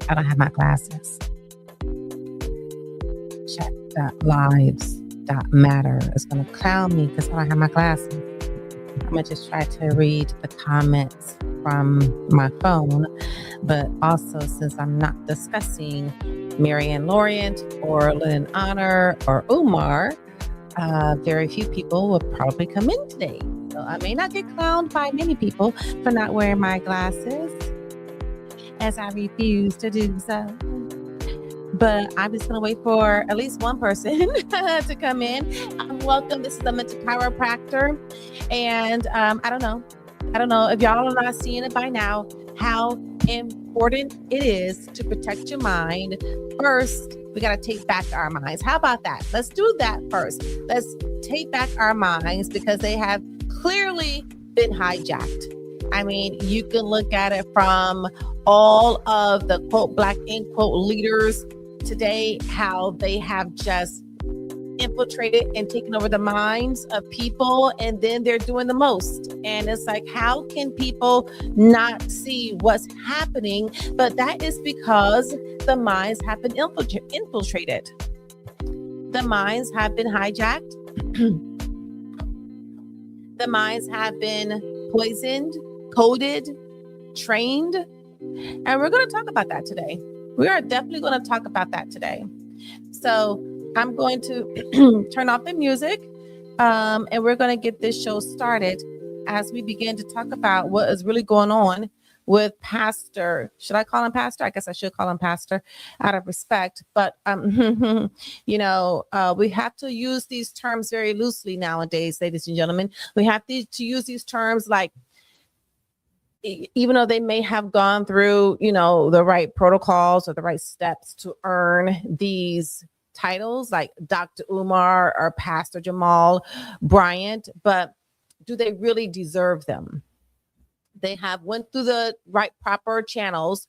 I don't have my glasses. Chat.lives.matter is going to clown me because I don't have my glasses. I'm going to just try to read the comments from my phone. But also, since I'm not discussing Marianne Lorient or Lynn Honor or Umar, very few people will probably come in today. So I may not get clowned by many people for not wearing my glasses, as I refuse to do so. But I'm just going to wait for at least one person to come in. Welcome. This is the Mental Chiropractor. And I don't know if y'all are not seeing it by now, how important it is to protect your mind. First, we got to take back our minds. How about that? Let's do that first. Let's take back our minds because they have clearly been hijacked. I mean, you can look at it from all of the quote black ink quote leaders today, how they have just infiltrated and taken over the minds of people, and then they're doing the most. And it's like, how can people not see what's happening? But that is because the minds have been infiltrated. The minds have been hijacked. The minds have been poisoned, coded, trained. And we're going to talk about that today. We are definitely going to talk about that today. So I'm going to turn off the music and we're going to get this show started as we begin to talk about what is really going on with Pastor. Should I call him Pastor? I guess I should call him Pastor out of respect. But, we have to use these terms very loosely nowadays, ladies and gentlemen. We have to use these terms like, even though they may have gone through, the right protocols or the right steps to earn these titles like Dr. Umar or Pastor Jamal Bryant, but do they really deserve them? They have went through the right proper channels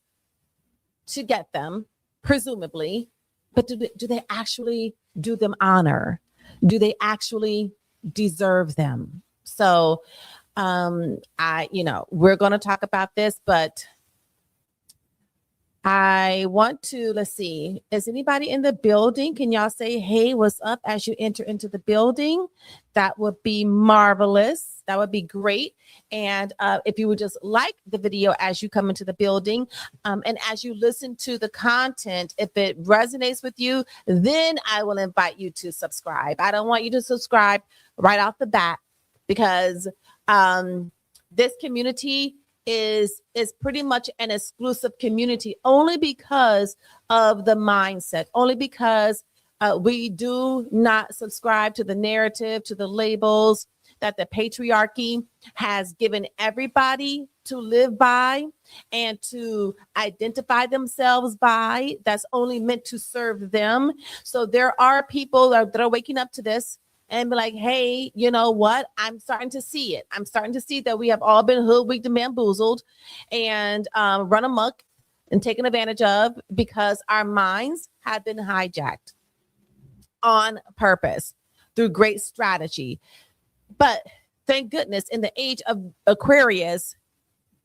to get them, presumably, but do they actually do them honor? Do they actually deserve them? So we're going to talk about this, but I want to, let's see, is anybody in the building? Can y'all say, hey, what's up as you enter into the building? That would be marvelous. That would be great. And if you would just like the video as you come into the building and as you listen to the content, if it resonates with you, then I will invite you to subscribe. I don't want you to subscribe right off the bat because this community is pretty much an exclusive community only because of the mindset, only because we do not subscribe to the narrative, to the labels that the patriarchy has given everybody to live by and to identify themselves by. That's only meant to serve them. So there are people that are waking up to this and be like, hey, you know what? I'm starting to see it. I'm starting to see that we have all been hoodwinked and bamboozled and run amok and taken advantage of because our minds have been hijacked on purpose through great strategy. But thank goodness in the age of Aquarius,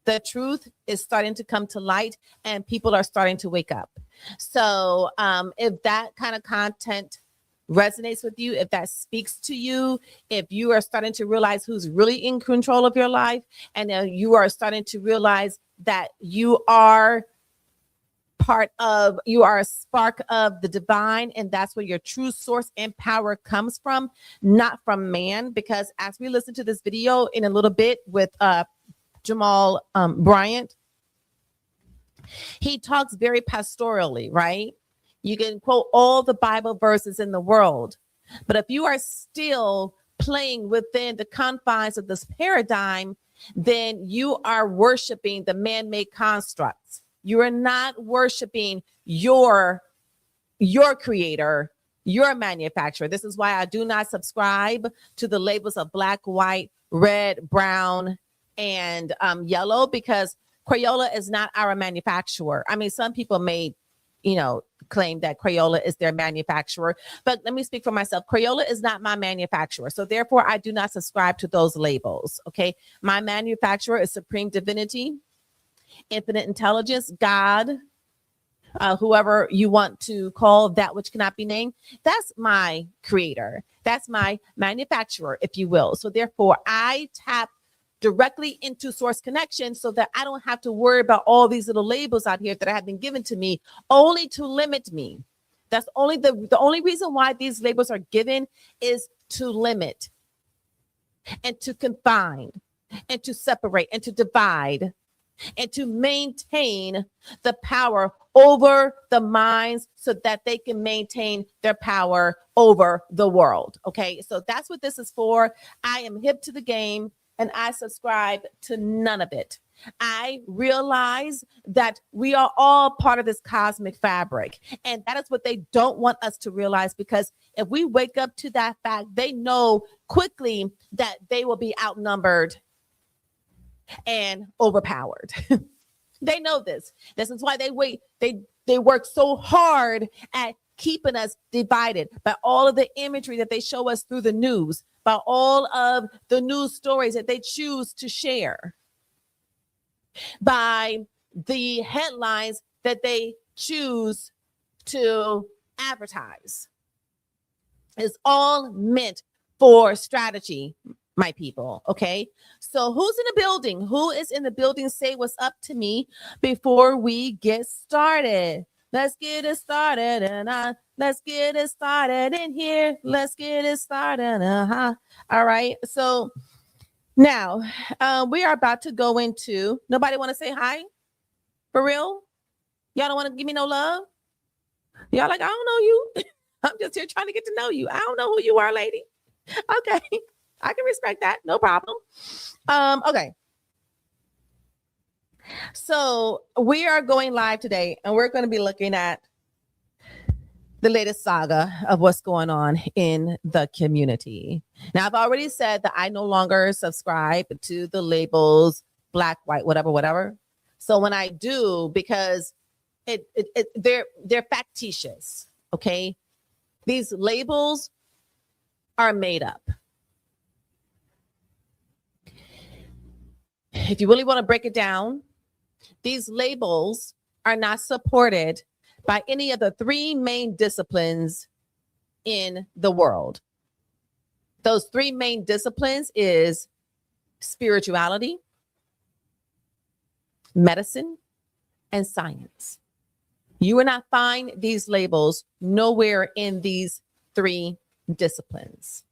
the truth is starting to come to light and people are starting to wake up. So if that kind of content resonates with you, if that speaks to you, if you are starting to realize who's really in control of your life, and you are starting to realize that you are you are a spark of the divine, and that's where your true source and power comes from, not from man. Because as we listen to this video in a little bit with Jamal Bryant, he talks very pastorally, right? You can quote all the Bible verses in the world, but if you are still playing within the confines of this paradigm, then you are worshiping the man-made constructs. You are not worshiping your creator, your manufacturer. This is why I do not subscribe to the labels of black, white, red, brown, and yellow, because Crayola is not our manufacturer. I mean, some people may claim that Crayola is their manufacturer, but let me speak for myself. Crayola is not my manufacturer. So therefore I do not subscribe to those labels. Okay. My manufacturer is Supreme Divinity, Infinite Intelligence, God, whoever you want to call that which cannot be named, that's my creator. That's my manufacturer, if you will. So therefore, I tap directly into source connection so that I don't have to worry about all these little labels out here that have been given to me only to limit me. That's only the only reason why these labels are given is to limit and to confine and to separate and to divide and to maintain the power over the minds so that they can maintain their power over the world. Okay, so that's what this is for. I am hip to the game and I subscribe to none of it. I realize that we are all part of this cosmic fabric, and that is what they don't want us to realize, because if we wake up to that fact, they know quickly that they will be outnumbered and overpowered. They know this. This is why they work so hard at keeping us divided by all of the imagery that they show us through the news, by all of the news stories that they choose to share, by the headlines that they choose to advertise. It's all meant for strategy, my people. Okay, so who's in the building? Who is in the building? Say what's up to me before we get started. Let's get it started, and let's get it started in here. Let's get it started. All right. So now we are about to go into. Nobody want to say hi? For real? Y'all don't want to give me no love? Y'all like, I don't know you. I'm just here trying to get to know you. I don't know who you are, lady. Okay. I can respect that. No problem. Okay. So we are going live today, and we're going to be looking at the latest saga of what's going on in the community. Now, I've already said that I no longer subscribe to the labels black, white, whatever. So when I do, because they're factitious, okay? These labels are made up. If you really want to break it down, these labels are not supported by any of the three main disciplines in the world. Those three main disciplines is spirituality, medicine, and science. You will not find these labels nowhere in these three disciplines.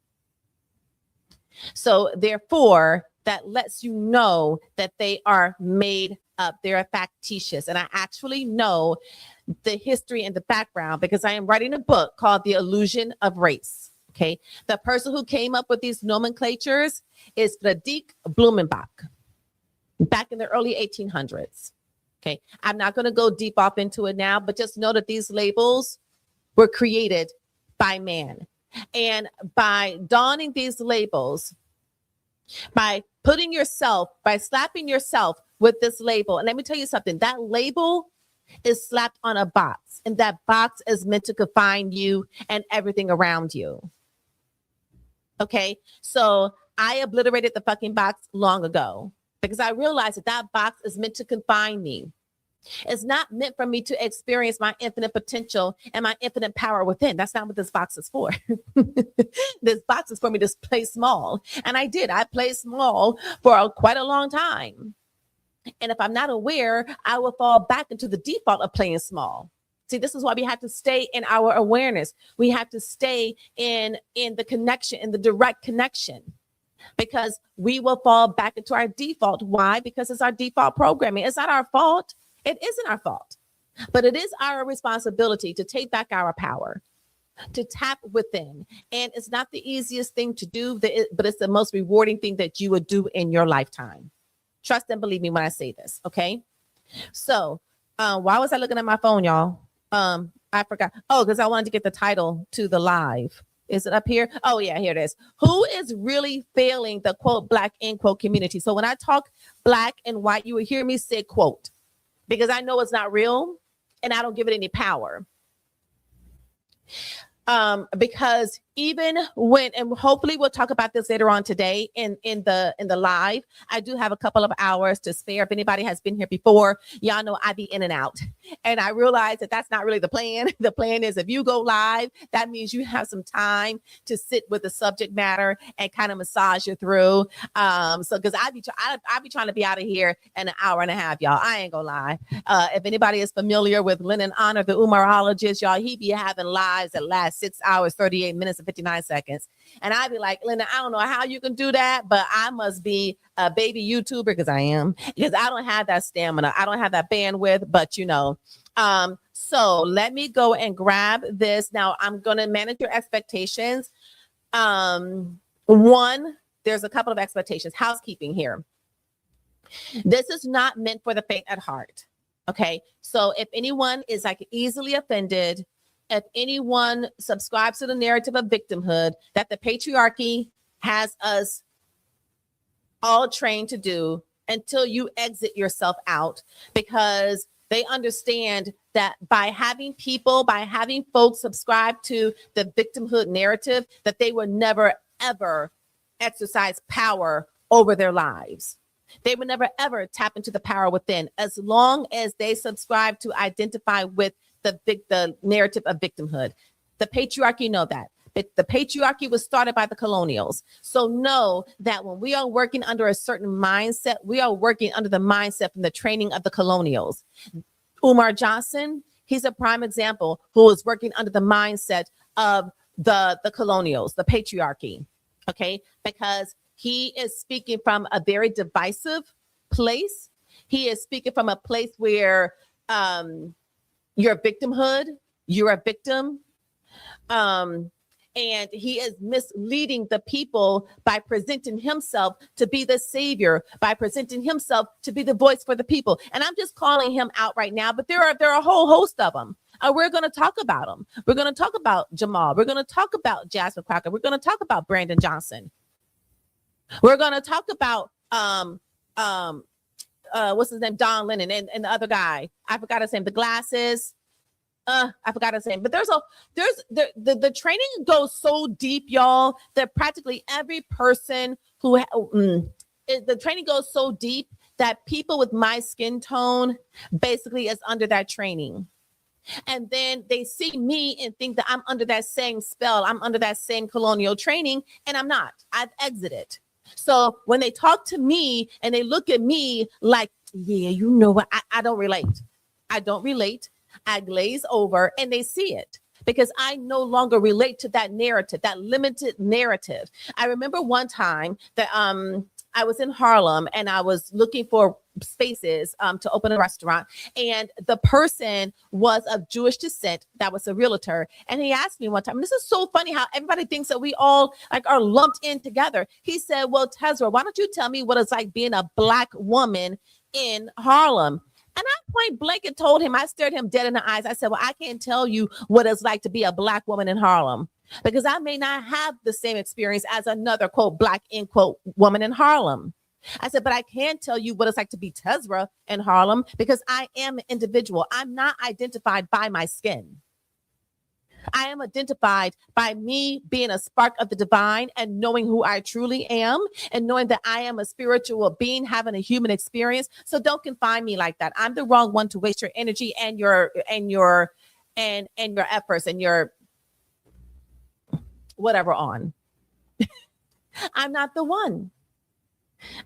So therefore, that lets you know that they are made up. They're factitious. And I actually know the history and the background because I am writing a book called The Illusion of Race. Okay. The person who came up with these nomenclatures is Friedrich Blumenbach back in the early 1800s. Okay. I'm not going to go deep off into it now, but just know that these labels were created by man. And by donning these labels, by putting yourself, by slapping yourself with this label. And let me tell you something, that label is slapped on a box, and that box is meant to confine you and everything around you. Okay. So I obliterated the fucking box long ago because I realized that that box is meant to confine me. It's not meant for me to experience my infinite potential and my infinite power within. That's not what this box is for. This box is for me to play small. And I did. I played small for quite a long time. And if I'm not aware, I will fall back into the default of playing small. See, this is why we have to stay in our awareness. We have to stay in the connection, in the direct connection, because we will fall back into our default. Why? Because it's our default programming. It's not our fault. It isn't our fault, but it is our responsibility to take back our power, to tap within. And it's not the easiest thing to do, but it's the most rewarding thing that you would do in your lifetime. Trust and believe me when I say this. Okay. So why was I looking at my phone, y'all? I forgot. Oh, because I wanted to get the title to the live. Is it up here? Oh, yeah, here it is. Who is really failing the quote black end quote community? So when I talk black and white, you will hear me say quote, because I know it's not real and I don't give it any power. Because even when, and hopefully we'll talk about this later on today in the live. I do have a couple of hours to spare. If anybody has been here before, y'all know I be in and out, and I realize that that's not really the plan. The plan is if you go live, that means you have some time to sit with the subject matter and kind of massage you through. So because I be trying to be out of here in an hour and a half, y'all. I ain't gonna lie. If anybody is familiar with Lennon Honor, the Umarologist, y'all, he be having lives that last 6 hours, 38 minutes, and 59 seconds. And I'd be like, Linda, I don't know how you can do that, but I must be a baby YouTuber, because I am, because I don't have that stamina. I don't have that bandwidth, but you know. So let me go and grab this. Now I'm going to manage your expectations. One, there's a couple of expectations. Housekeeping here. This is not meant for the faint at heart. Okay. So if anyone is like easily offended, if anyone subscribes to the narrative of victimhood that the patriarchy has us all trained to do, until you exit yourself out, because they understand that by having folks subscribe to the victimhood narrative, that they will never, ever exercise power over their lives. They would never, ever tap into the power within, as long as they subscribe to identify with the narrative of victimhood. The patriarchy know that. The patriarchy was started by the colonials. So know that when we are working under a certain mindset, we are working under the mindset from the training of the colonials. Umar Johnson, he's a prime example who is working under the mindset of the colonials, the patriarchy. Okay, because he is speaking from a very divisive place. He is speaking from a place where your victimhood, you're a victim. And he is misleading the people by presenting himself to be the savior, by presenting himself to be the voice for the people. And I'm just calling him out right now, but there are a whole host of them. We're going to talk about them. We're going to talk about Jamal. We're going to talk about Jasmine Crockett. We're going to talk about Brandon Johnson. We're going to talk about what's his name, Don Lennon, and the other guy. I forgot his name. The glasses. I forgot his name. But the training goes so deep, y'all, that practically every person who the training goes so deep that people with my skin tone basically is under that training. And then they see me and think that I'm under that same spell. I'm under that same colonial training, and I'm not. I've exited. So when they talk to me and they look at me like, yeah, you know what? I don't relate. I don't relate. I glaze over, and they see it because I no longer relate to that narrative, that limited narrative. I remember one time that I was in Harlem and I was looking for spaces to open a restaurant, and the person was of Jewish descent. That was a realtor, and he asked me one time, and this is so funny how everybody thinks that we all like are lumped in together. He said, well, Tezra, why don't you tell me what it's like being a Black woman in Harlem? And I point blank and told him, I stared him dead in the eyes. I said, well, I can't tell you what it's like to be a Black woman in Harlem, because I may not have the same experience as another, quote, Black, end quote, woman in Harlem. I said, but I can tell you what it's like to be Tezra in Harlem, because I am an individual. I'm not identified by my skin. I am identified by me being a spark of the divine and knowing who I truly am and knowing that I am a spiritual being having a human experience. So don't confine me like that. I'm the wrong one to waste your energy and your efforts and your whatever on. I'm not the one.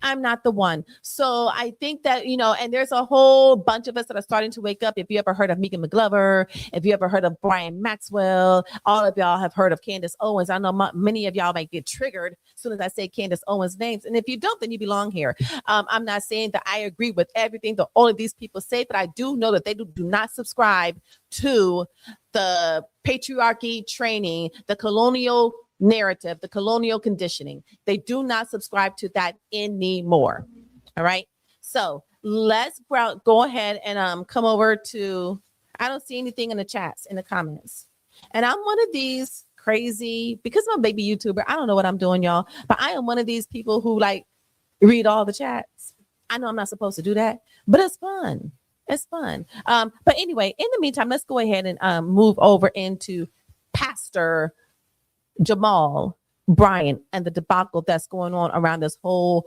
I'm not the one. So I think that, and there's a whole bunch of us that are starting to wake up. If you ever heard of Megan McGlover, if you ever heard of Brian Maxwell, all of y'all have heard of Candace Owens. I know many of y'all might get triggered as soon as I say Candace Owens names. And if you don't, then you belong here. I'm not saying that I agree with everything that all of these people say, but I do know that they do not subscribe to the patriarchy training, the colonial narrative, the colonial conditioning. They do not subscribe to that anymore. All right. So let's go ahead and come over to, I don't see anything in the chats, in the comments. And I'm one of these crazy, because I'm a baby YouTuber, I don't know what I'm doing, y'all, but I am one of these people who like read all the chats. I know I'm not supposed to do that, but it's fun. It's fun. But anyway, in the meantime, let's go ahead and move over into Pastor Jamal Bryant and the debacle that's going on around this whole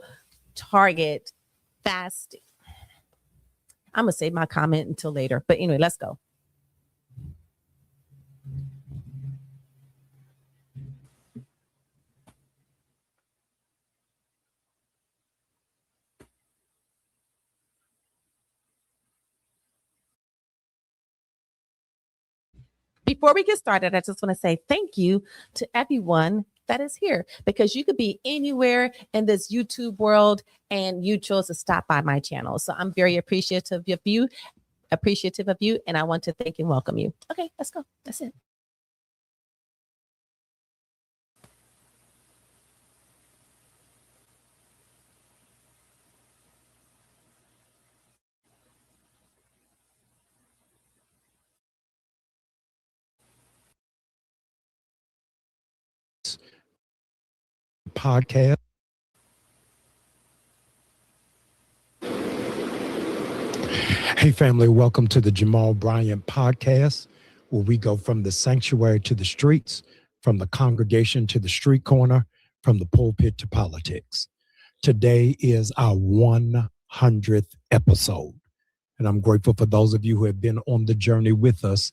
Target fasting. I'm going to save my comment until later. But anyway, let's go. Before we get started, I just want to say thank you to everyone that is here, because you could be anywhere in this YouTube world and you chose to stop by my channel. So I'm very appreciative of you, and I want to thank and welcome you. Okay, let's go. That's it. Podcast. Hey, family, welcome to the Jamal Bryant podcast, where we go from the sanctuary to the streets, from the congregation to the street corner, from the pulpit to politics. Today is our 100th episode, and I'm grateful for those of you who have been on the journey with us.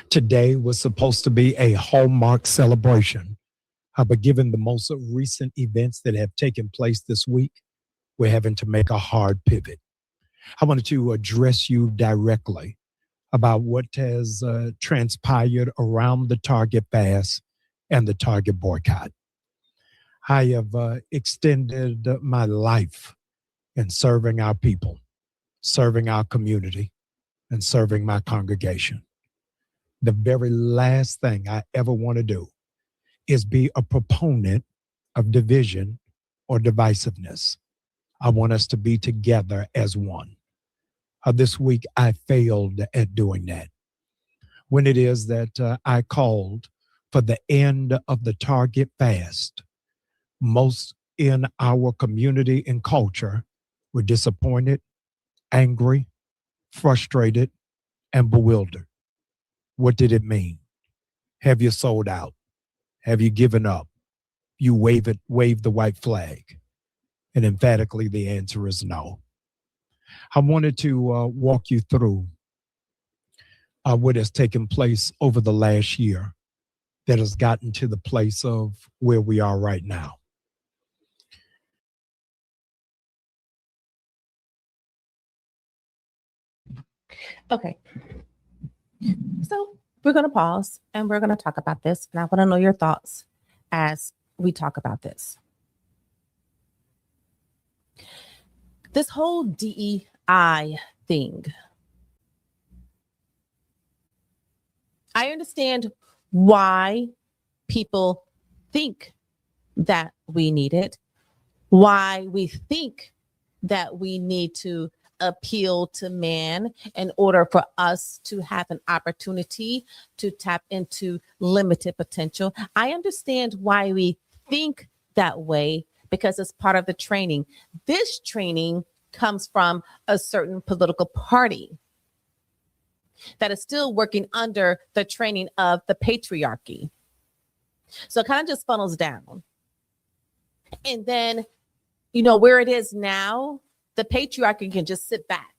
Today was supposed to be a hallmark celebration. But given the most recent events that have taken place this week, we're having to make a hard pivot. I wanted to address you directly about what has transpired around the Target fast and the Target boycott. I have extended my life in serving our people, serving our community, and serving my congregation. The very last thing I ever want to do is be a proponent of division or divisiveness. I want us to be together as one. This week, I failed at doing that. When it is that I called for the end of the Target fast, most in our community and culture were disappointed, angry, frustrated, and bewildered. What did it mean? Have you sold out? Have you given up? You wave the white flag? And emphatically, the answer is no. I wanted to walk you through what has taken place over the last year that has gotten to the place of where we are right now. Okay. So we're going to pause and we're going to talk about this. And I want to know your thoughts as we talk about this. This whole DEI thing. I understand why people think that we need it, why we think that we need to appeal to man in order for us to have an opportunity to tap into limited potential. I understand why we think that way, because it's part of the training. This training comes from a certain political party that is still working under the training of the patriarchy. So it kind of just funnels down. And then, where it is now, the patriarchy can just sit back.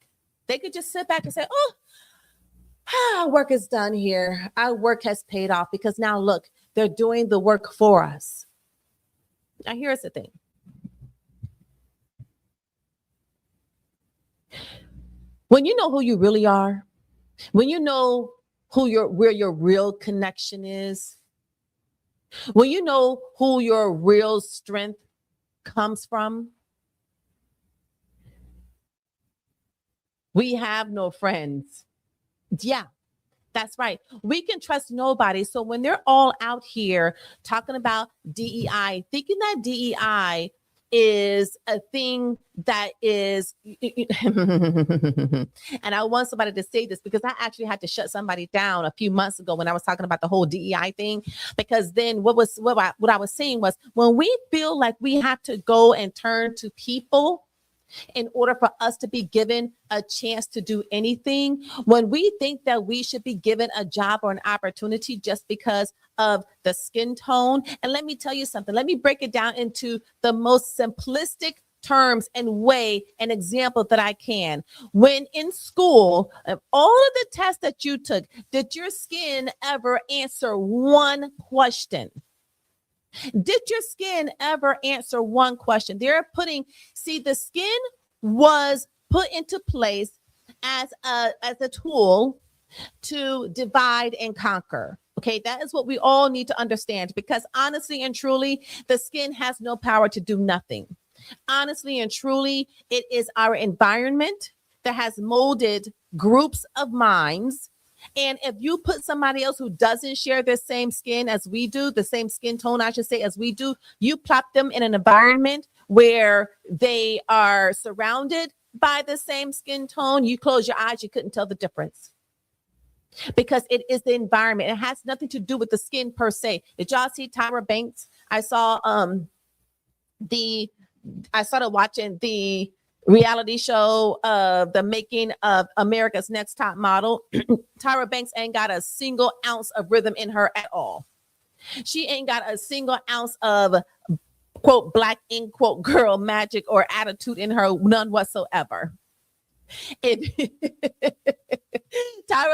They could just sit back and say, our work is done here. Our work has paid off, because now look, they're doing the work for us. Now, here's the thing. When you know who you really are, when you know where your real connection is, when you know who your real strength comes from, we have no friends. Yeah, that's right. We can trust nobody. So when they're all out here talking about DEI, thinking that DEI is a thing that is, and I want somebody to say this, because I actually had to shut somebody down a few months ago when I was talking about the whole DEI thing, because then what I was saying was, when we feel like we have to go and turn to people in order for us to be given a chance to do anything. When we think that we should be given a job or an opportunity just because of the skin tone. And let me tell you something. Let me break it down into the most simplistic terms and way an example that I can. When in school, of all of the tests that you took, did your skin ever answer one question? Did your skin ever answer one question? The skin was put into place as a tool to divide and conquer. Okay, that is what we all need to understand, because honestly and truly, the skin has no power to do nothing. Honestly and truly, it is our environment that has molded groups of minds. And if you put somebody else who doesn't share the same skin as we do, the same skin tone, I should say, as we do, you plop them in an environment where they are surrounded by the same skin tone, you close your eyes, you couldn't tell the difference. Because it is the environment. It has nothing to do with the skin per se. Did y'all see Tyra Banks? I started watching the reality show of the making of America's Next Top Model. Tyra Banks ain't got a single ounce of rhythm in her at all. She ain't got a single ounce of quote black ink quote girl magic or attitude in her, none whatsoever. Tyra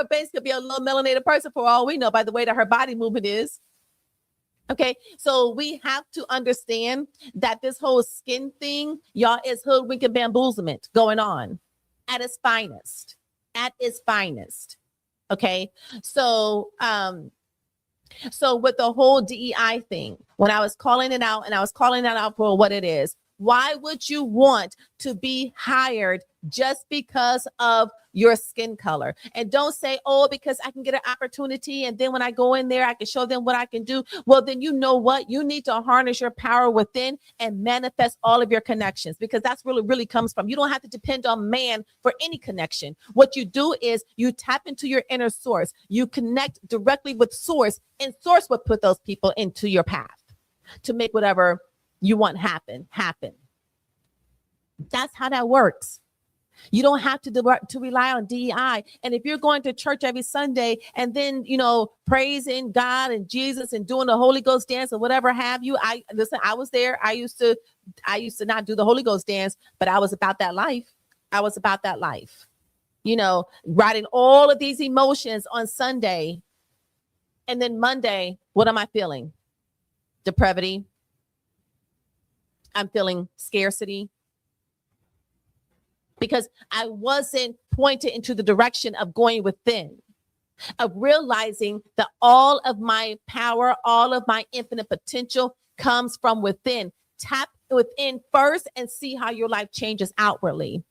Banks could be a little melanated person for all we know by the way that her body movement is. Okay, so we have to understand that this whole skin thing, y'all, is hoodwink and bamboozlement going on at its finest. At its finest. Okay, so with the whole DEI thing, when I was calling it out, and I was calling that out for what it is, why would you want to be hired just because of your skin color? And don't say, oh, because I can get an opportunity, and then when I go in there, I can show them what I can do. Well, then you know what? You need to harness your power within and manifest all of your connections, because that's really comes from. You don't have to depend on man for any connection. What you do is you tap into your inner source. You connect directly with source, and source will put those people into your path to make whatever you want happen. That's how that works. You don't have to rely on DEI. And if you're going to church every Sunday and then, praising God and Jesus and doing the Holy Ghost dance or whatever have you, I was there. I used to not do the Holy Ghost dance, but I was about that life. Riding all of these emotions on Sunday. And then Monday, what am I feeling? Depravity. I'm feeling scarcity. Because I wasn't pointed into the direction of going within, of realizing that all of my power, all of my infinite potential comes from within. Tap within first and see how your life changes outwardly.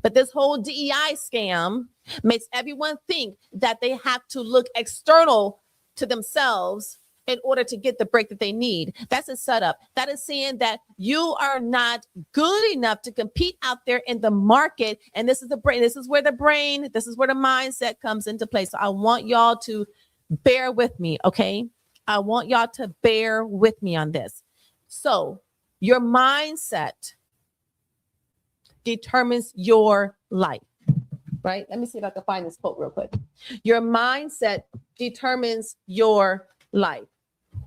But this whole DEI scam makes everyone think that they have to look external to themselves in order to get the break that they need. That's a setup. That is saying that you are not good enough to compete out there in the market. And this is the brain. This is where the mindset comes into play. So I want y'all to bear with me. Okay. I want y'all to bear with me on this. So your mindset determines your life, right? Let me see if I can find this quote real quick. Your mindset determines your life.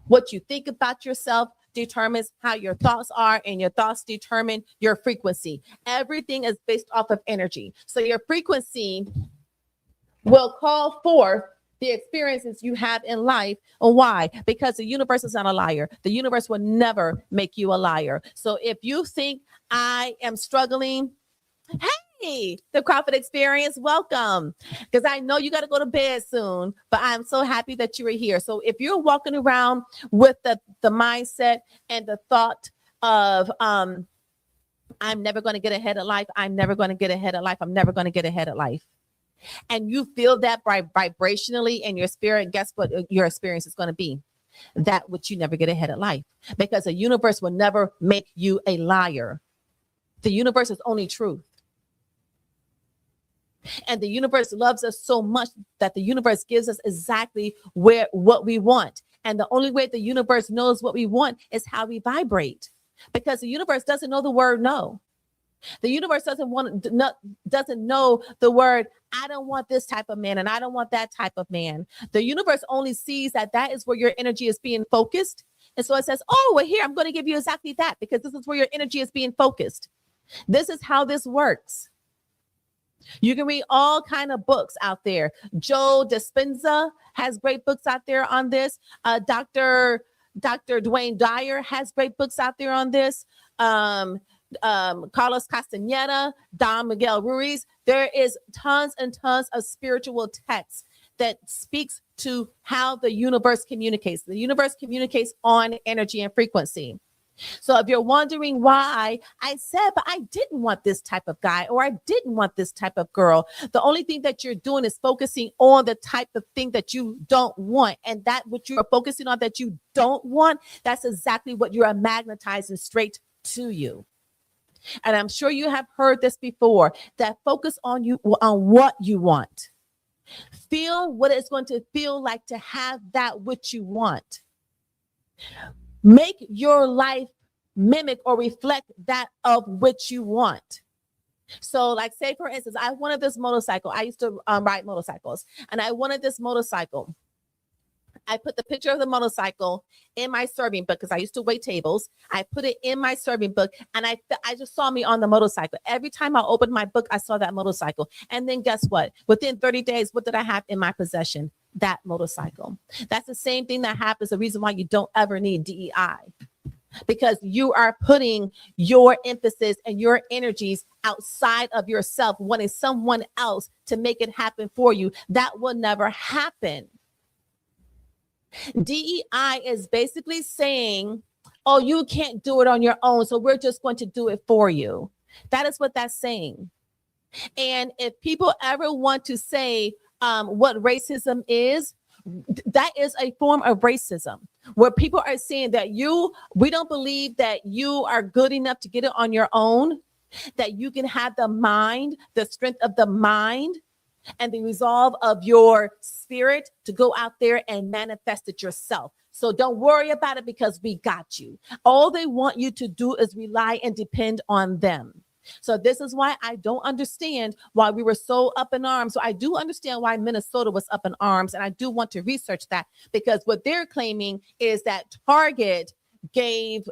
What you think about yourself determines how your thoughts are, and your thoughts determine your frequency. Everything is based off of energy. So your frequency will call forth the experiences you have in life. And why? Because the universe is not a liar. The universe will never make you a liar. So if you think I am struggling, hey, the Crawford Experience, welcome. Because I know you got to go to bed soon, but I'm so happy that you are here. So if you're walking around with the mindset and the thought of, I'm never going to get ahead of life. I'm never going to get ahead of life. I'm never going to get ahead of life. And you feel that vibrationally in your spirit, guess what your experience is going to be? That which you never get ahead of life. Because the universe will never make you a liar. The universe is only truth. And the universe loves us so much that the universe gives us exactly what we want. And the only way the universe knows what we want is how we vibrate. Because the universe doesn't know the word no. The universe doesn't know the word, I don't want this type of man and I don't want that type of man. The universe only sees that is where your energy is being focused. And so it says, oh, well, here, I'm going to give you exactly that because this is where your energy is being focused. This is how this works. You can read all kind of books out there. Joe Dispenza has great books out there on this. Dr. Dwayne Dyer has great books out there on this. Carlos Castaneda, Don Miguel Ruiz. There is tons and tons of spiritual texts that speaks to how the universe communicates. The universe communicates on energy and frequency. So if you're wondering why I said, but I didn't want this type of guy, or I didn't want this type of girl, the only thing that you're doing is focusing on the type of thing that you don't want. And that what you are focusing on that you don't want, that's exactly what you are magnetizing straight to you. And I'm sure you have heard this before, that focus on what you want. Feel what it's going to feel like to have that which you want. Make your life mimic or reflect that of which you want. So like, say, for instance, I wanted this motorcycle. I used to ride motorcycles, and I wanted this motorcycle. I put the picture of the motorcycle in my serving book because I used to wait tables. I put it in my serving book, and I just saw me on the motorcycle. Every time I opened my book, I saw that motorcycle. And then guess what? Within 30 days, what did I have in my possession? That motorcycle. That's the same thing that happens. The reason why you don't ever need DEI, because you are putting your emphasis and your energies outside of yourself, wanting someone else to make it happen for you. That will never happen. DEI is basically saying, oh, you can't do it on your own, so we're just going to do it for you. That is what that's saying. And if people ever want to say what racism is, that is a form of racism, where people are saying that we don't believe that you are good enough to get it on your own, that you can have the mind, the strength of the mind, and the resolve of your spirit to go out there and manifest it yourself. So don't worry about it because we got you. All they want you to do is rely and depend on them. So this is why I don't understand why we were so up in arms. So I do understand why Minnesota was up in arms, and I do want to research that, because what they're claiming is that Target gave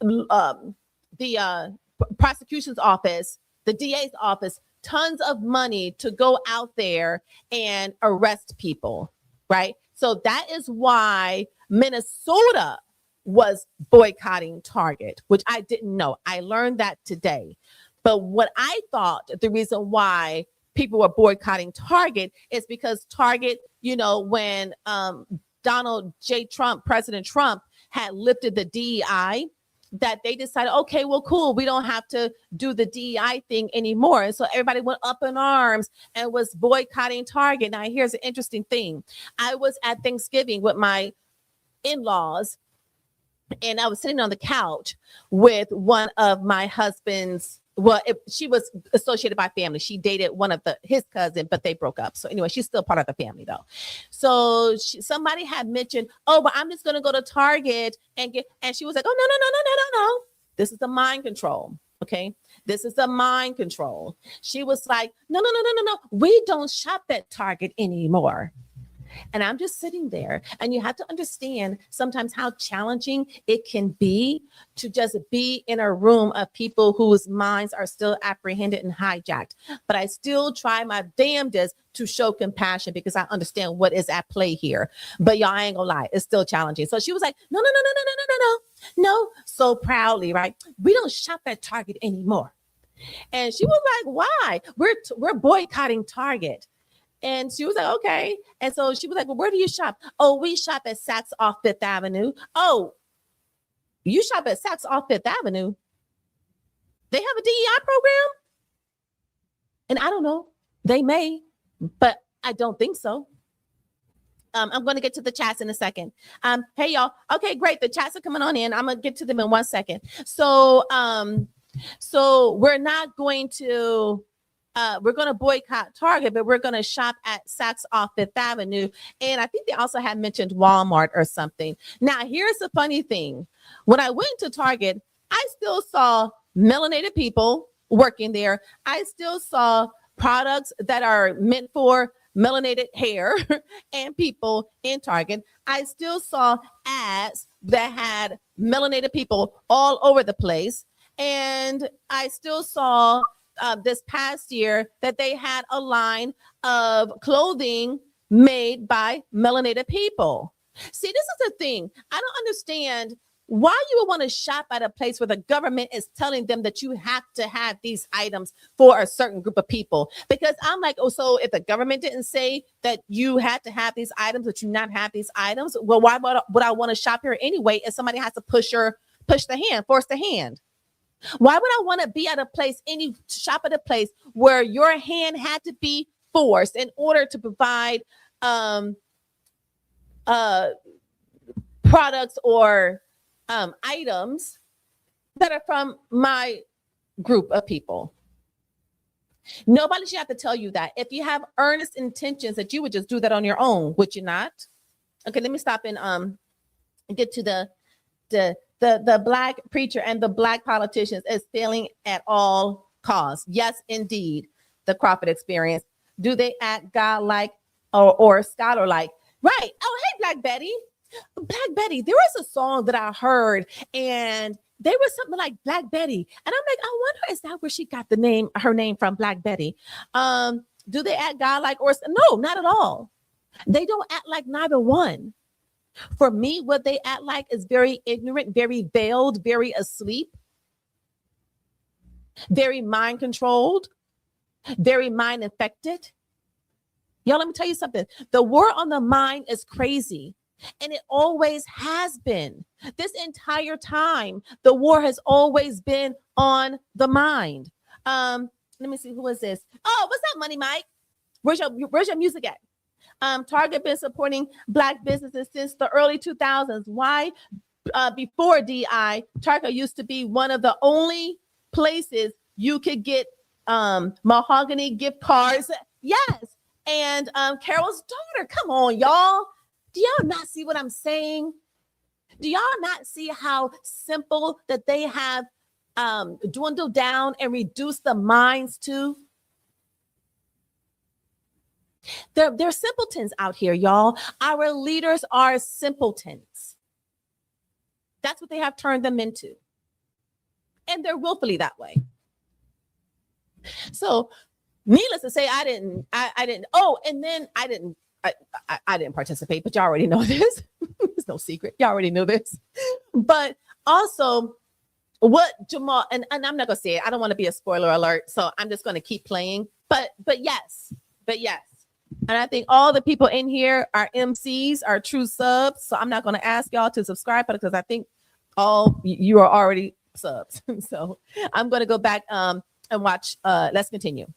the prosecution's office, the DA's office, tons of money to go out there and arrest people, right? So that is why Minnesota was boycotting Target, which I didn't know. I learned that today. But what I thought the reason why people were boycotting Target is because Target, when Donald J. Trump, President Trump, had lifted the DEI, that they decided, okay, well, cool, we don't have to do the DEI thing anymore. And so everybody went up in arms and was boycotting Target. Now, here's an interesting thing. I was at Thanksgiving with my in-laws, and I was sitting on the couch with one of my husband's, she was associated by family. She dated one of his cousin, but they broke up. So anyway, she's still part of the family though. So somebody had mentioned, oh, but I'm just going to go to Target and she was like, oh, no. This is the mind control. Okay. This is the mind control. She was like, no. We don't shop at Target anymore. And I'm just sitting there, and you have to understand sometimes how challenging it can be to just be in a room of people whose minds are still apprehended and hijacked. But I still try my damnedest to show compassion because I understand what is at play here. But y'all, I ain't gonna lie, it's still challenging. So she was like, no, so proudly, right? We don't shop at Target anymore. And she was like, why? We're boycotting Target. And she was like, okay. And so she was like, well, where do you shop? Oh, we shop at Saks off Fifth Avenue. Oh, you shop at Saks off Fifth Avenue? They have a DEI program? And I don't know. They may, but I don't think so. I'm going to get to the chats in a second. Hey, y'all. Okay, great. The chats are coming on in. I'm going to get to them in 1 second. So we're not going to... we're going to boycott Target, but we're going to shop at Saks off Fifth Avenue. And I think they also had mentioned Walmart or something. Now, here's the funny thing. When I went to Target, I still saw melanated people working there, I still saw products that are meant for melanated hair and people in Target. I still saw ads that had melanated people all over the place. And I still saw this past year that they had a line of clothing made by melanated people. See, this is the thing. I don't understand why you would want to shop at a place where the government is telling them that you have to have these items for a certain group of people. Because I'm like, oh, so if the government didn't say that you had to have these items, that you not have these items, well, why would I want to shop here anyway if somebody has to force the hand? Why would I want to be at a place, shop at a place where your hand had to be forced in order to provide products or items that are from my group of people? Nobody should have to tell you that. If you have earnest intentions that you would just do that on your own, would you not? Okay, let me stop and get to the black preacher and the black politicians is failing at all costs. Yes, indeed. The Crawford experience. Do they act godlike or scholar-like? Right. Oh, hey, Black Betty. There was a song that I heard, and there was something like Black Betty, and I'm like, I wonder, is that where she got her name from, Black Betty? Do they act godlike or no? Not at all. They don't act like neither one. For me, what they act like is very ignorant, very veiled, very asleep, very mind controlled, very mind infected. Y'all, let me tell you something. The war on the mind is crazy. And it always has been. This entire time, the war has always been on the mind. Let me see, who is this? Oh, what's up, Money Mike? Where's your music at? Target been supporting Black businesses since the early 2000s. Why? Before DI, Target used to be one of the only places you could get mahogany gift cards. Yes. And Carol's daughter, come on, y'all. Do y'all not see what I'm saying? Do y'all not see how simple that they have dwindled down and reduced the minds to? They're simpletons out here, y'all. Our leaders are simpletons. That's what they have turned them into. And they're willfully that way. So, needless to say, I didn't. Oh, and then I didn't participate, but y'all already know this. It's no secret. Y'all already know this. But also, what Jamal, and I'm not gonna say it. I don't want to be a spoiler alert, so I'm just gonna keep playing. But yes. And I think all the people in here are MCs, are true subs. So I'm not gonna ask y'all to subscribe, because I think all you are already subs. So I'm gonna go back and watch. Let's continue.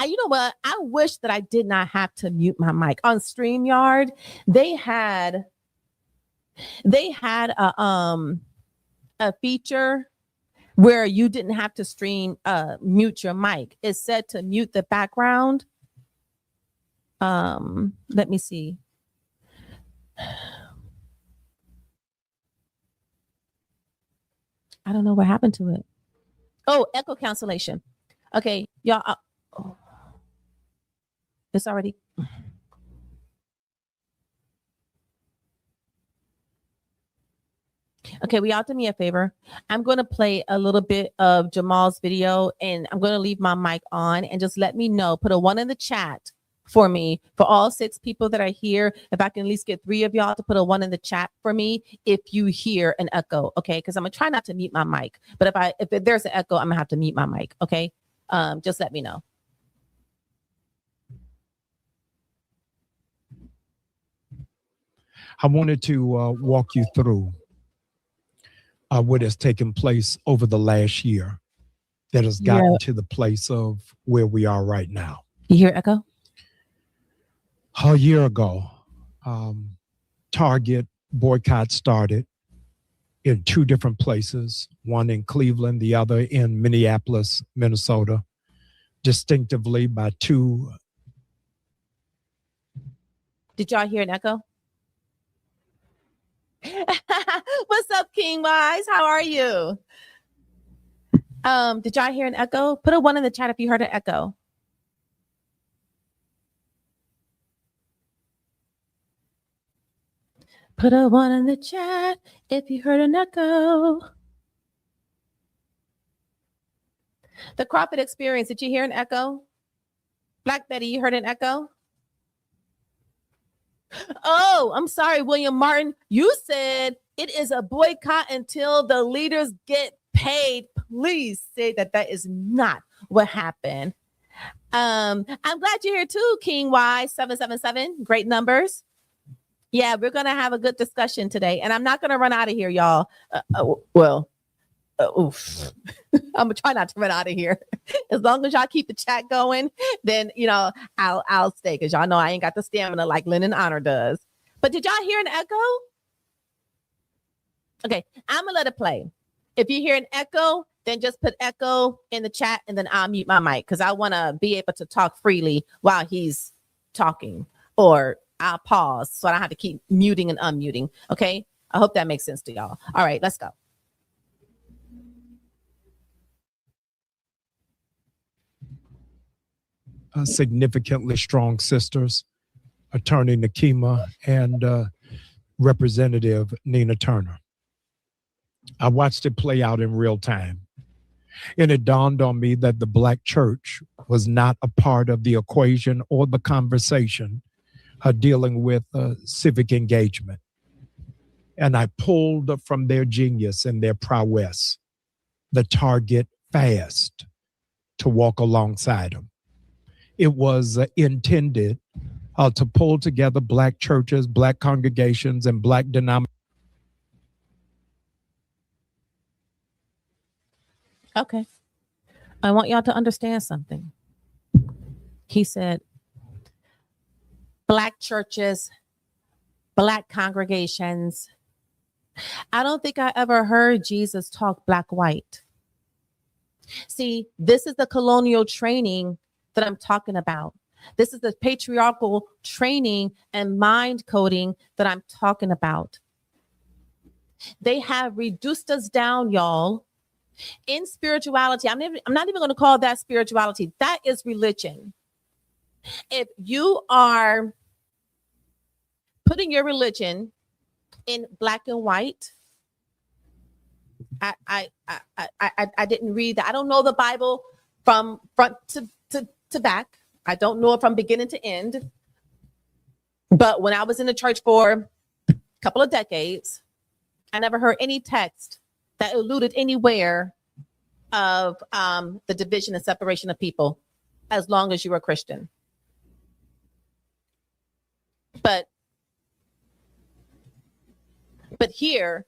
You know what? I wish that I did not have to mute my mic on StreamYard. They had a feature where you didn't have to mute your mic. It said to mute the background. Let me see. I don't know what happened to it. Oh, echo cancellation. Okay, y'all. It's already. Okay, will y'all do me a favor? I'm going to play a little bit of Jamal's video, and I'm going to leave my mic on, and just let me know. Put a 1 in the chat for me, for all 6 people that are here. If I can at least get 3 of y'all to put a 1 in the chat for me if you hear an echo, okay? Because I'm going to try not to mute my mic. But if there's an echo, I'm going to have to mute my mic, okay? Just let me know. I wanted to walk you through what has taken place over the last year that has gotten to the place of where we are right now. You hear echo? A year ago, Target boycott started in 2 different places, one in Cleveland, the other in Minneapolis, Minnesota, distinctively by 2. Did y'all hear an echo? What's up, King Wise? How are you? Did y'all hear an echo? Put a 1 in the chat if you heard an echo. Put a 1 in the chat if you heard an echo. The Crawford experience, did you hear an echo? Black Betty, you heard an echo? Oh, I'm sorry, William Martin. You said it is a boycott until the leaders get paid. Please say that is not what happened. I'm glad you're here too, King Y777. Great numbers. Yeah, we're going to have a good discussion today. And I'm not going to run out of here, y'all. I'm gonna try not to run out of here. As long as y'all keep the chat going, then I'll stay, because y'all know I ain't got the stamina like Lennon Honor does. But did y'all hear an echo? Okay, I'm gonna let it play. If you hear an echo, then just put echo in the chat, and then I'll mute my mic, because I want to be able to talk freely while he's talking, or I'll pause so I don't have to keep muting and unmuting. Okay, I hope that makes sense to y'all. All right, let's go. Significantly strong sisters, Attorney Nakima and Representative Nina Turner. I watched it play out in real time, and it dawned on me that the Black church was not a part of the equation or the conversation dealing with civic engagement. And I pulled from their genius and their prowess the target fast to walk alongside them. It was intended to pull together Black churches, Black congregations, and Black denominations. Okay. I want y'all to understand something. He said, Black churches, Black congregations. I don't think I ever heard Jesus talk black-white. See, this is the colonial training that I'm talking about. This is the patriarchal training and mind coding that I'm talking about. They have reduced us down, y'all, in spirituality. I'm not even going to call that spirituality. That is religion. If you are putting your religion in black and white, I didn't read that. I don't know the Bible from front to back. I don't know it from beginning to end. But when I was in the church for a couple of decades, I never heard any text that alluded anywhere of the division and separation of people, as long as you were a Christian. But here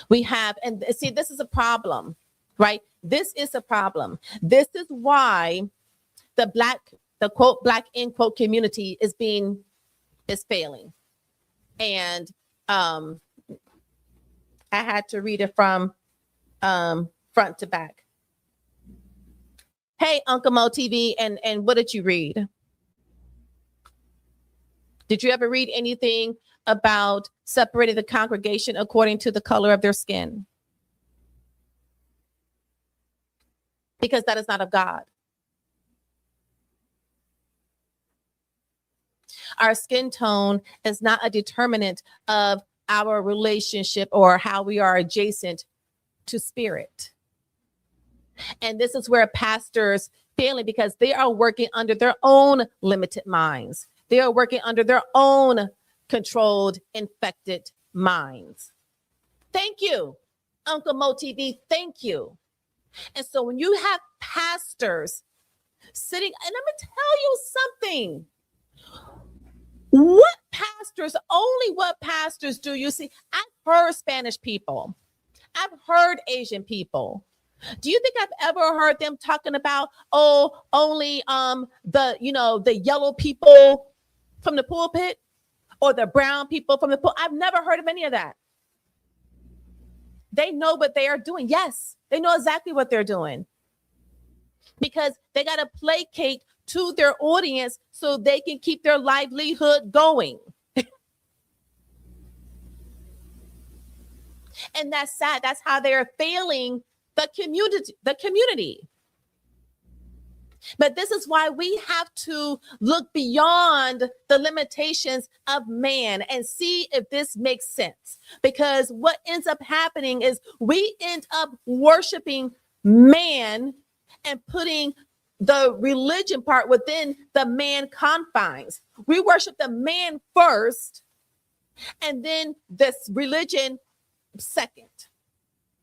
we have, and see, this is a problem, right? This is a problem. This is why the quote black end quote community is failing. And I had to read it from front to back. Hey, Uncle Mo TV, and what did you read? Did you ever read anything about separating the congregation according to the color of their skin? Because that is not of God. Our skin tone is not a determinant of our relationship or how we are adjacent to spirit. And this is where pastors failing, because they are working under their own limited minds. They are working under their own controlled, infected minds. Thank you, Uncle Mo TV. Thank you. And so when you have pastors sitting, and let me tell you something. What pastors do you see? I've heard Spanish people. I've heard Asian people. Do you think I've ever heard them talking about, only the yellow people from the pulpit or the brown people from the pulpit? I've never heard of any of that. They know what they are doing. Yes, they know exactly what they're doing, because they got to placate to their audience so they can keep their livelihood going. And that's sad. That's how they're failing the community. But this is why we have to look beyond the limitations of man and see if this makes sense. Because what ends up happening is we end up worshiping man and putting the religion part within the man confines. We worship the man first and then this religion second.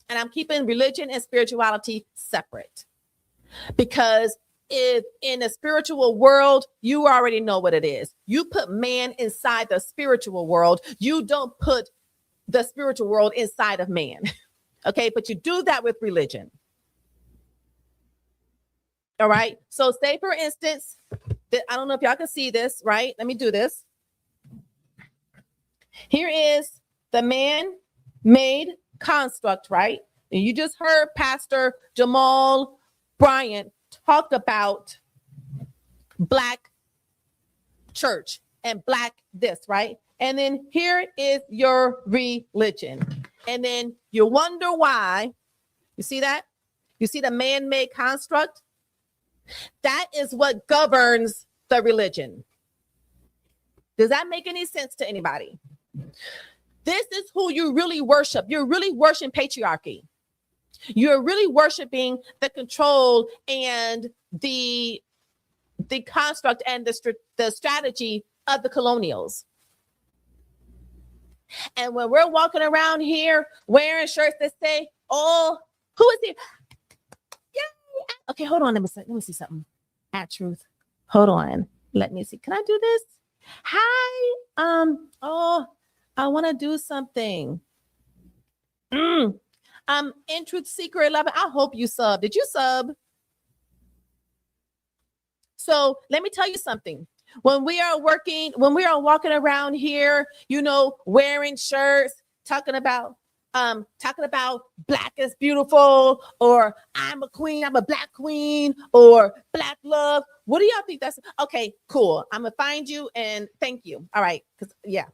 And I'm keeping religion and spirituality separate, because if in a spiritual world, you already know what it is. You put man inside the spiritual world. You don't put the spiritual world inside of man. Okay, but you do that with religion. All right. So say, for instance, that I don't know if y'all can see this, right? Let me do this. Here is the man-made construct, right? And you just heard Pastor Jamal Bryant talk about Black church and Black this, right? And then here is your religion. And then you wonder why. You see that? You see the man-made construct? That is what governs the religion. Does that make any sense to anybody? This is who you really worship. You're really worshiping patriarchy. You're really worshiping the control and the construct and the strategy of the colonials. And when we're walking around here wearing shirts that say, "Oh, who is here?" Yeah. Okay, hold on. Let me see something. At Truth. Hold on. Let me see. Can I do this? Hi. Oh, I want to do something. In Truth Seeker 11. I hope you sub. Did you sub? So let me tell you something. When we are walking around here, wearing shirts, talking about Black is beautiful, or I'm a queen, I'm a Black queen, or Black love. What do y'all think that's? Okay, cool. I'm gonna find you and thank you. All right, because yeah.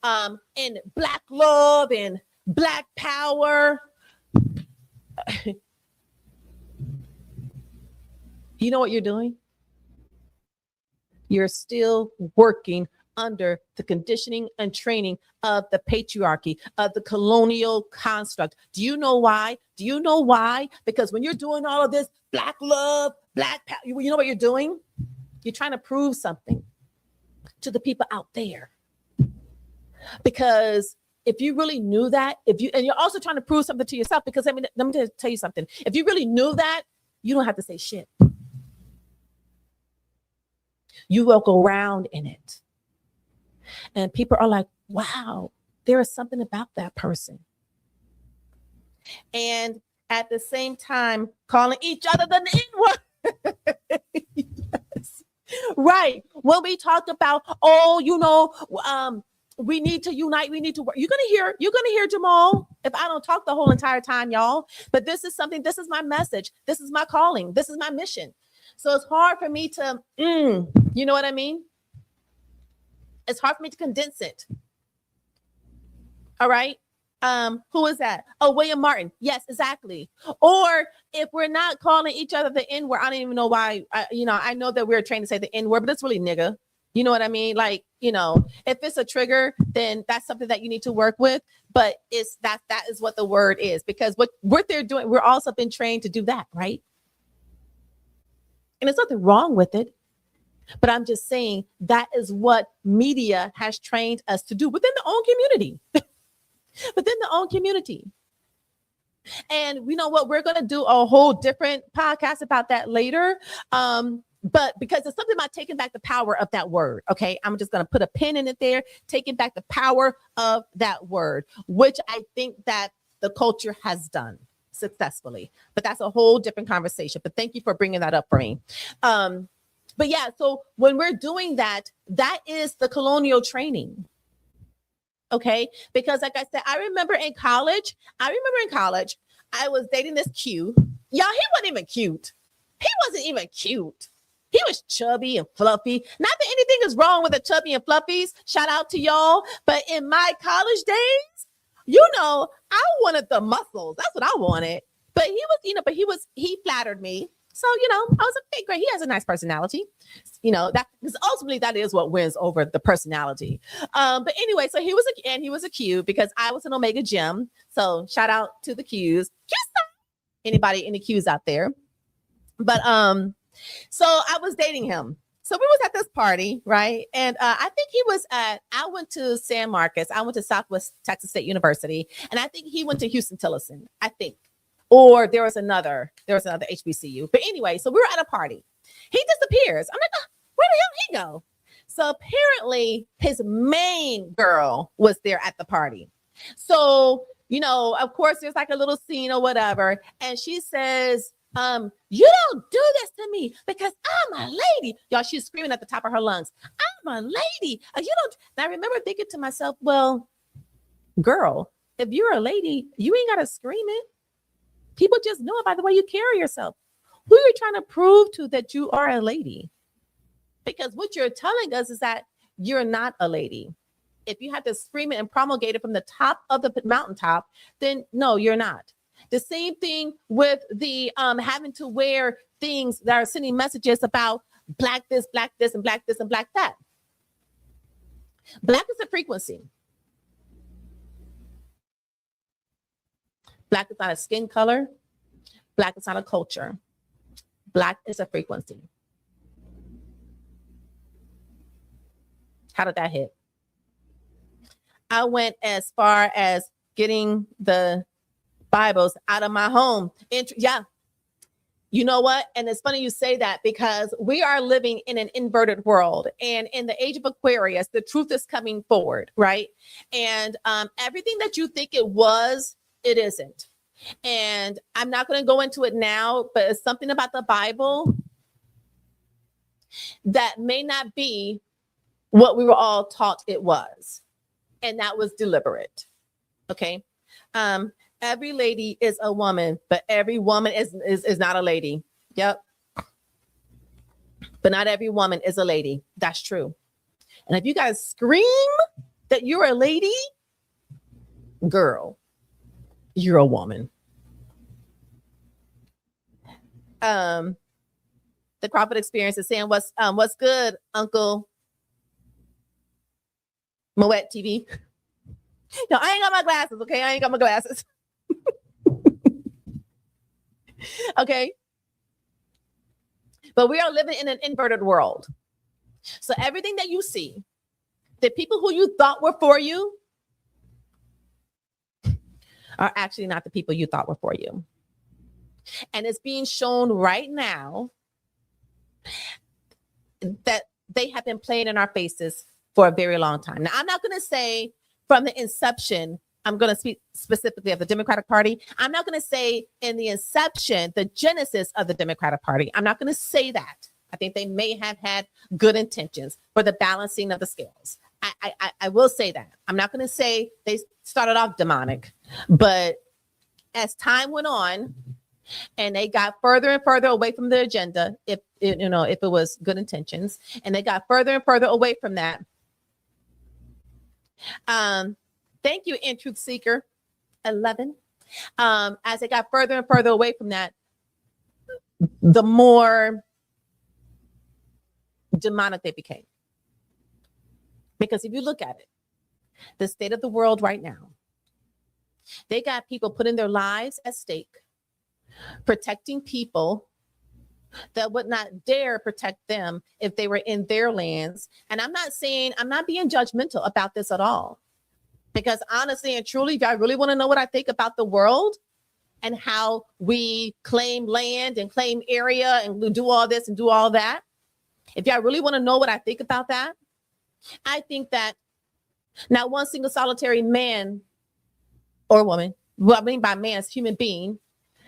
And Black love and Black power. You know what you're doing? You're still working under the conditioning and training of the patriarchy, of the colonial construct. Do you know why? Because when you're doing all of this Black love, Black power, you know what you're doing? You're trying to prove something to the people out there. Because if you really knew that, and you're also trying to prove something to yourself, because let me tell you something. If you really knew that, you don't have to say shit. You walk around in it. And people are like, wow, there is something about that person. And at the same time, calling each other the N-word. Yes. Right. When we talk about, we need to unite, we need to work. You're gonna hear Jamal if I don't talk the whole entire time, y'all. But this is my message. This is my calling. This is my mission. So it's hard for me to, you know what I mean? It's hard for me to condense it. All right. Who is that? Oh, William Martin. Yes, exactly. Or if we're not calling each other the N-word, I don't even know why. I know that we're trained to say the N-word, but it's really nigga. You know what I mean? Like, if it's a trigger, then that's something that you need to work with. But that is what the word is, because what they're doing, we're also been trained to do that, right? And there's nothing wrong with it. But I'm just saying that is what media has trained us to do within the own community. Within the own community. And you know what? We're going to do a whole different podcast about that later. But because it's something about taking back the power of that word. Okay. I'm just going to put a pin in it there, taking back the power of that word, which I think that the culture has done successfully. But that's a whole different conversation. But thank you for bringing that up for me. But yeah, so when we're doing that, that is the colonial training. Okay. Because like I said, I remember in college, I was dating this Q. Y'all, he wasn't even cute. He was chubby and fluffy. Not that anything is wrong with the chubby and fluffies. Shout out to y'all. But in my college days, I wanted the muscles. That's what I wanted. But he flattered me. So, I was like, okay, great. He has a nice personality. That because ultimately that is what wins over the personality. But anyway, so he was a Q because I was an Omega Gem. So shout out to the Qs. Anybody in the Qs out there. But so I was dating him. So we was at this party, right? And I think I went to San Marcos. I went to Southwest Texas State University. And I think he went to Houston Tillotson, I think. Or there was another HBCU. But anyway, so we were at a party. He disappears. I'm like, where the hell he go? So apparently his main girl was there at the party. So, of course, there's like a little scene or whatever. And she says, you don't do this to me because I'm a lady. Y'all, she's screaming at the top of her lungs. I'm a lady. You don't. And I remember thinking to myself, well, girl, if you're a lady, you ain't got to scream it. People just know it by the way you carry yourself. Who are you trying to prove to that you are a lady? Because what you're telling us is that you're not a lady. If you have to scream it and promulgate it from the top of the mountaintop, then no, you're not. The same thing with the having to wear things that are sending messages about black this, and black this, and black that. Black is a frequency. Black is not a skin color. Black is not a culture. Black is a frequency. How did that hit? I went as far as getting the Bibles out of my home. Yeah. You know what? And it's funny you say that because we are living in an inverted world. And in the age of Aquarius, the truth is coming forward, right? And everything that you think it was, it isn't. And I'm not going to go into it now, but it's something about the Bible that may not be what we were all taught it was. And that was deliberate. Okay. Every lady is a woman, but every woman is not a lady. Yep. But not every woman is a lady. That's true. And if you guys scream that you're a lady, girl, you're a woman. The Crawford Experience is saying, what's good, Uncle Moet TV? No, I ain't got my glasses, okay? I ain't got my glasses. Okay. But we are living in an inverted world. So everything that you see, the people who you thought were for you are actually not the people you thought were for you. And it's being shown right now that they have been playing in our faces for a very long time. Now, I'm not going to say from the inception, I'm going to speak specifically of the Democratic Party. I'm not going to say in the inception, the genesis of the Democratic Party. I'm not going to say that. I think they may have had good intentions for the balancing of the scales. I will say that. I'm not going to say they started off demonic, but as time went on and they got further and further away from the agenda, if it was good intentions, and they got further and further away from that. Thank you, In Truth Seeker 11. As they got further and further away from that, the more demonic they became. Because if you look at it, the state of the world right now, they got people putting their lives at stake, protecting people that would not dare protect them if they were in their lands. And I'm not being judgmental about this at all. Because honestly and truly, if I really want to know what I think about the world and how we claim land and claim area and do all this and do all that, if y'all really want to know what I think about that, I think that not one single solitary man or woman, what I mean by man is human being,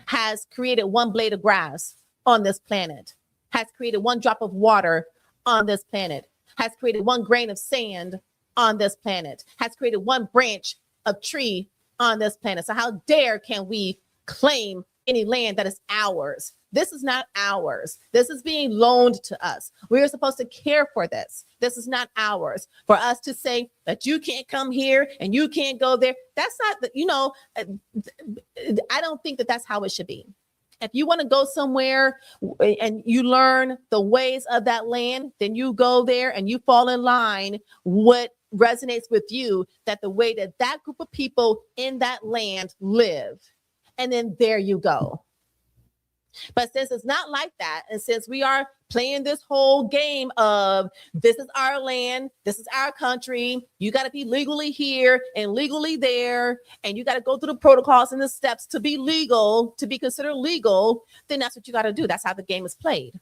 has created one blade of grass on this planet, has created one drop of water on this planet, has created one grain of sand on this planet, has created one branch of tree on this planet. So how dare can we claim any land that is ours This is not ours. This is being loaned to us. We are supposed to care for this. This is not ours. For us to say that you can't come here and you can't go there, that's not the, I don't think that that's how it should be. If you want to go somewhere and you learn the ways of that land, then you go there and you fall in line what resonates with you, that the way that that group of people in that land live. And then there you go. But since it's not like that, and since we are playing this whole game of this is our land, this is our country, you got to be legally here and legally there, and you got to go through the protocols and the steps to be legal, to be considered legal, then that's what you got to do. That's how the game is played.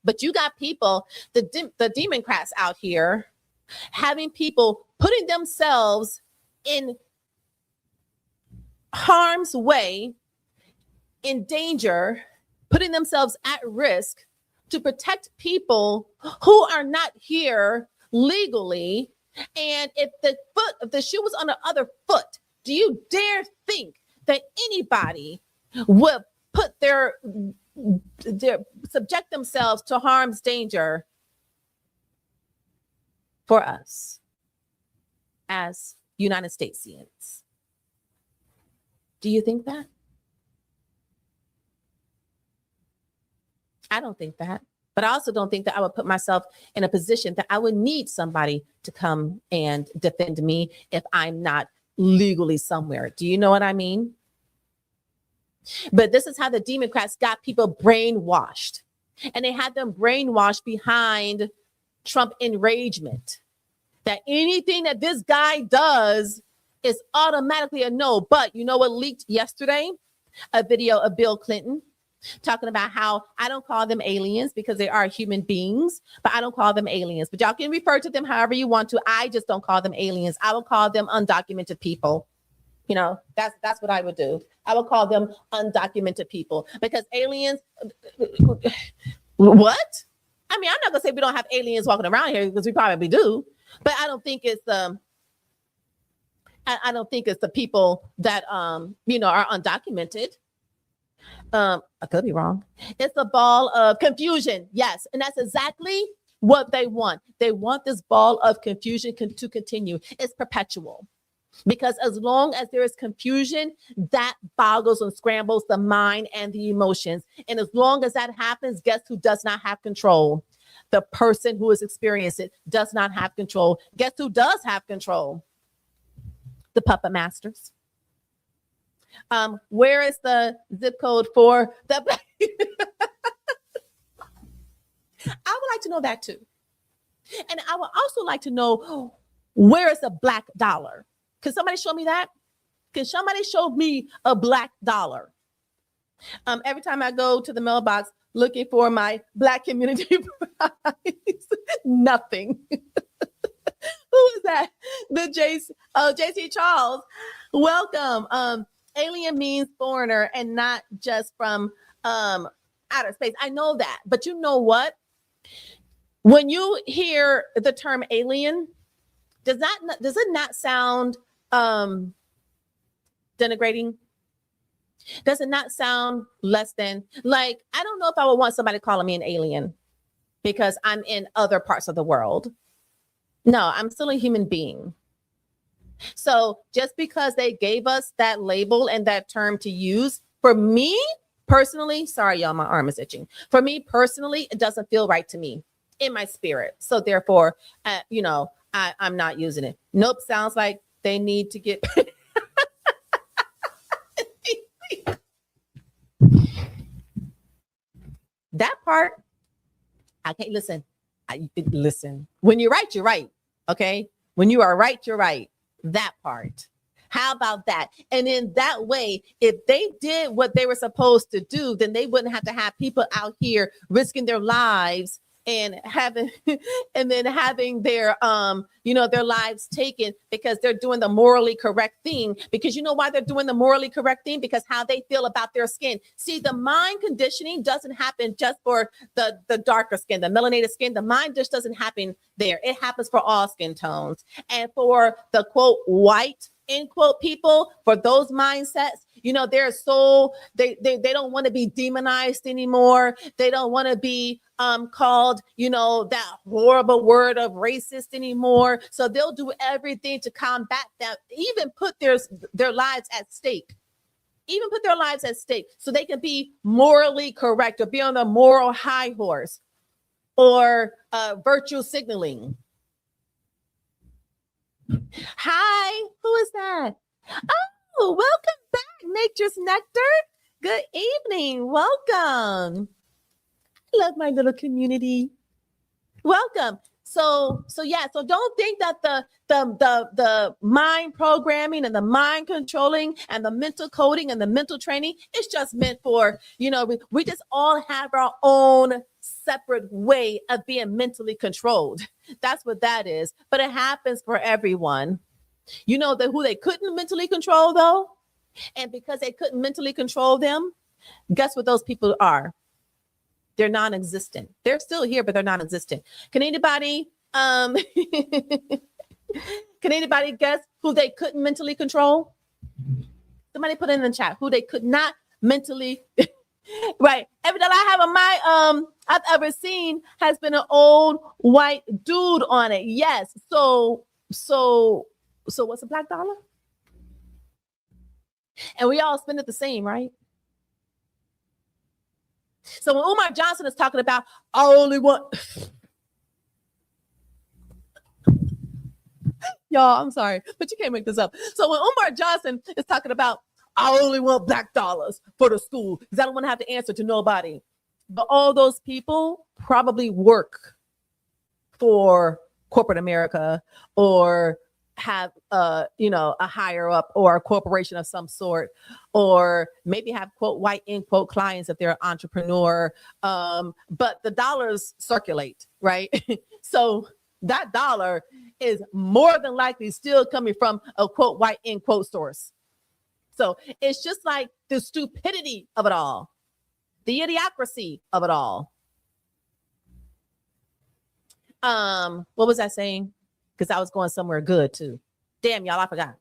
But you got people, the Democrats out here, having people putting themselves in harm's way, in danger, putting themselves at risk to protect people who are not here legally. And if the shoe was on the other foot, do you dare think that anybody would put their subject themselves to harm's danger for us as United Statesians? Do you think that? I don't think that, but I also don't think that I would put myself in a position that I would need somebody to come and defend me if I'm not legally somewhere. Do you know what I mean? But this is how the Democrats got people brainwashed, and they had them brainwashed behind Trump enragement, that anything that this guy does is automatically a no. But you know what leaked yesterday? A video of Bill Clinton talking about how I don't call them aliens because they are human beings, but I don't call them aliens. But y'all can refer to them however you want to. I just don't call them aliens. I will call them undocumented people. You know, that's what I would do. I would call them undocumented people, because aliens, what? I mean, I'm not gonna say we don't have aliens walking around here, because we probably do, but I don't think it's I don't think it's the people that are undocumented. I could be wrong. It's a ball of confusion. Yes. And that's exactly what they want. They want this ball of confusion to continue. It's perpetual, because as long as there is confusion, that boggles and scrambles the mind and the emotions. And as long as that happens, guess who does not have control? The person who is experiencing it does not have control. Guess who does have control? The puppet masters. Where is the zip code for the I would like to know that too. And I would also like to know, where is the black dollar? Can somebody show me that? Can somebody show me a black dollar? Every time I go to the mailbox looking for my Black community prize, nothing. Who is that? The JC Charles. Welcome. Alien means foreigner and not just from outer space. I know that, but you know what? When you hear the term alien, does it not sound denigrating? Does it not sound less than? Like, I don't know if I would want somebody calling me an alien because I'm in other parts of the world. No, I'm still a human being. So just because they gave us that label and that term to use, for me personally, sorry, y'all, my arm is itching. For me personally, it doesn't feel right to me in my spirit. So therefore, I'm not using it. Nope. Sounds like they need to get. That part, I can't listen. Listen. When you're right, you're right. Okay. When you are right, you're right. That part. How about that? And in that way, if they did what they were supposed to do, then they wouldn't have to have people out here risking their lives and having their their lives taken because they're doing the morally correct thing. Because you know why they're doing the morally correct thing? Because how they feel about their skin. See, the mind conditioning doesn't happen just for the darker skin, the melanated skin. The mind just doesn't happen there. It happens for all skin tones. And for the quote white end quote people, for those mindsets, they're so they don't want to be demonized anymore. They don't want to be called, that horrible word of racist anymore. So they'll do everything to combat that, even put their lives at stake. Even put their lives at stake so they can be morally correct or be on the moral high horse or virtue signaling. Hi, who is that? Oh, welcome back, Nature's Nectar. Good evening. Welcome. I love my little community. Welcome. So don't think that the mind programming and the mind controlling and the mental coding and the mental training is just meant for, we just all have our own separate way of being mentally controlled. That's what that is. But it happens for everyone. Who they couldn't mentally control though? And because they couldn't mentally control them, guess what those people are? They're non-existent. They're still here, but they're non-existent. Can anybody guess who they couldn't mentally control? Somebody put it in the chat who they could not mentally. Right. Every dollar I have on my I've ever seen has been an old white dude on it. Yes. So what's a black dollar? And we all spend it the same, right? So when Umar Johnson is talking about, I only want, y'all, I'm sorry, but you can't make this up. So when Umar Johnson is talking about, I only want black dollars for the school because I don't want to have to answer to nobody. But all those people probably work for corporate America or have a higher up or a corporation of some sort, or maybe have quote white end quote clients if they're an entrepreneur. But the dollars circulate, right? So that dollar is more than likely still coming from a quote white end quote source. So it's just like the stupidity of it all, the idiocracy of it all. What was I saying? Because I was going somewhere good too. Damn, y'all, I forgot.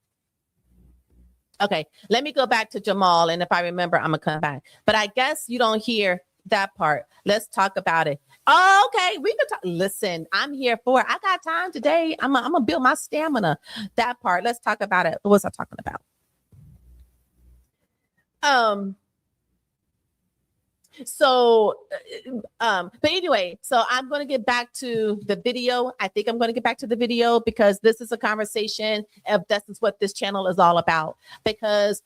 Okay, let me go back to Jamal, and if I remember, I'm gonna come back. But I guess you don't hear that part. Let's talk about it. Oh, okay, we can talk. Listen, I'm here for it. I got time today. I'm gonna build my stamina. That part. Let's talk about it. What was I talking about? But anyway, so I'm going to get back to the video. I think I'm going to get back to the video because this is a conversation of this is what this channel is all about. Because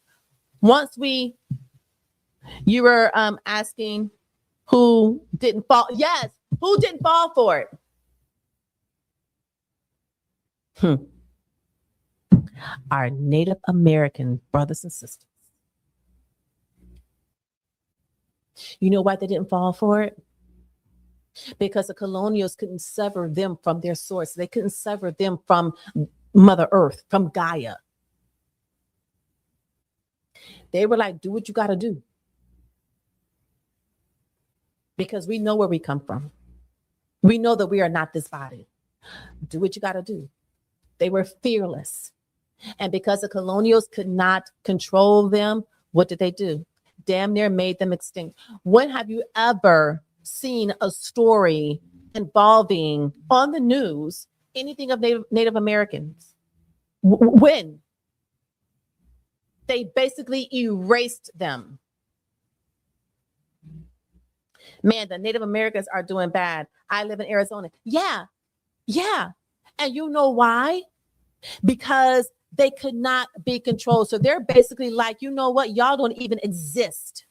once you were asking who didn't fall. Yes, who didn't fall for it? Our Native American brothers and sisters. You know why they didn't fall for it? Because the colonials couldn't sever them from their source. They couldn't sever them from Mother Earth, from Gaia. They were like, do what you got to do. Because we know where we come from. We know that we are not this body. Do what you got to do. They were fearless. And because the colonials could not control them, what did they do? Damn near made them extinct. When have you ever seen a story involving on the news anything of Native Americans? When? They basically erased them. Man, the Native Americans are doing bad. I live in Arizona. Yeah. And you know why? Because they could not be controlled. So they're basically like, you know what? Y'all don't even exist.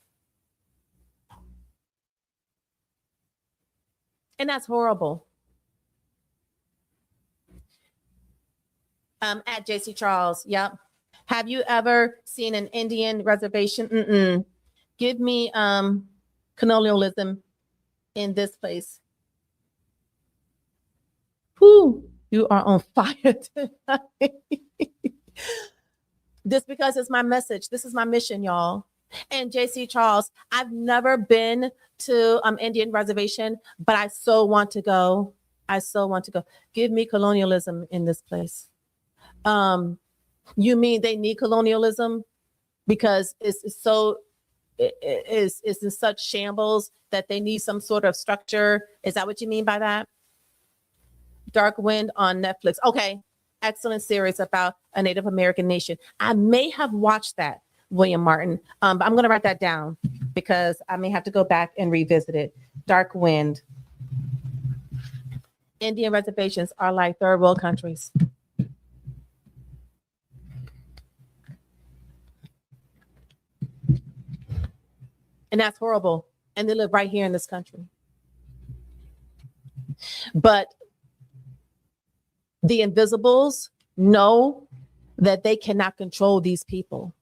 And that's horrible. At JC Charles. Yep. Have you ever seen an Indian reservation? Give me colonialism in this place. Whew, you are on fire tonight. This because it's my message. This is my mission, y'all. And JC Charles, I've never been to Indian reservation, but I so want to go. I so want to go. Give me colonialism in this place. You mean they need colonialism because it's in such shambles that they need some sort of structure? Is that what you mean by that? Dark Wind on Netflix. Okay. Excellent series about a Native American nation. I may have watched that, William Martin. But I'm going to write that down because I may have to go back and revisit it. Dark Wind. Indian reservations are like third world countries. And that's horrible. And they live right here in this country. But the invisibles know that they cannot control these people.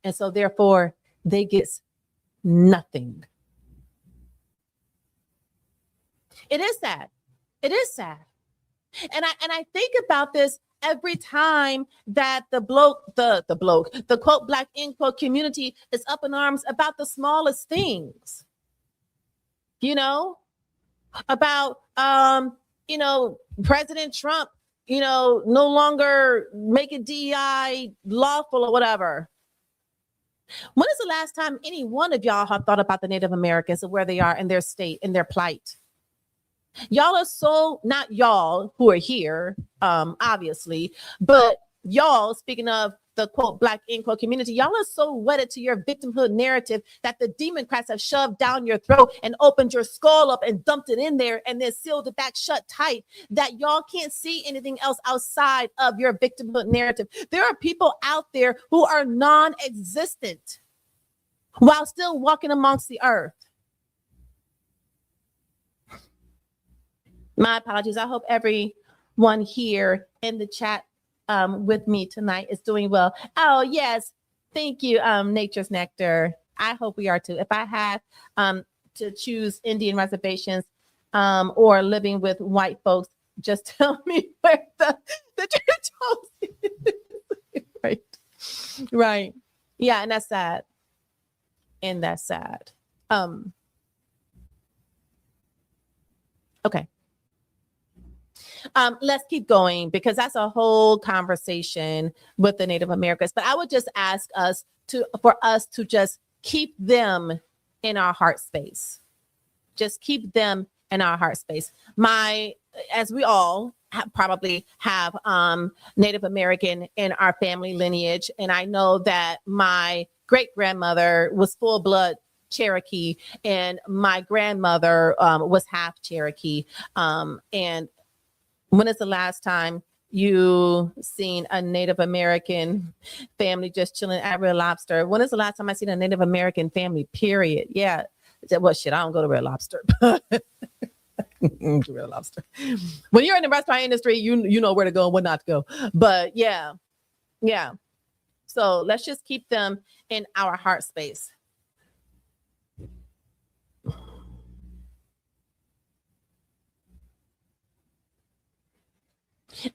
And so therefore they get nothing. It is sad. It is sad. And I think about this every time that the quote Black end quote community is up in arms about the smallest things. You know, about President Trump, no longer making DEI lawful or whatever. When is the last time any one of y'all have thought about the Native Americans and where they are in their state, in their plight? Y'all are so, not y'all who are here, obviously, but y'all, speaking of the quote Black end quote community, y'all are so wedded to your victimhood narrative that the Democrats have shoved down your throat and opened your skull up and dumped it in there and then sealed it back shut tight that y'all can't see anything else outside of your victimhood narrative. There are people out there who are non-existent while still walking amongst the earth. My apologies. I hope everyone here in the chat with me tonight is doing well. Oh, yes. Thank you, Nature's Nectar. I hope we are too. If I had to choose Indian reservations or living with white folks, just tell me where the church is. Right. Yeah, and that's sad. Okay. Let's keep going because that's a whole conversation with the Native Americans. But I would just ask for us to just keep them in our heart space. Just keep them in our heart space. As we all probably have Native American in our family lineage, and I know that my great grandmother was full blood Cherokee, and my grandmother was half Cherokee, and when is the last time you seen a Native American family just chilling at Red Lobster? When is the last time I seen a Native American family, period? Yeah. Well, shit, I don't go to Red Lobster. Red Lobster. When you're in the restaurant industry, you know where to go and what not to go. But yeah. So let's just keep them in our heart space.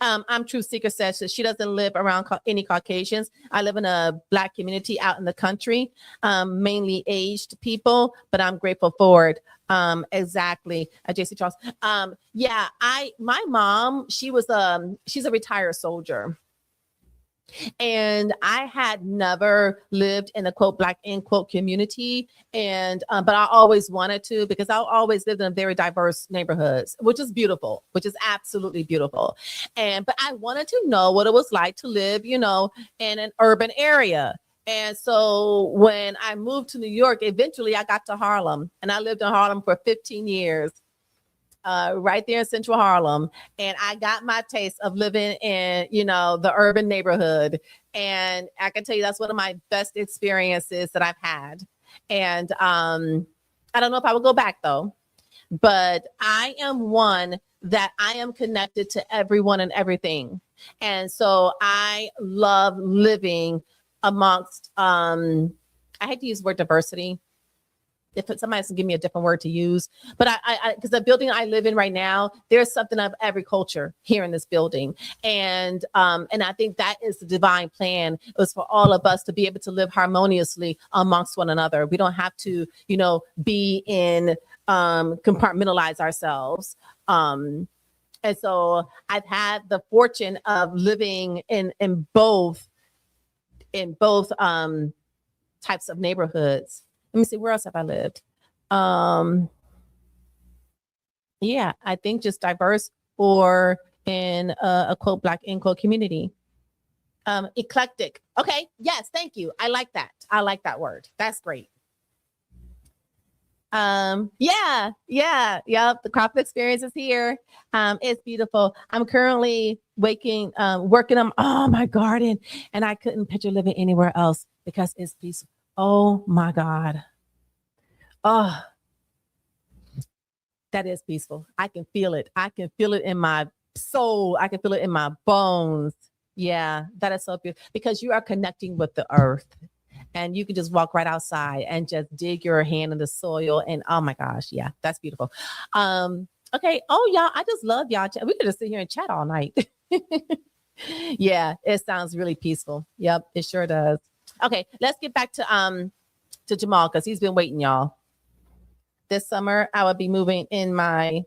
I'm Truth Seeker says that she doesn't live around any Caucasians. I live in a Black community out in the country, mainly aged people, but I'm grateful for it. Exactly. JC Charles. My mom, she's a retired soldier. And I had never lived in a quote Black end quote community, and but I always wanted to because I always lived in a very diverse neighborhoods, which is beautiful, which is absolutely beautiful. But I wanted to know what it was like to live, in an urban area. And so when I moved to New York, eventually I got to Harlem, and I lived in Harlem for 15 years. Right there in Central Harlem. And I got my taste of living in, the urban neighborhood. And I can tell you that's one of my best experiences that I've had. And I don't know if I would go back though, but I am one that I am connected to everyone and everything. And so I love living amongst, I hate to use the word diversity. If somebody can give me a different word to use, but I because the building I live in right now, there's something of every culture here in this building, and I think that is the divine plan. It was for all of us to be able to live harmoniously amongst one another. We don't have to, be in compartmentalize ourselves. And so I've had the fortune of living in both types of neighborhoods. Let me see, where else have I lived? Um, yeah, I think just diverse or in a quote black in quote community. Eclectic. Okay, yes, thank you. I like that. I like that word. That's great. Yep. The crop experience is here. It's beautiful. I'm currently working on my garden, and I couldn't picture living anywhere else because it's peaceful. Oh my God. Oh, that is peaceful. I can feel it. I can feel it in my soul. I can feel it in my bones. Yeah, that is so beautiful because you are connecting with the earth and you can just walk right outside and just dig your hand in the soil. And oh my gosh, yeah, that's beautiful. Okay. Oh, y'all, I just love y'all. We could just sit here and chat all night. Yeah, it sounds really peaceful. Yep, it sure does. Okay, let's get back to Jamal because he's been waiting, y'all. This summer, I will be moving in my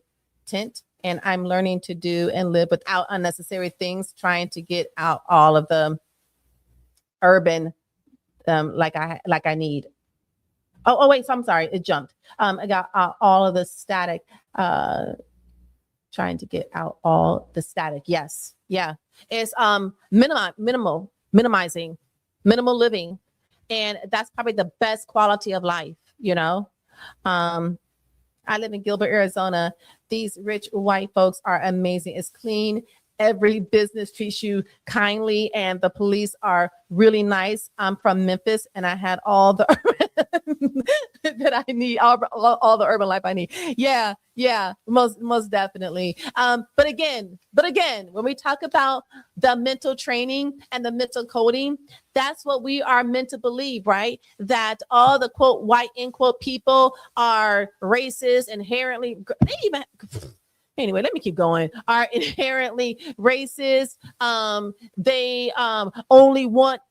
tent and I'm learning to do and live without unnecessary things, trying to get out all of the urban like I need. Oh wait, so I'm sorry, it jumped. I got all of the static, trying to get out all the static. Yes, yeah, it's minimizing, minimal living, and that's probably the best quality of life. I live in Gilbert, Arizona. These rich white folks are amazing. It's clean. Every business treats you kindly, and the police are really nice. I'm from Memphis, and I had all the that I need, all the urban life I need. Yeah, most definitely. But again, when we talk about the mental training and the mental coding, that's what we are meant to believe, right? That all the quote white end quote people are racist, inherently. They even. Anyway, let me keep going. Are inherently racist. They only want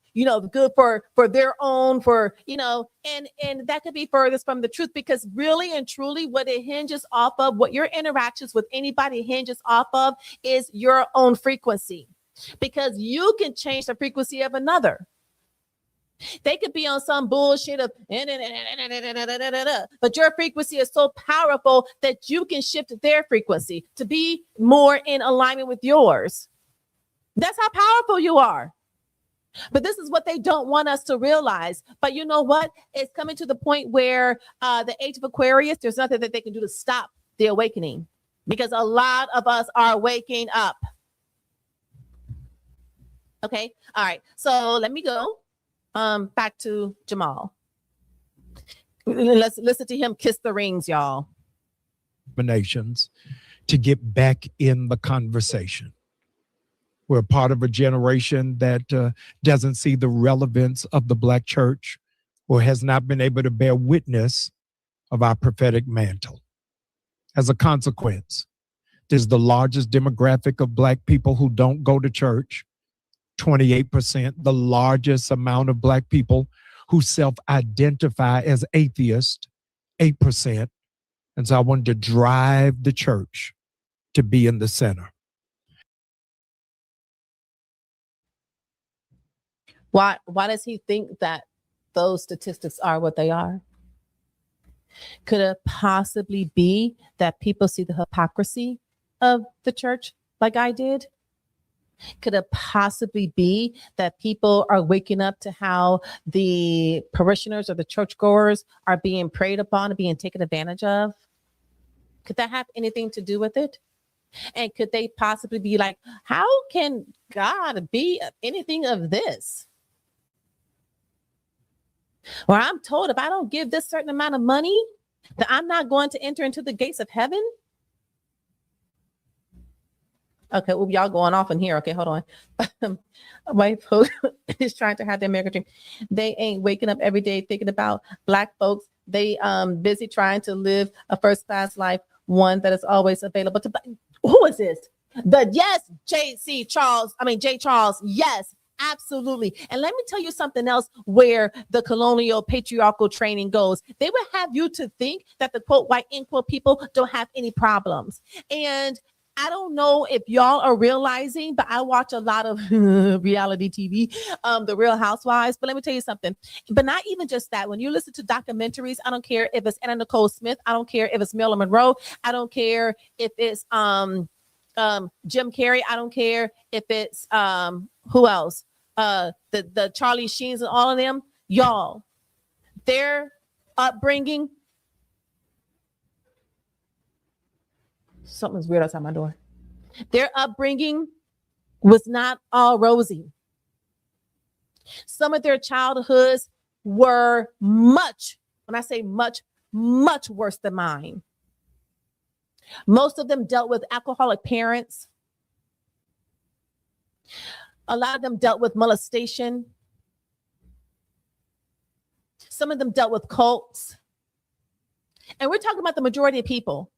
good for their own, and that could be furthest from the truth, because really and truly what it hinges off of, what your interactions with anybody hinges off of, is your own frequency, because you can change the frequency of another. They could be on some bullshit of, but your frequency is so powerful that you can shift their frequency to be more in alignment with yours. That's how powerful you are. But this is what they don't want us to realize. But you know what? It's coming to the point where the age of Aquarius, there's nothing that they can do to stop the awakening, because a lot of us are waking up. Okay. All right. So let me go back to Jamal. Let's listen to him kiss the rings, y'all. Nations to get back in the conversation. We're part of a generation that doesn't see the relevance of the Black church, or has not been able to bear witness of our prophetic mantle. As a consequence, there's the largest demographic of Black people who don't go to church, 28%, the largest amount of Black people who self-identify as atheist, 8%. And so I wanted to drive the church to be in the center. Why does he think that those statistics are what they are? Could it possibly be that people see the hypocrisy of the church like I did? Could it possibly be that people are waking up to how the parishioners or the churchgoers are being preyed upon and being taken advantage of? Could that have anything to do with it? And could they possibly be like, how can God be anything of this? Or I'm told if I don't give this certain amount of money, that I'm not going to enter into the gates of heaven. Okay, well, y'all going off in here. Okay, hold on. White folks is trying to have their American dream. They ain't waking up every day thinking about Black folks. They busy trying to live a first class life, one that is always available to. Who is this? Yes, J. Charles. Yes, absolutely. And let me tell you something else where the colonial patriarchal training goes. They would have you to think that the quote white end quote people don't have any problems. And I don't know if y'all are realizing, but I watch a lot of reality TV, the Real Housewives. But let me tell you something. But not even just that. When you listen to documentaries, I don't care if it's Anna Nicole Smith. I don't care if it's Marilyn Monroe. I don't care if it's Jim Carrey. I don't care if it's who else? The Charlie Sheens and all of them. Y'all, their upbringing. Something's weird outside my door. Their upbringing was not all rosy. Some of their childhoods were much, when I say much, much worse than mine. Most of them dealt with alcoholic parents. A lot of them dealt with molestation. Some of them dealt with cults. And we're talking about the majority of people.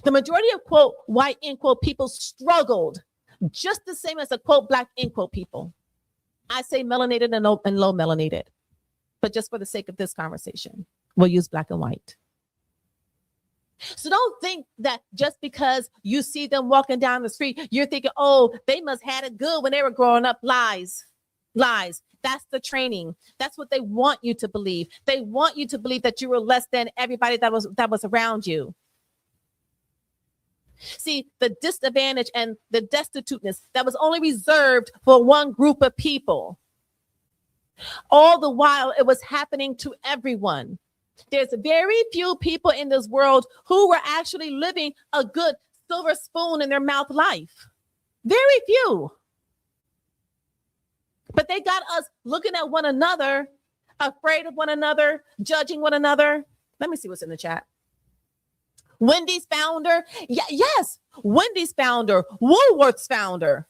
The majority of, quote, white, end quote, people struggled just the same as the, quote, black, end quote, people. I say melanated and low melanated. But just for the sake of this conversation, we'll use black and white. So don't think that just because you see them walking down the street, you're thinking, oh, they must have had it good when they were growing up. Lies. That's the training. That's what they want you to believe. They want you to believe that you were less than everybody that was around you. See, the disadvantage and the destituteness that was only reserved for one group of people. All the while, it was happening to everyone. There's very few people in this world who were actually living a good silver spoon in their mouth life. Very few. But they got us looking at one another, afraid of one another, judging one another. Let me see what's in the chat. Wendy's founder. Yes. Wendy's founder. Woolworth's founder.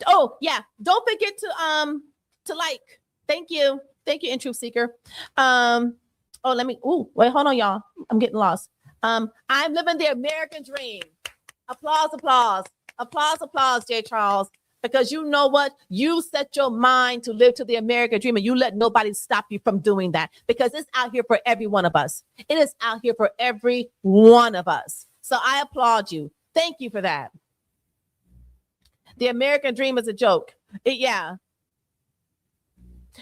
Oh, yeah. Don't forget to like. Thank you. Thank you, In Truth Seeker. Wait, hold on, y'all. I'm getting lost. I'm living the American dream. Applause, Jay Charles. Because you know what? You set your mind to live to the American dream and you let nobody stop you from doing that because it's out here for every one of us. It is out here for every one of us. So I applaud you. Thank you for that. The American dream is a joke. Yeah.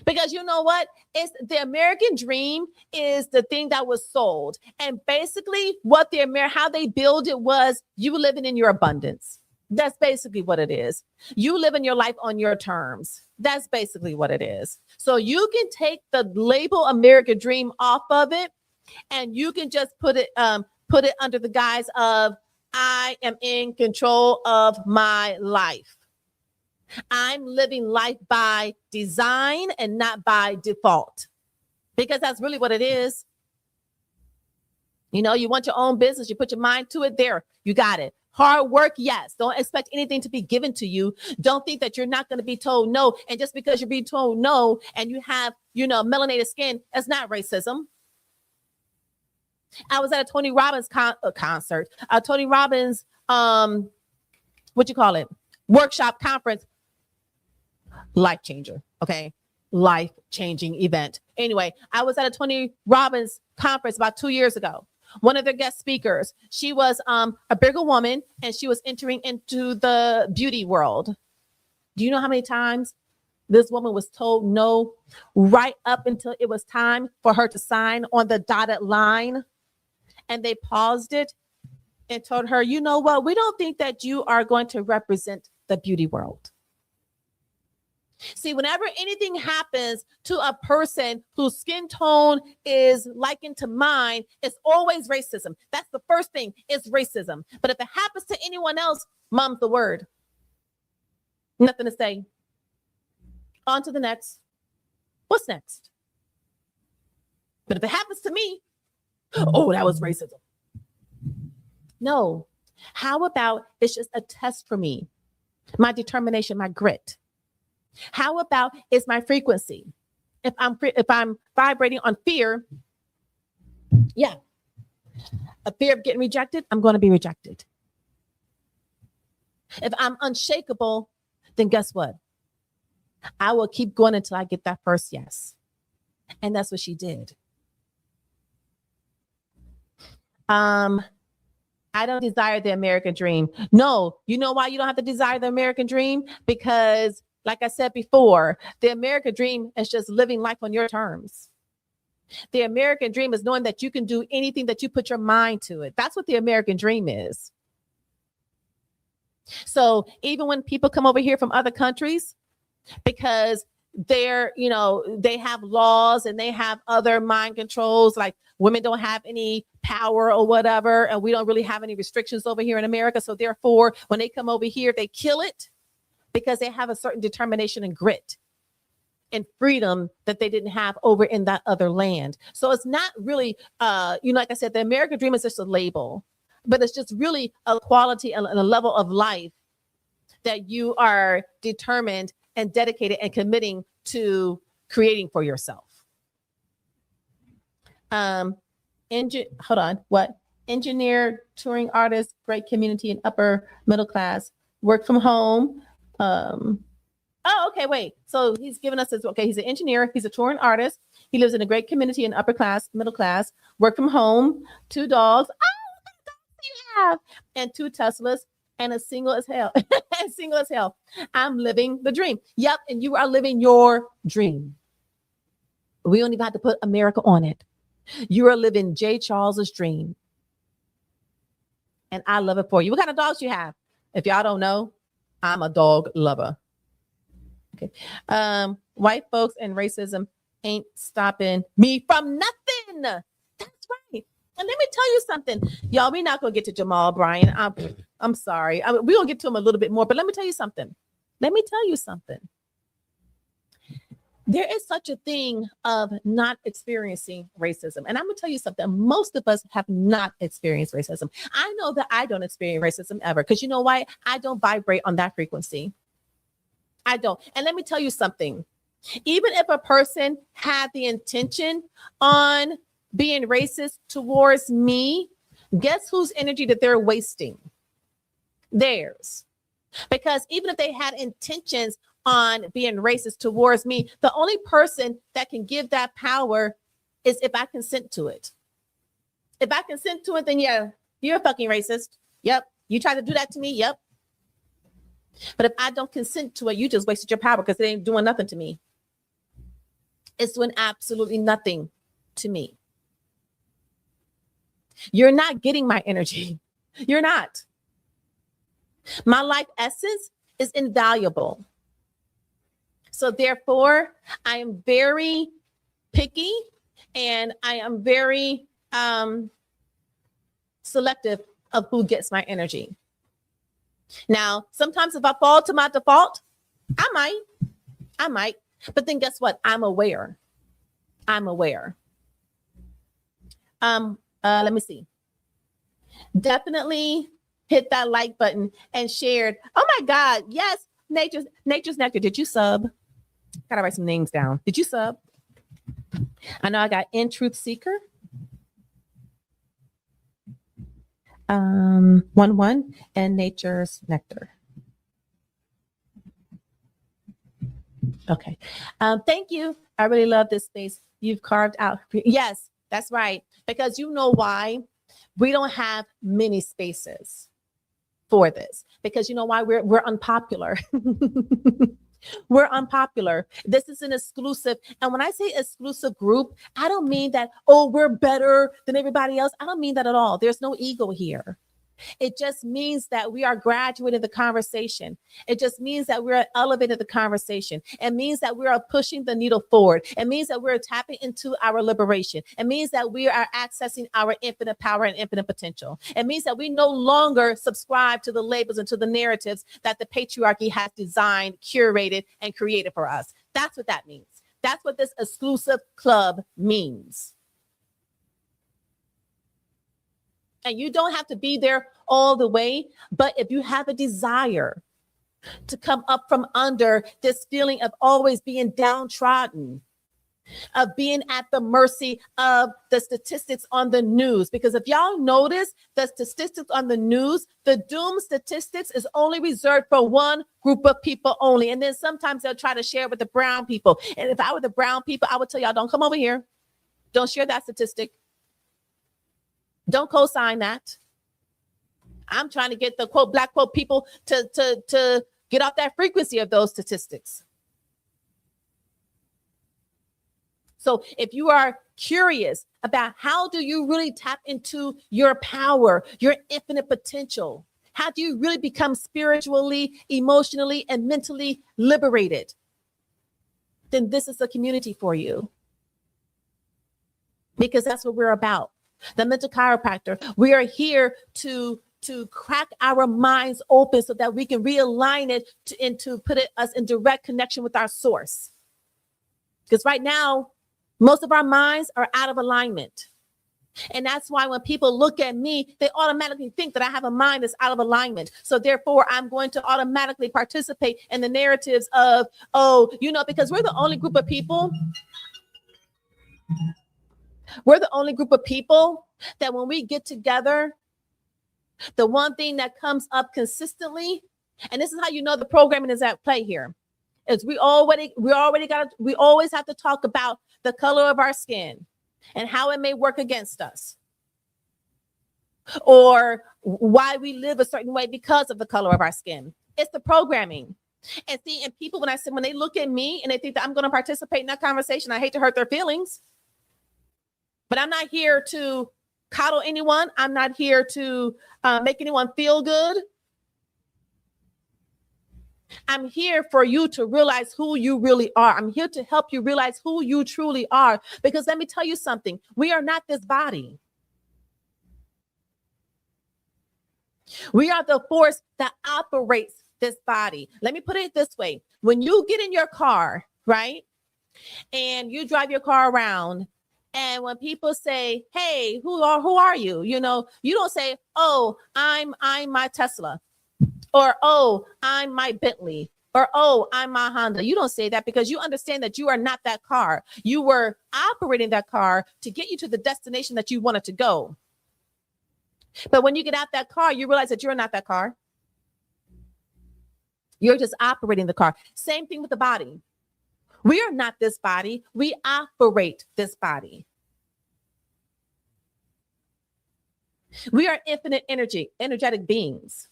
Because you know what? It's the American dream is the thing that was sold. And basically what how they build it was you living in your abundance. That's basically what it is. You living your life on your terms. That's basically what it is. So you can take the label American dream off of it and you can just put it under the guise of I am in control of my life. I'm living life by design and not by default, because that's really what it is. You know, you want your own business. You put your mind to it. There, you got it. Hard work, yes. Don't expect anything to be given to you. Don't think that you're not going to be told no. And just because you're being told no and you have, melanated skin, that's not racism. I was at a Tony Robbins concert, a Tony Robbins, workshop conference. Life changer. Okay. Life-changing event. Anyway, I was at a Tony Robbins conference about 2 years ago. One of their guest speakers, she was a bigger woman and she was entering into the beauty world. Do you know how many times this woman was told no right up until it was time for her to sign on the dotted line? And they paused it and told her, you know what? We don't think that you are going to represent the beauty world. See, whenever anything happens to a person whose skin tone is likened to mine, it's always racism. That's the first thing, is racism. But if it happens to anyone else, mum's the word. Nothing to say. On to the next. What's next? But if it happens to me, oh, that was racism. No. How about it's just a test for me? My determination, my grit. How about it's my frequency? If I'm vibrating on fear, yeah, a fear of getting rejected, I'm going to be rejected. If I'm unshakable, then guess what? I will keep going until I get that first yes. And that's what she did. I don't desire the American dream. No, you know why you don't have to desire the American dream? Because, like I said before, the American dream is just living life on your terms. The American dream is knowing that you can do anything that you put your mind to it. That's what the American dream is. So even when people come over here from other countries, because they have laws and they have other mind controls, like women don't have any power or whatever, and we don't really have any restrictions over here in America. So therefore, when they come over here, they kill it because they have a certain determination and grit and freedom that they didn't have over in that other land. So it's not really, like I said, the American dream is just a label, but it's just really a quality and a level of life that you are determined and dedicated and committing to creating for yourself. Hold on. What? Engineer, touring artist, great community and upper middle class, work from home. Oh, okay, wait. So he's given us this. Okay, he's an engineer. He's a touring artist. He lives in a great community in upper class, middle class, work from home, 2 dogs. Oh, what dogs do you have? And 2 Teslas and a single as hell. Single as hell. I'm living the dream. Yep, and you are living your dream. We don't even have to put America on it. You are living J. Charles's dream. And I love it for you. What kind of dogs you have? If y'all don't know, I'm a dog lover. Okay. White folks and racism ain't stopping me from nothing. That's right. And let me tell you something, y'all. We're not gonna get to Jamal Bryant. I'm sorry. We're gonna get to him a little bit more, but let me tell you something. There is such a thing of not experiencing racism. And I'm gonna tell you something. Most of us have not experienced racism. I know that I don't experience racism ever, because you know why? I don't vibrate on that frequency. I don't. And let me tell you something. Even if a person had the intention on being racist towards me, guess whose energy that they're wasting? Theirs. Because even if they had intentions on being racist towards me, the only person that can give that power is if I consent to it. If I consent to it, then yeah, you're a fucking racist. Yep. You try to do that to me. Yep. But if I don't consent to it, you just wasted your power, because it ain't doing nothing to me. It's doing absolutely nothing to me. You're not getting my energy. You're not. My life essence is invaluable. So therefore, I am very picky, and I am very selective of who gets my energy. Now, sometimes if I fall to my default, I might. But then guess what? I'm aware. Let me see. Definitely hit that like button and shared. Oh my God. Yes. Nature's Nectar. Did you sub? Gotta write some names down. Did you sub? I know I got In Truth Seeker. 1 and Nature's Nectar. Okay. Thank you. I really love this space you've carved out. Yes, that's right. Because you know why? We don't have many spaces for this. Because you know why? We're unpopular. We're unpopular. This is an exclusive. And when I say exclusive group, I don't mean that, oh, we're better than everybody else. I don't mean that at all. There's no ego here. It just means that we are graduating the conversation. It just means that we're elevating the conversation. It means that we are pushing the needle forward. It means that we're tapping into our liberation. It means that we are accessing our infinite power and infinite potential. It means that we no longer subscribe to the labels and to the narratives that the patriarchy has designed, curated, and created for us. That's what that means. That's what this exclusive club means. And you don't have to be there all the way, but if you have a desire to come up from under this feeling of always being downtrodden, of being at the mercy of the statistics on the news, because if y'all notice the statistics on the news, the doom statistics is only reserved for one group of people only. And then sometimes they'll try to share it with the brown people. And if I were the brown people, I would tell y'all, don't come over here. Don't share that statistic. Don't co-sign that. I'm trying to get the quote black quote people to get off that frequency of those statistics. So if you are curious about how do you really tap into your power, your infinite potential, how do you really become spiritually, emotionally, and mentally liberated, then this is a community for you. Because that's what we're about. The Mental Chiropractor, we are here to crack our minds open so that we can realign it and to put us in direct connection with our source. Because right now, most of our minds are out of alignment. And that's why when people look at me, they automatically think that I have a mind that's out of alignment. So therefore, I'm going to automatically participate in the narratives of, oh, because we're the only group of people. We're the only group of people that when we get together, the one thing that comes up consistently, and this is how you know the programming is at play here, is we always have to talk about the color of our skin and how it may work against us, or why we live a certain way because of the color of our skin. It's the programming. And see, and people, when they look at me and they think that I'm going to participate in that conversation, I hate to hurt their feelings, but I'm not here to coddle anyone. I'm not here to make anyone feel good. I'm here for you to realize who you really are. I'm here to help you realize who you truly are. Because let me tell you something. We are not this body. We are the force that operates this body. Let me put it this way. When you get in your car, right, and you drive your car around, and when people say, hey, who are you? You don't say, oh, I'm my Tesla, or, oh, I'm my Bentley, or, oh, I'm my Honda. You don't say that because you understand that you are not that car. You were operating that car to get you to the destination that you wanted to go. But when you get out that car, you realize that you're not that car. You're just operating the car. Same thing with the body. We are not this body. We operate this body. We are infinite energetic beings.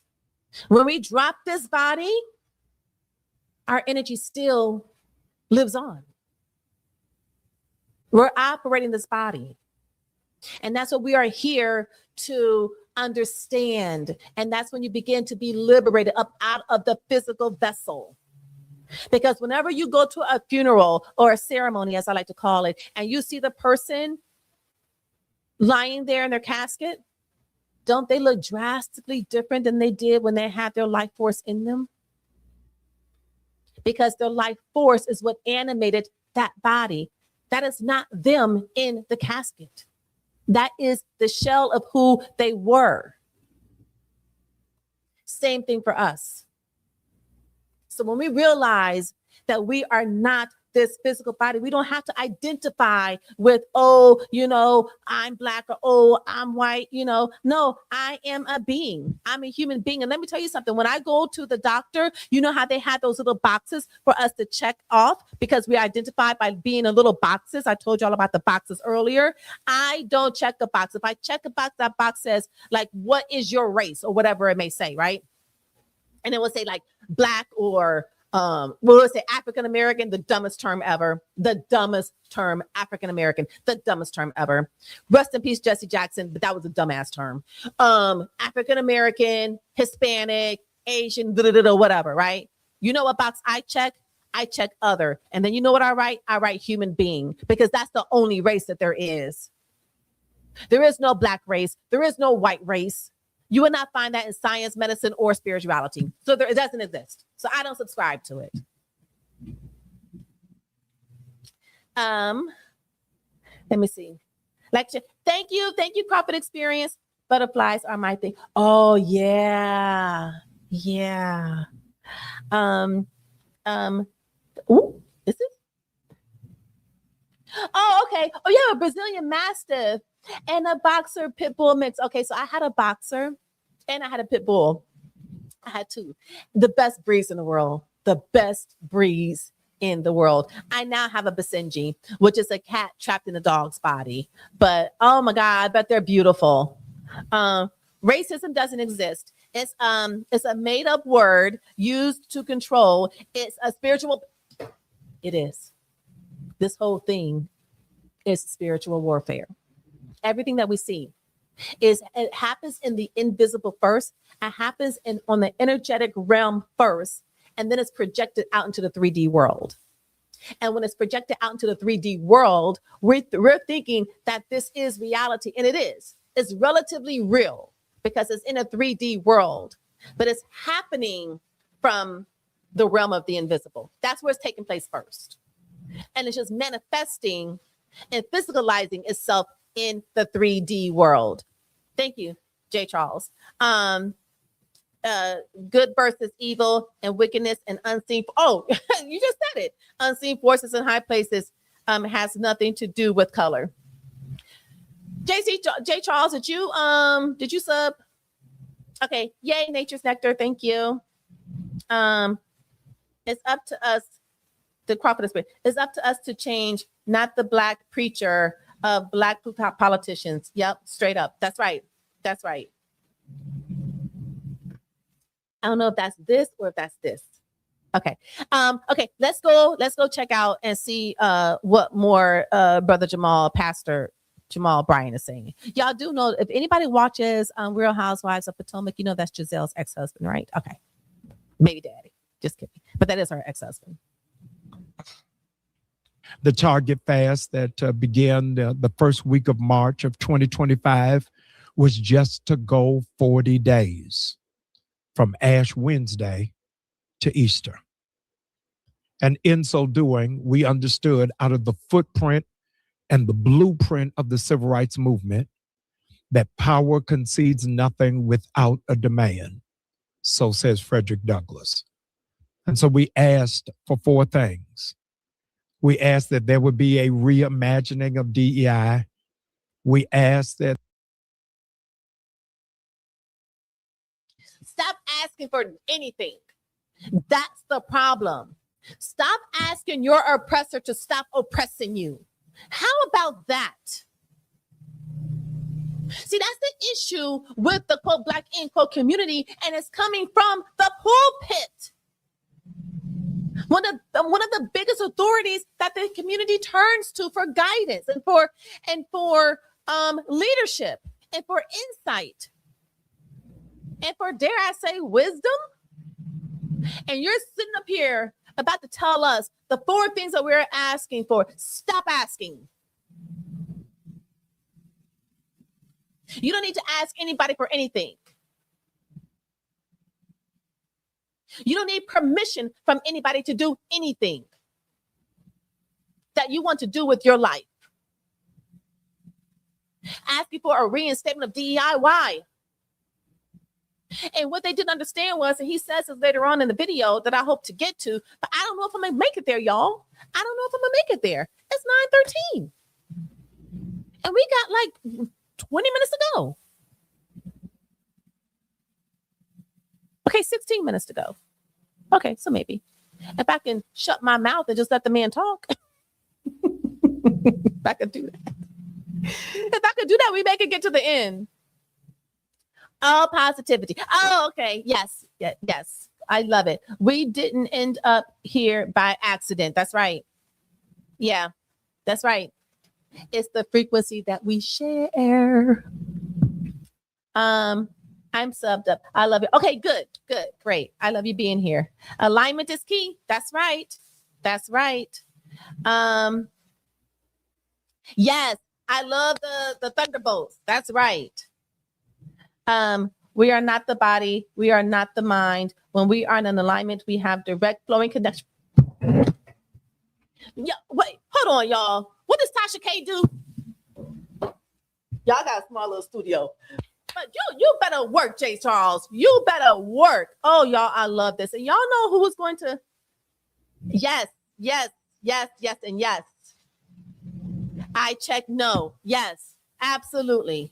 When we drop this body, our energy still lives on. We're operating this body. And that's what we are here to understand. And that's when you begin to be liberated up out of the physical vessel. Because whenever you go to a funeral or a ceremony, as I like to call it, and you see the person lying there in their casket, don't they look drastically different than they did when they had their life force in them? Because their life force is what animated that body. That is not them in the casket. That is the shell of who they were. Same thing for us. So when we realize that we are not this physical body, we don't have to identify with, oh, I'm black, or, oh, I'm white, No, I am a being. I'm a human being. And let me tell you something. When I go to the doctor, you know how they have those little boxes for us to check off because we identify by being in little boxes. I told you all about the boxes earlier. I don't check a box. If I check a box, that box says, like, what is your race, or whatever it may say, right? And it will say like black, or let's say African American, the dumbest term ever. The dumbest term, African American, the dumbest term ever. Rest in peace, Jesse Jackson, but that was a dumbass term. African American, Hispanic, Asian, whatever, right? You know what box I check? I check other. And then you know what I write? I write human being, because that's the only race that there is. There is no black race. There is no white race. You will not find that in science, medicine, or spirituality. So it doesn't exist. So I don't subscribe to it. Let me see. Lecture. Thank you, Profit Experience. Butterflies are my thing. Oh yeah. Ooh, is this? Oh, okay. Oh, yeah, a Brazilian Mastiff and a boxer pit bull mix. Okay, so I had a boxer and I had a pit bull. I had two. The best breeds in the world. The best breeds in the world. I now have a Basenji, which is a cat trapped in a dog's body. But oh my God, I bet they're beautiful. Racism doesn't exist. It's a made up word used to control. It's a spiritual. It is. This whole thing is spiritual warfare. Everything that we see it happens in the invisible first. It happens on the energetic realm first, and then it's projected out into the 3D world. And when it's projected out into the 3D world, we're thinking that this is reality, and it is. It's relatively real because it's in a 3D world, but it's happening from the realm of the invisible. That's where it's taking place first. And it's just manifesting and physicalizing itself in the 3D world. Thank you, J. Charles. Good versus evil and wickedness and unseen. Oh, you just said it. Unseen forces in high places has nothing to do with color. J. Charles, did you sub? Okay, yay, Nature's Nectar. Thank you. It's up to us. The crop of the spirit. It's up to us to change, not the black preacher of black politicians. Yep, straight up. That's right. That's right. I don't know if that's this or if that's this. Okay. Okay, let's go check out and see what more Brother Pastor Jamal Bryant is saying. Y'all do know, if anybody watches Real Housewives of Potomac, you know that's Giselle's ex-husband, right? Okay. Baby daddy. Just kidding. But that is her ex-husband. The Target fast that began the first week of March of 2025 was just to go 40 days from Ash Wednesday to Easter. And in so doing, we understood out of the footprint and the blueprint of the civil rights movement that power concedes nothing without a demand. So says Frederick Douglass. And so we asked for four things. We asked that there would be a reimagining of DEI. We asked that. Stop asking for anything. That's the problem. Stop asking your oppressor to stop oppressing you. How about that? See, that's the issue with the quote Black and quote community, and it's coming from the pulpit. One of the biggest authorities that the community turns to for guidance and for leadership and for insight and for, dare I say, wisdom. And you're sitting up here about to tell us the four things that we're asking for. Stop asking. You don't need to ask anybody for anything. You don't need permission from anybody to do anything that you want to do with your life. Asking for a reinstatement of DEI, why? And what they didn't understand was, and he says this later on in the video that I hope to get to, but I don't know if I'm going to make it there, y'all. I don't know if I'm going to make it there. It's 9:13. And we got like 20 minutes to go. Okay, 16 minutes to go. Okay, so maybe. If I can shut my mouth and just let the man talk. If I could do that. If I could do that, we make it get to the end. Oh, positivity. Oh, okay. Yes. Yes. I love it. We didn't end up here by accident. That's right. Yeah, that's right. It's the frequency that we share. I'm subbed up. I love it. Okay, good, great. I love you being here. Alignment is key. That's right. That's right. Yes, I love the thunderbolts. That's right. We are not the body. We are not the mind. When we are in an alignment, we have direct flowing connection. Yeah, wait, hold on, y'all. What does Tasha K do? Y'all got a small little studio. But you better work, J. Charles. You better work. Oh, y'all, I love this. And y'all know who was going to. Yes, and yes. I check no. Yes, absolutely.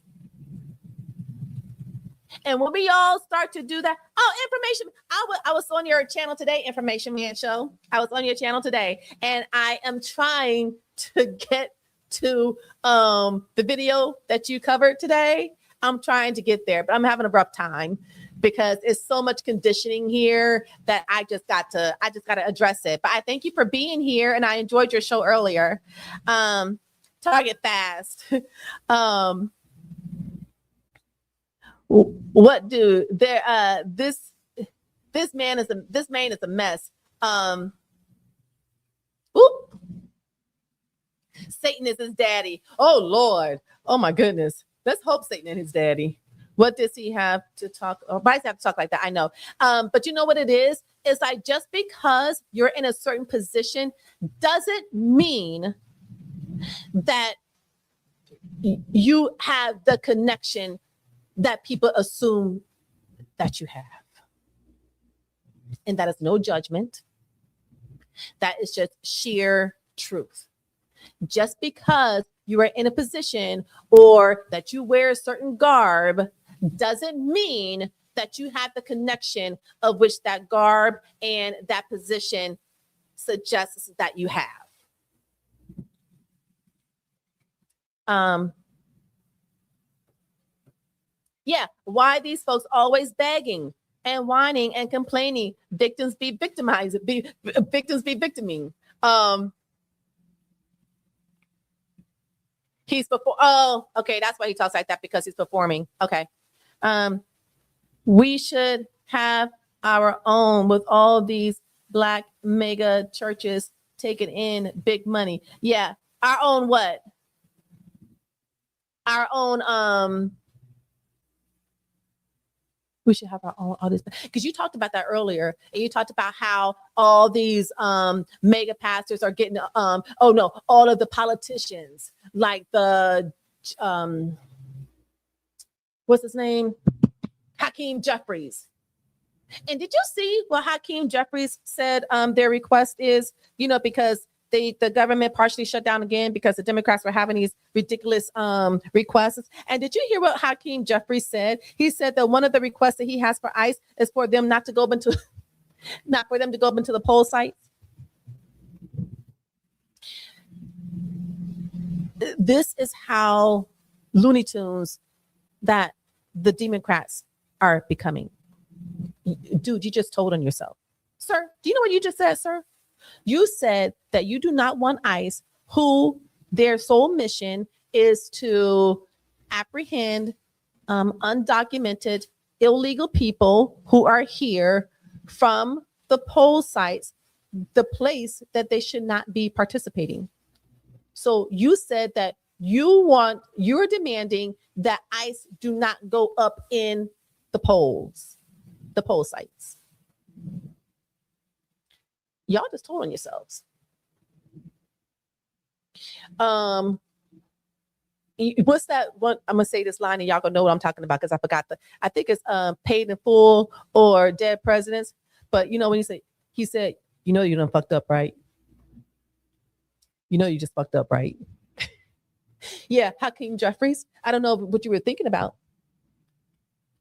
And when we all start to do that, information. I was on your channel today, Information Man Show. I was on your channel today, and I am trying to get to the video that you covered today. I'm trying to get there, but I'm having a rough time because it's so much conditioning here that I just got to address it. But I thank you for being here, and I enjoyed your show earlier. Target fast. What do there? This man is a mess. Oop. Satan is his daddy. Oh Lord. Oh my goodness. Let's hope Satan and his daddy. What does he have to talk? Or why does he have to talk like that? I know. But you know what it is? It's like just because you're in a certain position doesn't mean that you have the connection that people assume that you have. And that is no judgment. That is just sheer truth. Just because you are in a position or that you wear a certain garb doesn't mean that you have the connection of which that garb and that position suggests that you have. Yeah, why these folks always begging and whining and complaining? Victims be victimized, victims be victiming. He's before. Oh, okay. That's why he talks like that, because he's performing. Okay. We should have our own with all these black mega churches taking in big money. Yeah. Our own what? Our own, we should have our own, all this, because you talked about that earlier, and you talked about how all these mega pastors are getting all of the politicians, like the what's his name, Hakeem Jeffries. And did you see what Hakeem Jeffries said their request is? Because the government partially shut down again because the Democrats were having these ridiculous requests. And did you hear what Hakeem Jeffries said? He said that one of the requests that he has for ICE is for them not to go into the poll sites. This is how Looney Tunes that the Democrats are becoming. Dude, you just told on yourself. Sir, do you know what you just said, sir? You said that you do not want ICE, who their sole mission is to apprehend undocumented illegal people who are here from the poll sites, the place that they should not be participating. So you said that you're demanding that ICE do not go up in the poll sites. Y'all just told on yourselves. What's that one? I'm gonna say this line and y'all gonna know what I'm talking about, because I forgot I think it's Paid in Full or Dead Presidents. But when he said, you done fucked up, right? You just fucked up, right? Yeah, Hakeem Jeffries. I don't know what you were thinking about,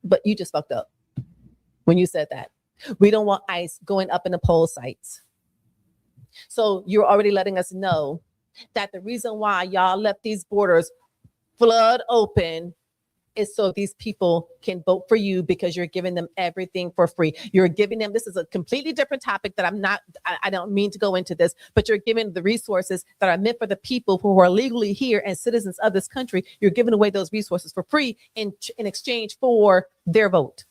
but you just fucked up when you said that. We don't want ICE going up in the poll sites. So you're already letting us know that the reason why y'all left these borders flood open is so these people can vote for you, because you're giving them everything for free. You're giving them, this is a completely different topic that I don't mean to go into this, but you're giving the resources that are meant for the people who are legally here and citizens of this country. You're giving away those resources for free in exchange for their vote.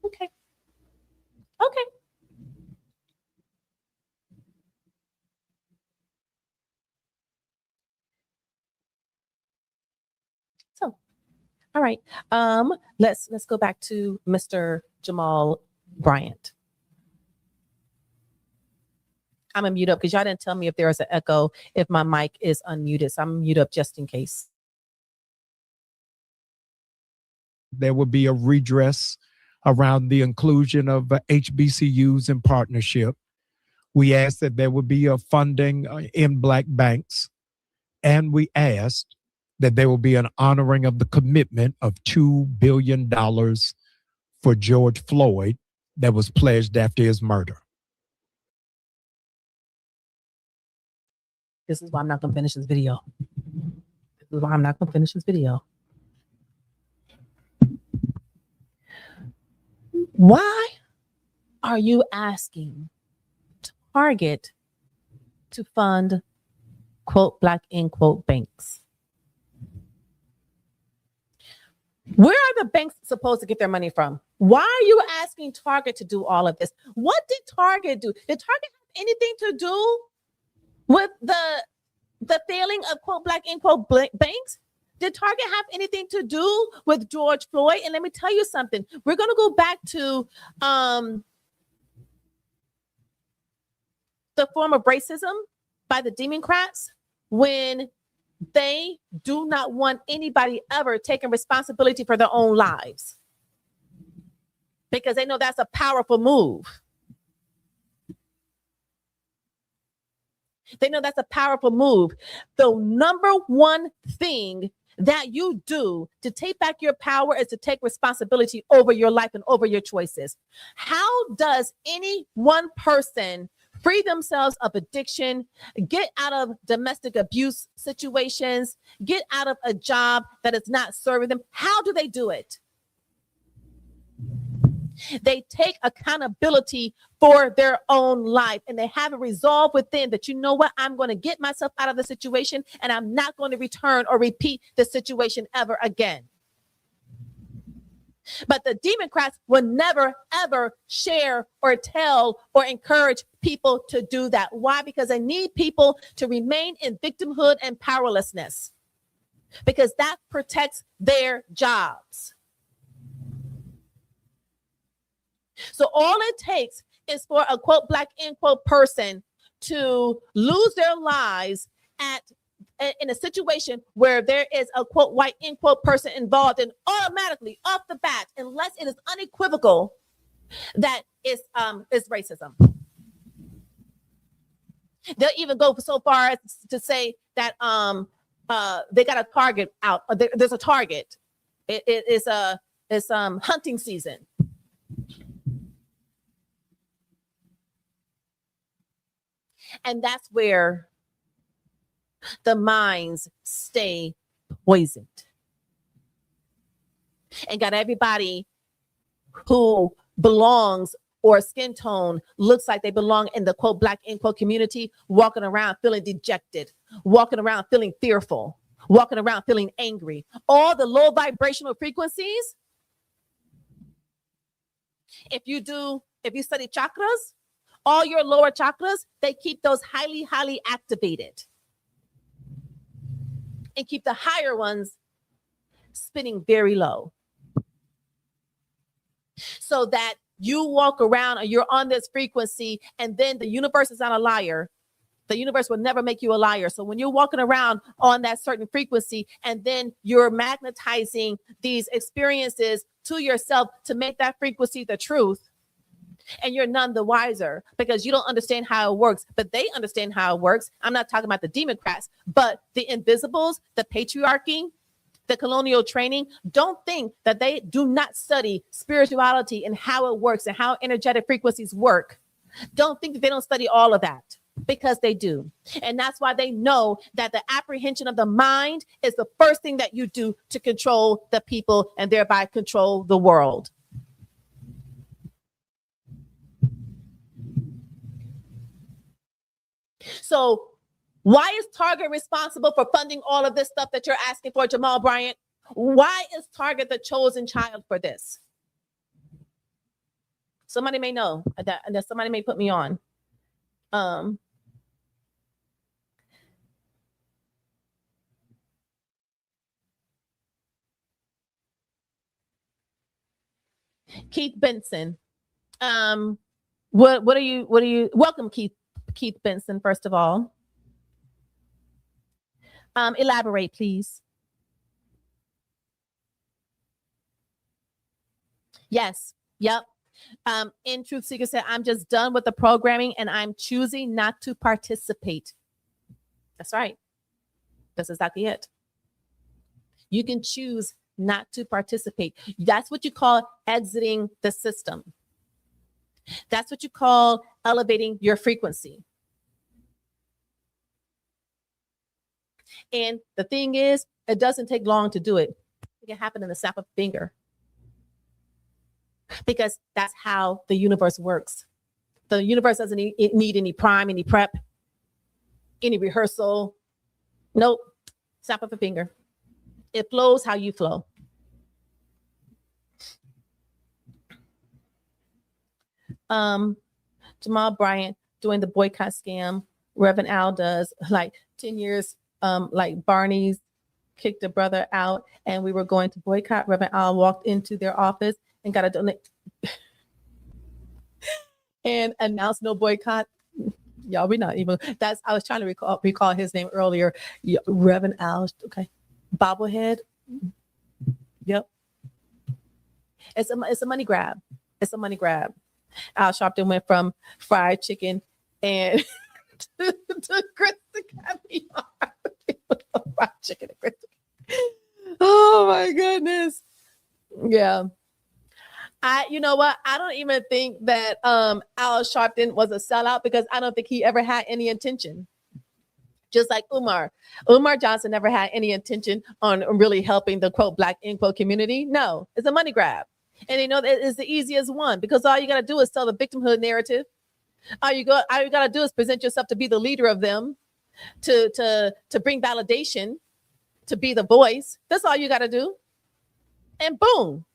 Okay. So, all right. Let's go back to Mr. Jamal Bryant. I'm gonna mute up because y'all didn't tell me if there was an echo, if my mic is unmuted. So I'm gonna mute up just in case. There will be a redress around the inclusion of HBCUs in partnership. We asked that there would be a funding in Black banks, and we asked that there will be an honoring of the commitment of $2 billion for George Floyd that was pledged after his murder. This is why I'm not going to finish this video. Why are you asking Target to fund, quote, black, end quote, banks? Where are the banks supposed to get their money from? Why are you asking Target to do all of this? What did Target do? Did Target have anything to do with the failing of, quote, black, end quote, banks? Did Target have anything to do with George Floyd? And let me tell you something. We're going to go back to the form of racism by the Democrats when they do not want anybody ever taking responsibility for their own lives because they know that's a powerful move. They know that's a powerful move. The number one thing that you do to take back your power is to take responsibility over your life and over your choices. How does any one person free themselves of addiction, get out of domestic abuse situations, get out of a job that is not serving them? How do they do it? They take accountability for their own life and they have a resolve within that, you know what, I'm going to get myself out of the situation and I'm not going to return or repeat the situation ever again. But the Democrats will never, ever share or tell or encourage people to do that. Why? Because they need people to remain in victimhood and powerlessness because that protects their jobs. So all it takes is for a, quote, black, end quote, person to lose their lives in a situation where there is a, quote, white, end quote, person involved, and automatically off the bat, unless it is unequivocal, that is racism. They'll even go so far as to say that they got a target out. There's a target. It's hunting season. And that's where the minds stay poisoned. And got everybody who belongs or skin tone looks like they belong in the, quote, black, end quote, community, walking around feeling dejected, walking around feeling fearful, walking around feeling angry. All the low vibrational frequencies, if you study chakras, all your lower chakras, they keep those highly, highly activated and keep the higher ones spinning very low. So that you walk around and you're on this frequency, and then the universe is not a liar. The universe will never make you a liar. So when you're walking around on that certain frequency, and then you're magnetizing these experiences to yourself to make that frequency the truth, and you're none the wiser because you don't understand how it works, but they understand how it works. I'm not talking about the Democrats, but the invisibles, the patriarchy, the colonial training. Don't think that they do not study spirituality and how it works and how energetic frequencies work. Don't think that they don't study all of that, because they do. And that's why they know that the apprehension of the mind is the first thing that you do to control the people and thereby control the world. So why is Target responsible for funding all of this stuff that you're asking for, Jamal Bryant? Why is Target the chosen child for this? Somebody may know that, and somebody may put me on. Keith Benson. What are you? Welcome, Keith Benson, first of all. Elaborate, please. Yes. Yep. In Truth Seeker said, I'm just done with the programming and I'm choosing not to participate. That's right. That's exactly it. You can choose not to participate. That's what you call exiting the system. That's what you call elevating your frequency. And the thing is, it doesn't take long to do it. It can happen in the snap of a finger. because that's how the universe works. The universe doesn't need any prime, any prep, any rehearsal. Nope. Snap of a finger. It flows how you flow. Jamal Bryant doing the boycott scam. Reverend Al does like 10 years, like Barney's kicked a brother out and we were going to boycott. Reverend Al walked into their office and got a donate and announced no boycott. Y'all, we not even, I was trying to recall his name earlier. Reverend Al, okay. Bobblehead. Yep. It's a money grab. It's a money grab. Al Sharpton went from fried chicken and to grits caviar. Fried chicken and grits. Oh my goodness. Yeah. You know what? I don't even think that Al Sharpton was a sellout because I don't think he ever had any intention. Just like Umar Johnson never had any intention on really helping the quote Black end quote community. No, it's a money grab. And they know that it's the easiest one because all you got to do is tell the victimhood narrative. All you got to do is present yourself to be the leader of them, to bring validation, to be the voice. That's all you got to do. And boom,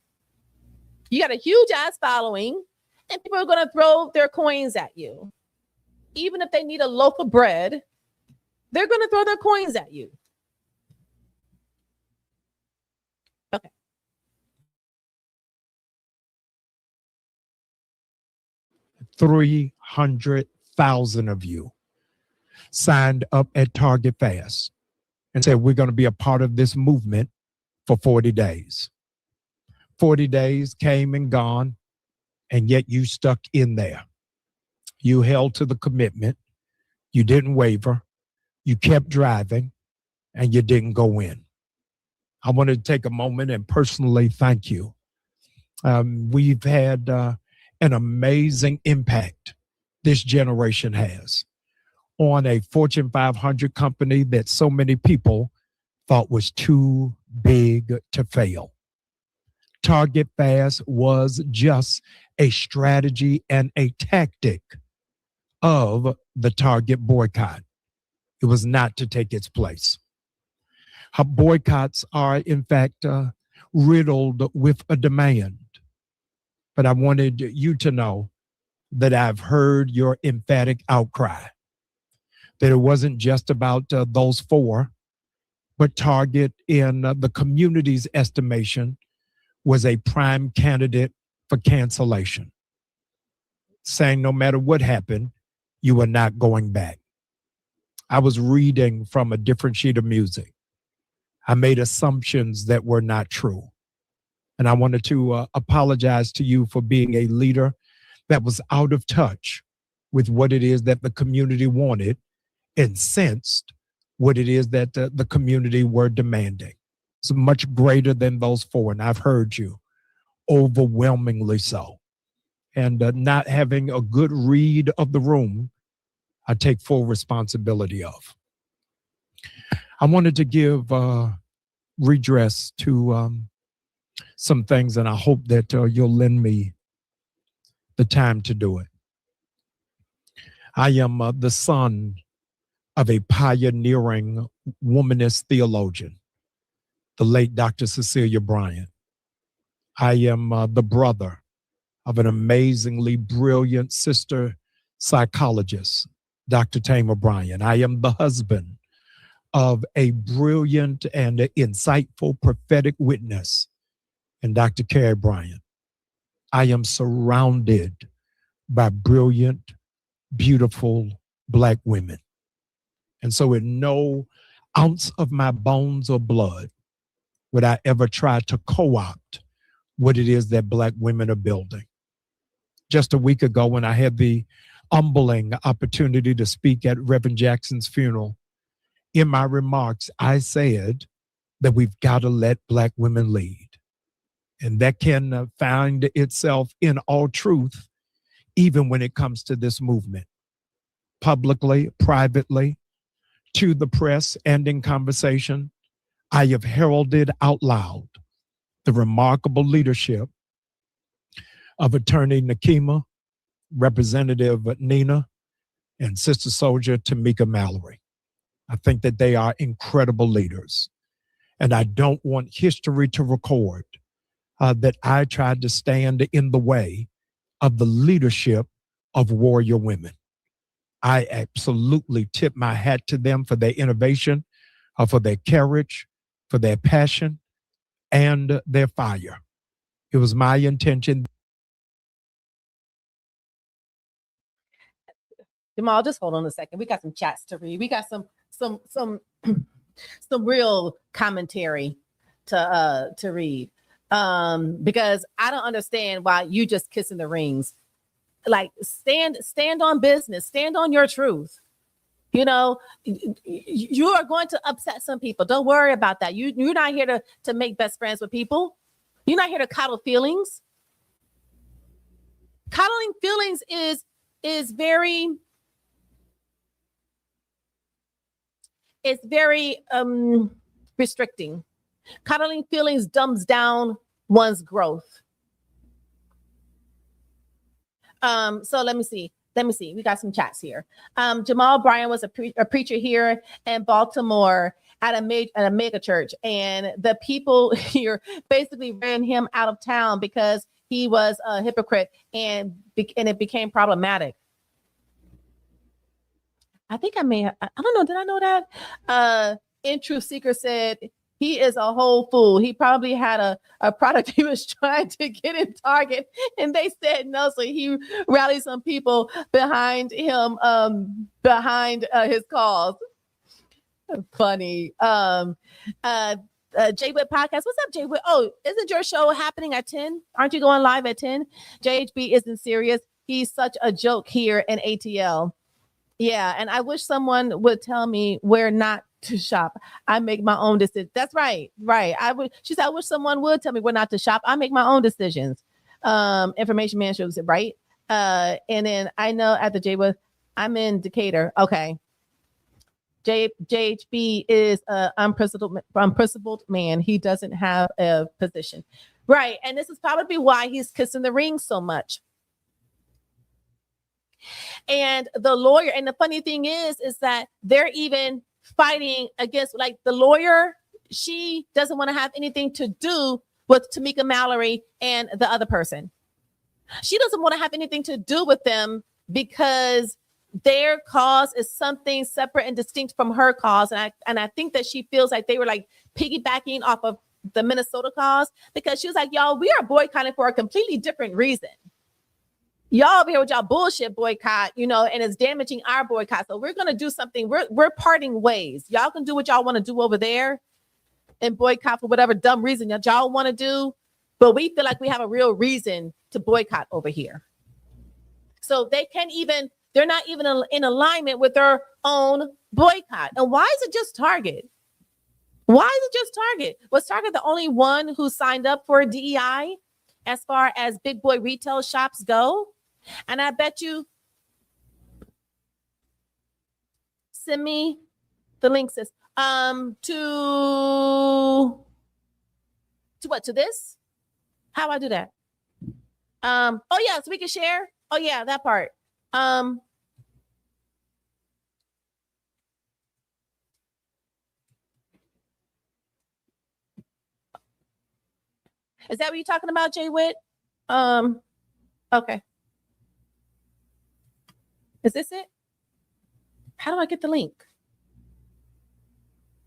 you got a huge ass following and people are going to throw their coins at you. Even if they need a loaf of bread, they're going to throw their coins at you. Okay. $300,000 of you signed up at Target Fast and said, we're going to be a part of this movement for 40 days. 40 days came and gone, and yet you stuck in there. You held to the commitment. You didn't waver. You kept driving, and you didn't go in. I want to take a moment and personally thank you. We've had an amazing impact this generation has on a Fortune 500 company that so many people thought was too big to fail. Target Fast was just a strategy and a tactic of the Target boycott. It was not to take its place. How boycotts are, in fact, riddled with a demand. But I wanted you to know that I've heard your emphatic outcry, that it wasn't just about those four, but Target, in the community's estimation, was a prime candidate for cancellation, saying no matter what happened, you were not going back. I was reading from a different sheet of music. I made assumptions that were not true. And I wanted to apologize to you for being a leader that was out of touch with what it is that the community wanted and sensed what it is that the community were demanding. It's much greater than those four. And I've heard you overwhelmingly so. And not having a good read of the room, I take full responsibility of. I wanted to give redress to some things, and I hope that you'll lend me the time to do it. I am the son of a pioneering womanist theologian, the late Dr. Cecilia Bryant. I am the brother of an amazingly brilliant sister psychologist, Dr. Tamar Bryant. I am the husband of a brilliant and insightful prophetic witness, and Dr. Carrie Bryant. I am surrounded by brilliant, beautiful Black women. And so in no ounce of my bones or blood would I ever try to co-opt what it is that Black women are building. Just a week ago, when I had the humbling opportunity to speak at Reverend Jackson's funeral, in my remarks, I said that we've got to let Black women lead. And that can find itself in all truth, even when it comes to this movement, publicly, privately, to the press, and in conversation. I have heralded out loud the remarkable leadership of Attorney Nakima, Representative Nina, and Sister Soldier Tamika Mallory. I think that they are incredible leaders. And I don't want history to record that I tried to stand in the way of the leadership of warrior women. I absolutely tip my hat to them for their innovation, for their courage, for their passion, and their fire. It was my intention. Jamal, just hold on a second. We got some chats to read. We got some some real commentary to read. Because I don't understand why you just kissing the rings. Like stand on business, stand on your truth. You know, you are going to upset some people. Don't worry about that. You're not here to make best friends with people. You're not here to coddle feelings. Coddling feelings is very restricting. Coddling feelings dumbs down one's growth. So let me see. We got some chats here. Jamal Bryant was a preacher here in Baltimore at a mega church, and the people here basically ran him out of town because he was a hypocrite, and it became problematic. I think I don't know. Did I know that? In Truth Seeker said he is a whole fool. He probably had a product he was trying to get in Target, and they said no. So he rallied some people behind him, behind his cause. Funny. Jay Witt podcast. What's up, Jay Witt? Oh, isn't your show happening at 10? Aren't you going live at 10? JHB isn't serious. He's such a joke here in ATL. Yeah, and I wish someone would tell me where not to shop. I make my own decisions. That's right. She said, I wish someone would tell me where not to shop. I make my own decisions. Information man shows it, right? And then I know at the J-Wood, I'm in Decatur. Okay. JHB is an unprincipled man. He doesn't have a position. Right. And this is probably why he's kissing the ring so much. And the lawyer, and the funny thing is that they're even fighting against, like, the lawyer, she doesn't want to have anything to do with Tamika Mallory and the other person. She doesn't want to have anything to do with them because their cause is something separate and distinct from her cause. And I think that she feels like they were like piggybacking off of the Minnesota cause, because she was like, y'all, we are boycotting for a completely different reason. Y'all over here with y'all bullshit boycott, and it's damaging our boycott. So we're going to do something. We're parting ways. Y'all can do what y'all want to do over there and boycott for whatever dumb reason that y'all want to do. But we feel like we have a real reason to boycott over here. So they're not even in alignment with their own boycott. And why is it just Target? Why is it just Target? Was Target the only one who signed up for DEI as far as big boy retail shops go? And I bet you, send me the link, sis. To what? To this? How do I do that? Oh yeah, so we can share. Oh yeah, that part. Is that what you're talking about, Jay Witt? Okay. Is this it? How do I get the link?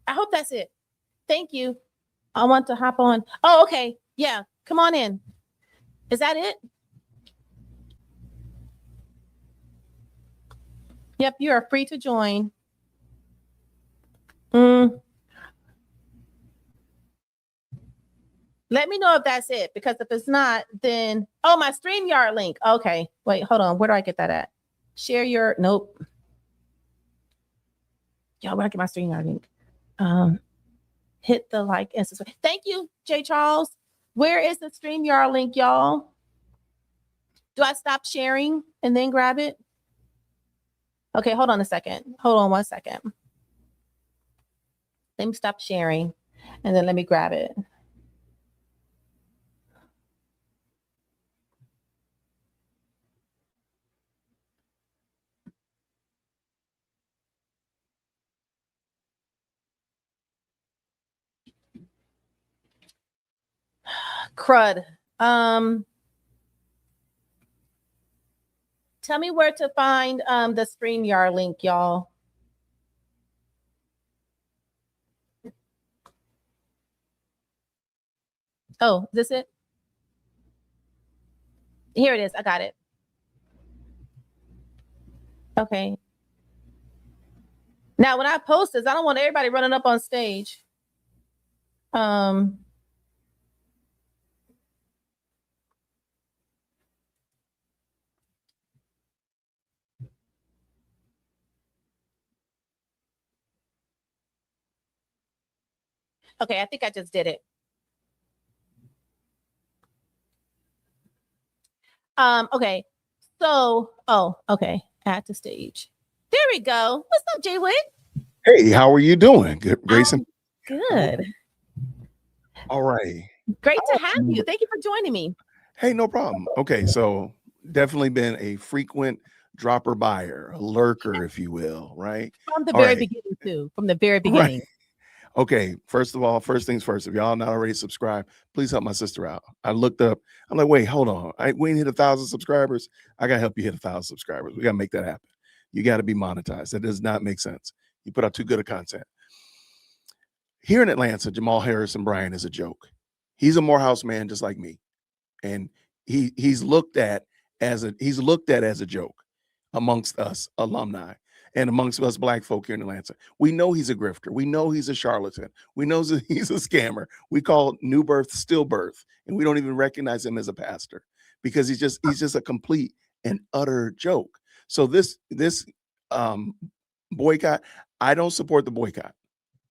I hope that's it. Thank you. I want to hop on. Oh, okay. Yeah. Come on in. Is that it? Yep. You are free to join. Let me know if that's it, because if it's not, then, oh, my StreamYard link. Okay. Wait, hold on. Where do I get that at? Share your, nope. Y'all, where do I get my StreamYard link? Hit the like and subscribe. Thank you, Jay Charles. Where is the StreamYard link, y'all? Do I stop sharing and then grab it? Okay, hold on a second. Hold on 1 second. Let me stop sharing and then let me grab it. Crud. Tell me where to find the StreamYard link, y'all. Oh, is this it? Here it is. I got it. Okay. Now, when I post this, I don't want everybody running up on stage. Okay, I think I just did it. Okay. So, okay. Add to stage. There we go. What's up, Jay Witt? Hey, how are you doing? Good, Grayson? Good. All right. Great to have you. Thank you for joining me. Hey, no problem. Okay, so definitely been a frequent dropper buyer, a lurker, if you will, right? From the very beginning, too. From the very beginning. Right. Okay, first of all, first things first, if y'all not already subscribed, please help my sister out. I looked up, I'm like, wait, hold on. We ain't hit 1,000 subscribers. I got to help you hit 1,000 subscribers. We got to make that happen. You got to be monetized. That does not make sense. You put out too good of content. Here in Atlanta, Jamal Harrison Bryant is a joke. He's a Morehouse man just like me. And he's looked at as a joke amongst us alumni and amongst us black folk here in Atlanta. We know he's a grifter. We know he's a charlatan. We know that he's a scammer. We call new birth stillbirth, and we don't even recognize him as a pastor because he's just a complete and utter joke. So this boycott, I don't support the boycott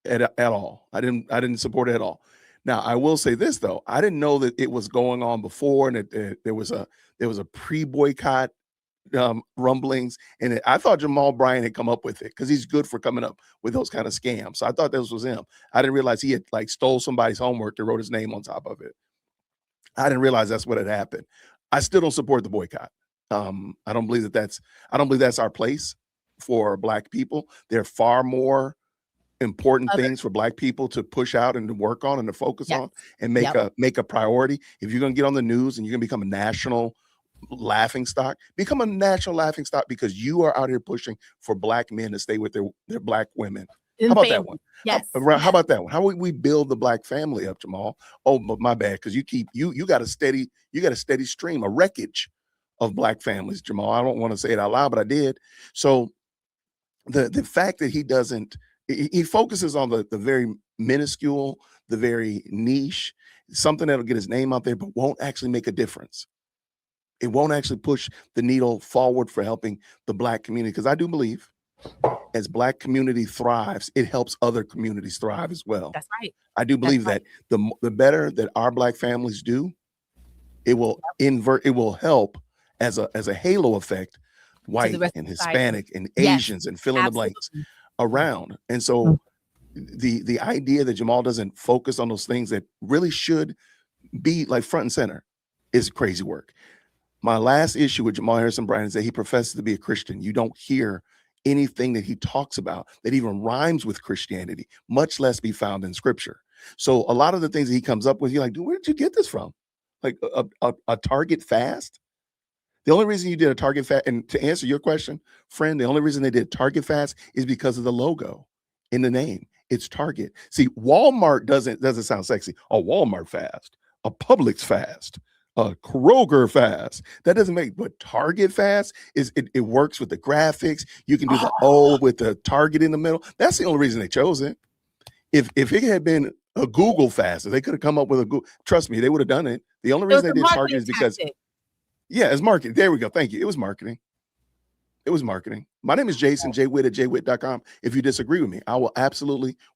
at all. I didn't support it at all. Now, I will say this though, I didn't know that it was going on before, and there was a pre-boycott rumblings, and I thought Jamal Bryant had come up with it because he's good for coming up with those kind of scams. So I thought this was him. I didn't realize he had like stole somebody's homework and wrote his name on top of it. I didn't realize that's what had happened. I still don't support the boycott. I don't believe that's our place for black people. There are far more important things for black people to push out and to work on and to focus on and make a priority. If you're going to get on the news and you're going to become a national laughing stock, become a national laughing stock because you are out here pushing for black men to stay with their black women. How about that one? Yes. How about that one? How would we build the black family up, Jamal? Oh, but my bad, because you got a steady stream, a wreckage of black families, Jamal. I don't want to say it out loud, but I did. So the fact that he focuses on the very minuscule, the very niche, something that'll get his name out there, but won't actually make a difference. It won't actually push the needle forward for helping the black community. Because I do believe as black community thrives, it helps other communities thrive as well. That's right. I do believe that the better that our black families do, it will help as a halo effect, white and Hispanic and Asians and fill in the blanks around. And so the idea that Jamal doesn't focus on those things that really should be like front and center is crazy work. My last issue with Jamal Harrison Bryant is that he professes to be a Christian. You don't hear anything that he talks about that even rhymes with Christianity, much less be found in scripture. So a lot of the things that he comes up with, you're like, dude, where did you get this from? Like a Target fast? The only reason you did a Target fast, and to answer your question, friend, the only reason they did Target fast is because of the logo in the name. It's Target. See, Walmart doesn't sound sexy. A Walmart fast, a Publix fast, a Kroger fast. That doesn't make, but Target fast it works with the graphics. You can do the O with the Target in the middle. That's the only reason they chose it. If it had been a Google fast, if they could have come up with a Google, trust me, they would have done it. The only reason they did Target is because it's marketing. There we go. Thank you. It was marketing. My name is Jason, jwitt at jwitt.com. If you disagree with me,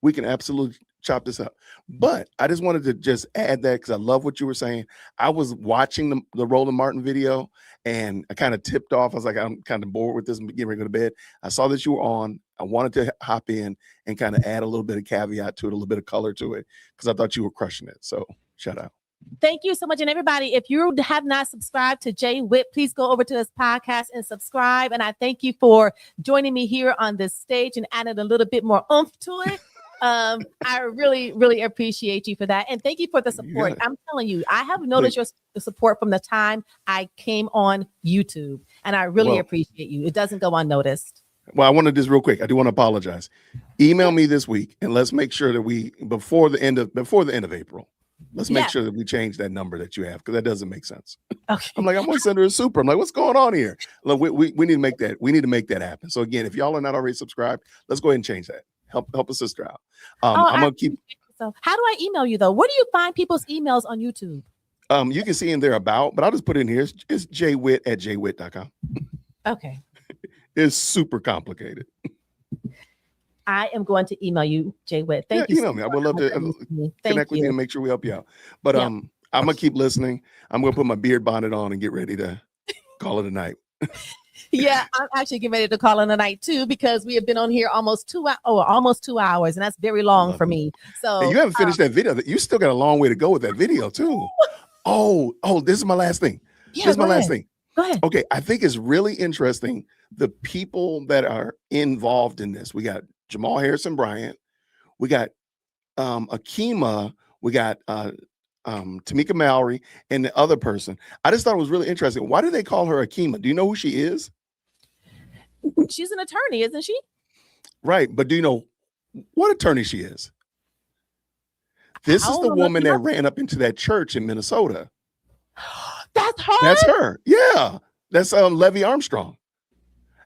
we can absolutely chop this up. But I just wanted to just add that because I love what you were saying. I was watching the Roland Martin video and I kind of tipped off. I was like, I'm kind of bored with this and getting ready to go to bed. I saw that you were on. I wanted to hop in and kind of add a little bit of caveat to it, a little bit of color to it, because I thought you were crushing it. So shout out. Thank you so much. And everybody, if you have not subscribed to Jay Witt, please go over to his podcast and subscribe. And I thank you for joining me here on this stage and adding a little bit more oomph to it. I really, really appreciate you for that. And thank you for the support. I'm telling you, I have noticed your support from the time I came on YouTube. And I really appreciate you. It doesn't go unnoticed. Well, I want to just real quick. I do want to apologize. Email me this week and let's make sure that we before the end of April, let's make sure that we change that number that you have, because that doesn't make sense. Okay. I'm like, I'm gonna send her a super. I'm like, what's going on here? Look, we need to make that. We need to make that happen. So again, if y'all are not already subscribed, let's go ahead and change that. Help a sister out. I'm gonna keep. So how do I email you though? Where do you find people's emails on YouTube? You can see in there about, but I'll just put it in here. It's jwitt@jwitt.com. Okay. It's super complicated. I am going to email you, Jwitt. Thank you. Email me. I would love to connect with you and make sure we help you out. But I'm gonna keep listening. I'm gonna put my beard bonnet on and get ready to call it a night. Yeah, I'm actually getting ready to call it a night too, because we have been on here almost 2 hours, and that's very long for me. So and you haven't finished that video. You still got a long way to go with that video too. Oh, this is my last thing. This is my last thing. Go ahead. Okay, I think it's really interesting the people that are involved in this. We got Jamal Harrison Bryant, we got Akima, we got Tamika Mallory, and the other person. I just thought it was really interesting. Why do they call her Akima? Do you know who she is? She's an attorney, isn't she? Right, but do you know what attorney she is? This is the woman that ran up into that church in Minnesota. That's her? That's her. Yeah. That's Levy Armstrong.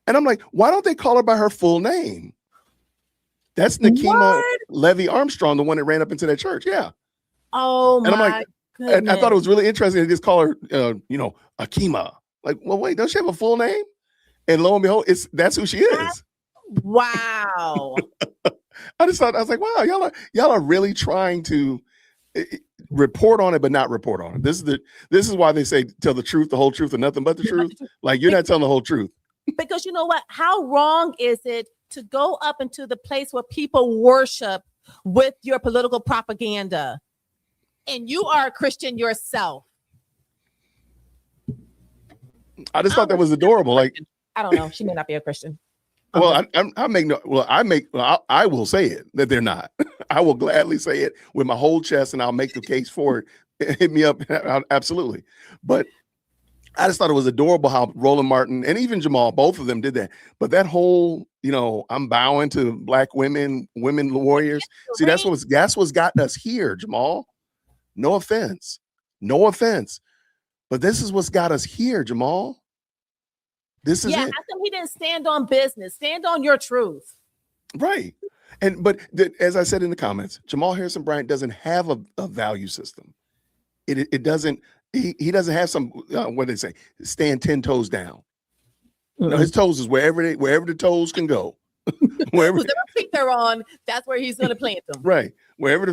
And I'm like, why don't they call her by her full name? That's Nakima Levy Armstrong, the one that ran up into that church. Yeah. Oh, and I'm like, and I thought it was really interesting to just call her, Akima. Like, well, wait, don't she have a full name? And lo and behold, that's who she is. Wow. I was like, wow, y'all are really trying to report on it, but not report on it. This is why they say tell the truth, the whole truth, and nothing but the truth. Like, you're not telling the whole truth. Because you know what? How wrong is it to go up into the place where people worship with your political propaganda, and you are a Christian yourself? I just thought that was adorable. Like, I don't know. She may not be a Christian. Well, I will say it that they're not. I will gladly say it with my whole chest, and I'll make the case for it. Hit me up, absolutely. But I just thought it was adorable how Roland Martin and even Jamal, both of them did that. But that whole, I'm bowing to black women warriors. See, that's what's gotten us here, Jamal. No offense, but this is what's got us here, Jamal. This is it. How come he didn't stand on business? Stand on your truth. Right. But as I said in the comments, Jamal Harrison Bryant doesn't have a value system. It doesn't. He doesn't have some what do they say? Stand 10 toes down. No, his toes is wherever the toes can go. Whatever feet they're on, that's where he's going to plant them. Right. Wherever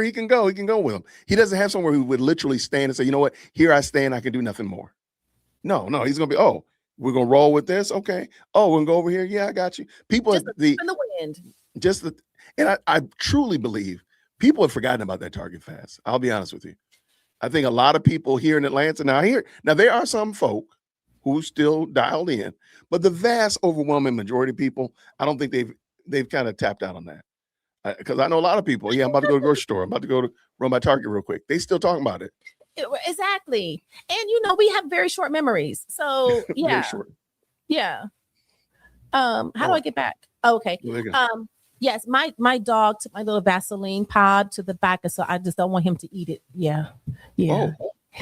he can go with them. He doesn't have somewhere he would literally stand and say, you know what? Here I stand. I can do nothing more. No. He's going to be, we're going to roll with this. Okay. Oh, we're going to go over here. Yeah, I got you. People just in the wind. And I truly believe people have forgotten about that Target fast. I'll be honest with you. I think a lot of people here in Atlanta now there are some folk who still dialed in, but the vast overwhelming majority of people, I don't think they've kind of tapped out on that. Because I know a lot of people. Yeah, I'm about to go to the grocery store. I'm about to go to run my Target real quick. They still talking about it. Exactly. And we have very short memories. So yeah. Very short. Yeah. How do I get back? Okay. Yes, my dog took my little Vaseline pod to the back, so I just don't want him to eat it. Yeah. Oh.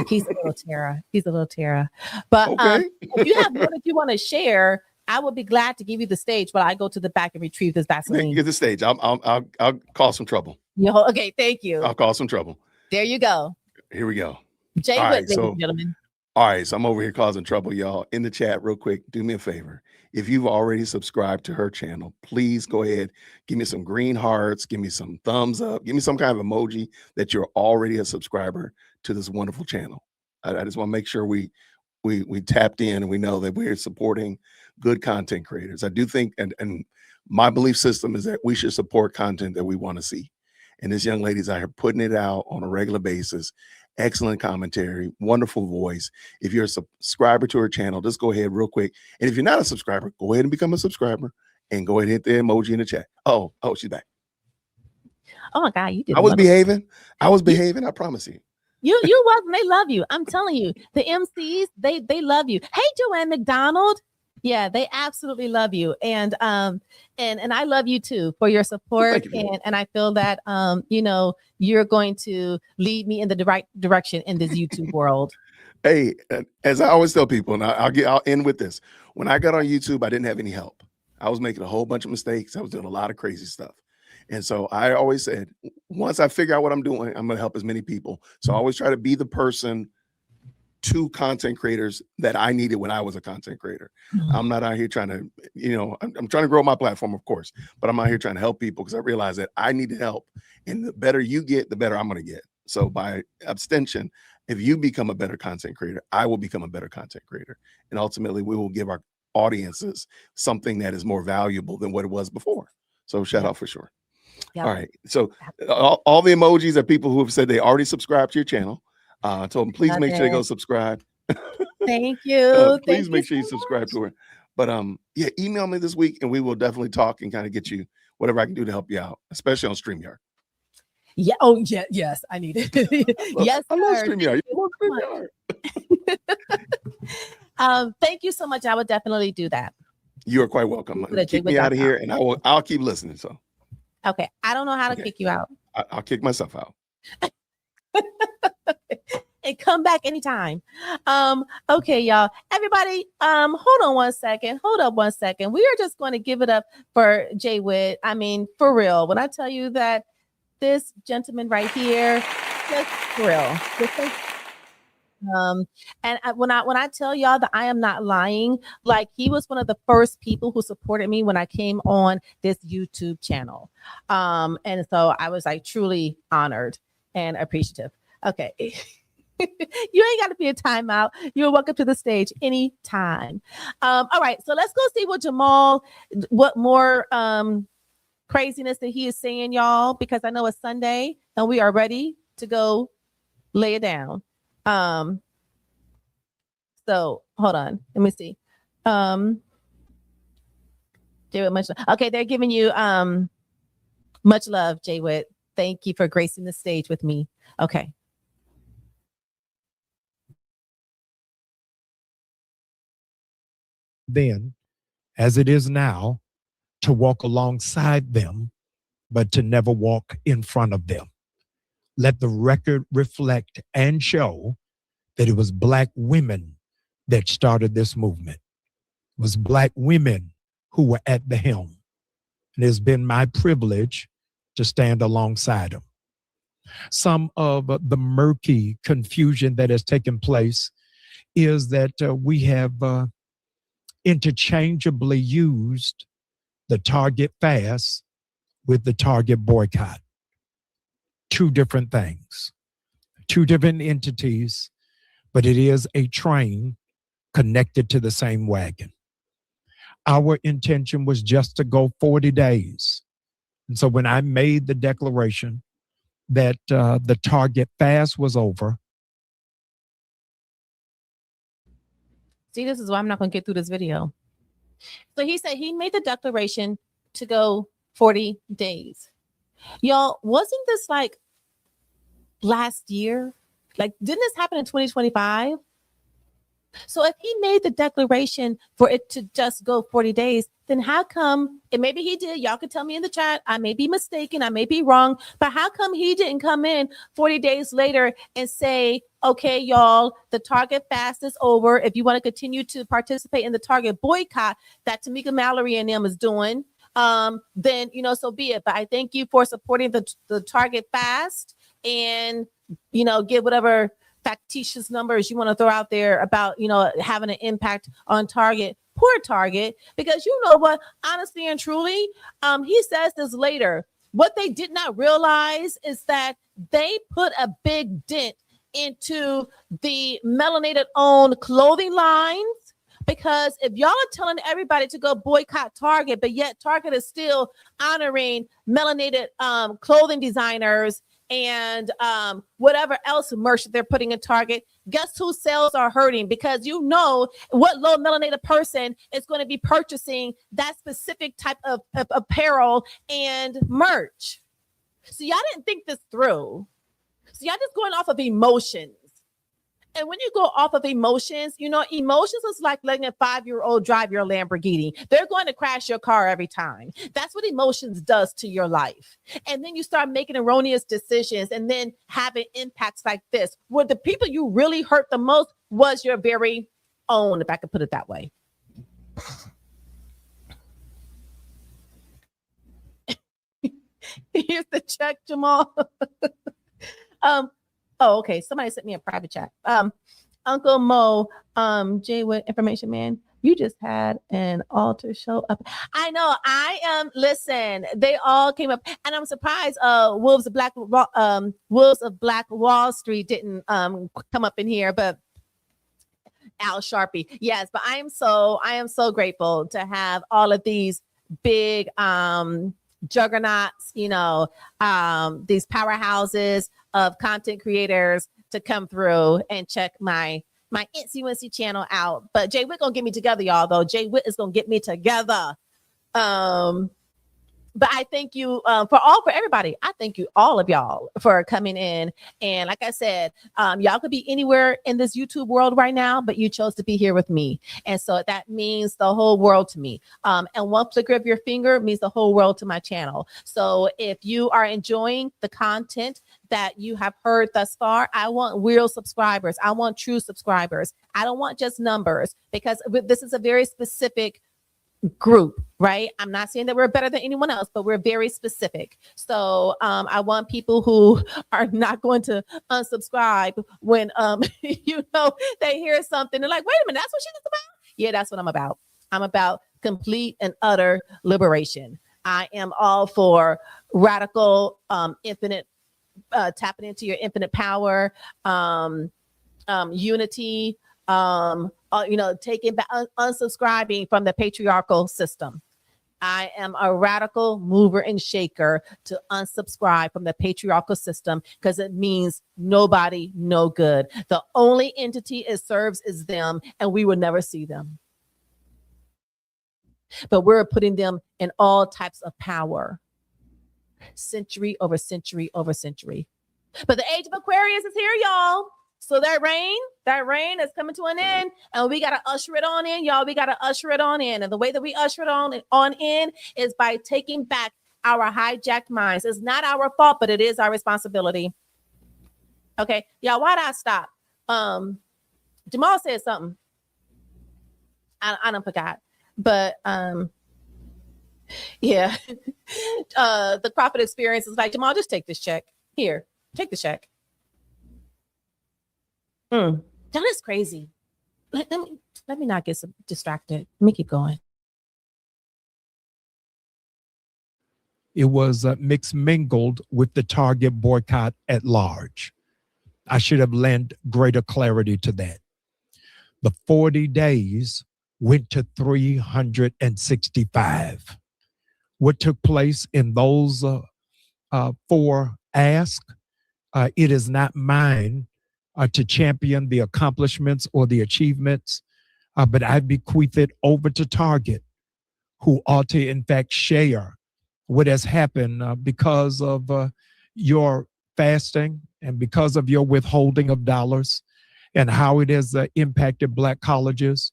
He's a little terror. But if you have more that you want to share, I would be glad to give you the stage, but I go to the back and retrieve this Vaseline. Get the stage. I'll cause some trouble. Okay, thank you. I'll cause some trouble. There you go. Here we go. Jwitt, ladies and gentlemen. All right, so I'm over here causing trouble, y'all. In the chat, real quick, do me a favor. If you've already subscribed to her channel, please go ahead, give me some green hearts, give me some thumbs up, give me some kind of emoji that you're already a subscriber to this wonderful channel. I just want to make sure we tapped in and we know that we're supporting good content creators. I do think, and my belief system is that we should support content that we want to see. And this young lady's out here putting it out on a regular basis. Excellent commentary, wonderful voice. If you're a subscriber to her channel, just go ahead real quick. And if you're not a subscriber, go ahead and become a subscriber and go ahead and hit the emoji in the chat. Oh, she's back. Oh my God, you did. I was behaving. I promise you. You wasn't. They love you. I'm telling you. The MCs, they love you. Hey, Joanne McDonald. Yeah, they absolutely love you. And I love you too for your support. And I feel that you're going to lead me in the right direction in this YouTube world. Hey, as I always tell people, and I'll end with this. When I got on YouTube, I didn't have any help. I was making a whole bunch of mistakes. I was doing a lot of crazy stuff. And so I always said, once I figure out what I'm doing, I'm going to help as many people. So I always try to be the person to content creators that I needed when I was a content creator. I'm not out here trying to, I'm trying to grow my platform, of course, but I'm out here trying to help people because I realized that I needed help. And the better you get, the better I'm going to get. So by abstention, if you become a better content creator, I will become a better content creator. And ultimately, we will give our audiences something that is more valuable than what it was before. So shout out for sure. Yep. All right. So all the emojis are people who have said they already subscribed to your channel. I told them, please make sure they go subscribe. Thank you. Please make sure you subscribe to her. But yeah, email me this week and we will definitely talk and kind of get you whatever I can do to help you out, especially on StreamYard. Yeah. Oh, yeah. Yes, I need it. Yes, I love StreamYard. Thank you so much. I would definitely do that. You are quite welcome. Keep me out of here, and I'll keep listening. So. Okay, I don't know how to kick you out. I'll kick myself out. And come back anytime. Okay, y'all. Everybody, hold on one second. Hold up one second. We are just going to give it up for Jay Witt. I mean, for real. When I tell you that this gentleman right here, just for real. And when I tell y'all that I am not lying, like he was one of the first people who supported me when I came on this YouTube channel. And so I was like truly honored and appreciative. Okay. You ain't got to be a timeout. You're welcome to the stage anytime. All right. So let's go see what more craziness that he is saying, y'all, because I know it's Sunday and we are ready to go lay it down. So hold on, let me see. Jay Witt, much love. Okay, they're giving you much love, Jay Witt. Thank you for gracing the stage with me. Okay. Then, as it is now, to walk alongside them, but to never walk in front of them. Let the record reflect and show that it was Black women that started this movement. It was Black women who were at the helm. And it's been my privilege to stand alongside them. Some of the murky confusion that has taken place is that we have interchangeably used the Target fast with the Target boycott. Two different things, two different entities, but it is a train connected to the same wagon. Our intention was just to go 40 days. And so when I made the declaration that the Target fast was over. See, this is why I'm not going to get through this video. So he said he made the declaration to go 40 days. Y'all, wasn't this like last year? Like, didn't this happen in 2025? So if he made the declaration for it to just go 40 days, then how come, and maybe he did, y'all could tell me in the chat, I may be mistaken, I may be wrong, but how come he didn't come in 40 days later and say, okay, y'all, the Target fast is over. If you want to continue to participate in the Target boycott that Tamika Mallory and them is doing, then, so be it. But I thank you for supporting the Target fast and, give whatever factitious numbers you want to throw out there about, having an impact on Target. Poor Target, because you know what, honestly and truly, he says this later. What they did not realize is that they put a big dent into the melanated owned clothing lines. Because if y'all are telling everybody to go boycott Target, but yet Target is still honoring melanated clothing designers and whatever else merch they're putting in Target, guess whose sales are hurting? Because what low melanated person is going to be purchasing that specific type of apparel and merch. So y'all didn't think this through. So y'all just going off of emotions. And when you go off of emotions, emotions is like letting a 5-year-old drive your Lamborghini. They're going to crash your car every time. That's what emotions does to your life. And then you start making erroneous decisions and then having impacts like this, where the people you really hurt the most was your very own, if I could put it that way. Here's the check, Jamal. Oh, okay. Somebody sent me a private chat. Uncle Mo, Jay Wood, information man, you just had an altar show up. I know. Listen, they all came up, and I'm surprised. Wolves of Black Wall Street didn't come up in here, but Al Sharpie, yes. But I am so grateful to have all of these big juggernauts, these powerhouses of content creators to come through and check my Incy Wincy channel out. But Jay Witt gonna get me together, y'all, though. Jay Witt is gonna get me together. But I thank you for everybody. I thank you, all of y'all, for coming in. And like I said, y'all could be anywhere in this YouTube world right now, but you chose to be here with me. And so that means the whole world to me. And one flicker of your finger means the whole world to my channel. So if you are enjoying the content that you have heard thus far, I want real subscribers. I want true subscribers. I don't want just numbers, because this is a very specific group, right? I'm not saying that we're better than anyone else, but we're very specific. So I want people who are not going to unsubscribe when they hear something. They're like, wait a minute, that's what she's about? Yeah, that's what I'm about. I'm about complete and utter liberation. I am all for radical, infinite, tapping into your infinite power, unity, taking back, unsubscribing from the patriarchal system. I am a radical mover and shaker to unsubscribe from the patriarchal system, because it means nobody, no good. The only entity it serves is them, and we will never see them. But we're putting them in all types of power, century over century over century. But the age of Aquarius is here, y'all. So that rain is coming to an end, and we got to usher it on in, y'all. We got to usher it on in. And the way that we usher it on in is by taking back our hijacked minds. It's not our fault, but it is our responsibility. Okay, y'all, why'd I stop? Jamal said something. I don't forgot. But yeah. The profit experience is like, Jamal, just take this check. Here, take the check. That is crazy. Let me not get distracted. Let me keep going. It was mixed mingled with the Target boycott at large. I should have lent greater clarity to that. The 40 days went to 365. What took place in those 4 asks, it is not mine to champion the accomplishments or the achievements, but I bequeath it over to Target, who ought to, in fact, share what has happened because of your fasting and because of your withholding of dollars, and how it has impacted Black colleges,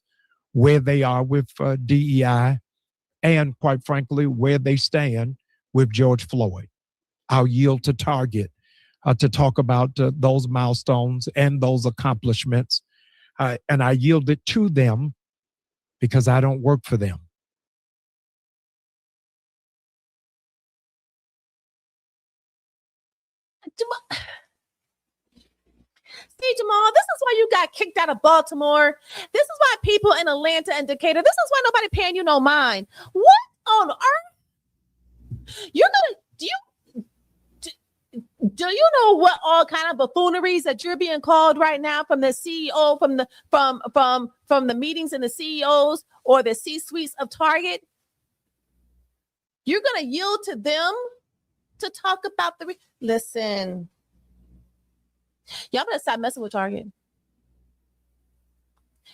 where they are with DEI, and quite frankly, where they stand with George Floyd. I'll yield to Target to talk about those milestones and those accomplishments. And I yield it to them because I don't work for them. See, Jamal, this is why you got kicked out of Baltimore. This is why people in Atlanta and Decatur, this is why nobody paying you no mind. What on earth? Do you know what all kind of buffooneries that you're being called right now from the CEO, from the meetings and the CEOs or the C-suites of Target? You're going to yield to them to talk about listen. Y'all better stop messing with Target.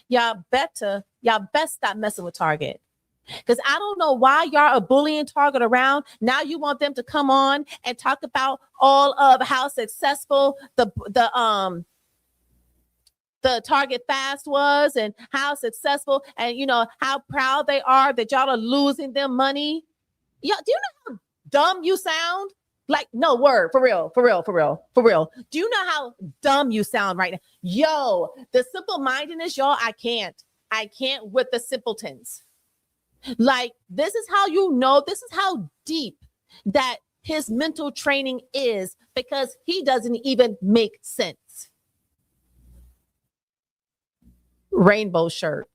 Y'all best stop messing with Target. Because I don't know why y'all are bullying Target around. Now you want them to come on and talk about all of how successful the Target fast was and how successful and how proud they are that y'all are losing them money. Y'all, do you know how dumb you sound? Like, no word, for real. Do you know how dumb you sound right now? Yo, the simple-mindedness, y'all, I can't with the simpletons. Like, this is how this is how deep that his mental training is, because he doesn't even make sense. Rainbow shirt.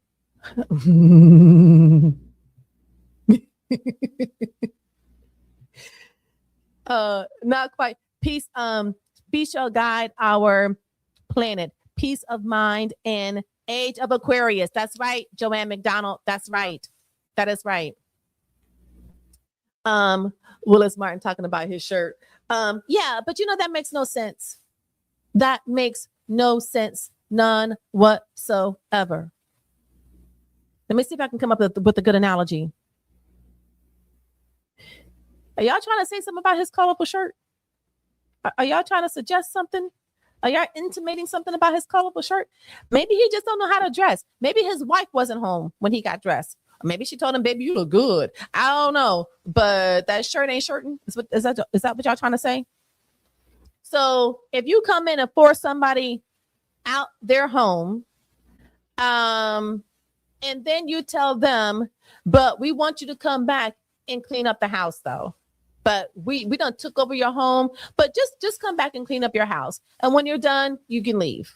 Not quite. Peace shall guide our planet. Peace of mind and age of Aquarius. That's right, Joanne McDonald. That's right. That is right. Willis Martin talking about his shirt. Yeah, but that makes no sense. That makes no sense. None whatsoever. Let me see if I can come up with a good analogy. Are y'all trying to say something about his colorful shirt? Are y'all trying to suggest something? Are y'all intimating something about his colorful shirt? Maybe he just don't know how to dress. Maybe his wife wasn't home when he got dressed. Or maybe she told him, baby, you look good. I don't know. But that shirt ain't shirting. Is that what y'all trying to say? So if you come in and force somebody out their home, and then you tell them, but we want you to come back and clean up the house though. But we done took over your home, but just come back and clean up your house. And when you're done, you can leave.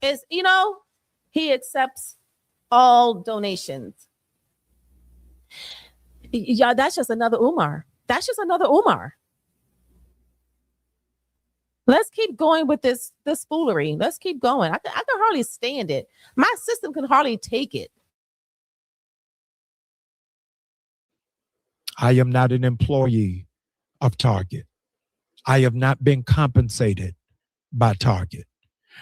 He accepts all donations. Yeah, that's just another Umar. Let's keep going with this foolery. Let's keep going. I can hardly stand it. My system can hardly take it. I am not an employee of Target. I have not been compensated by Target.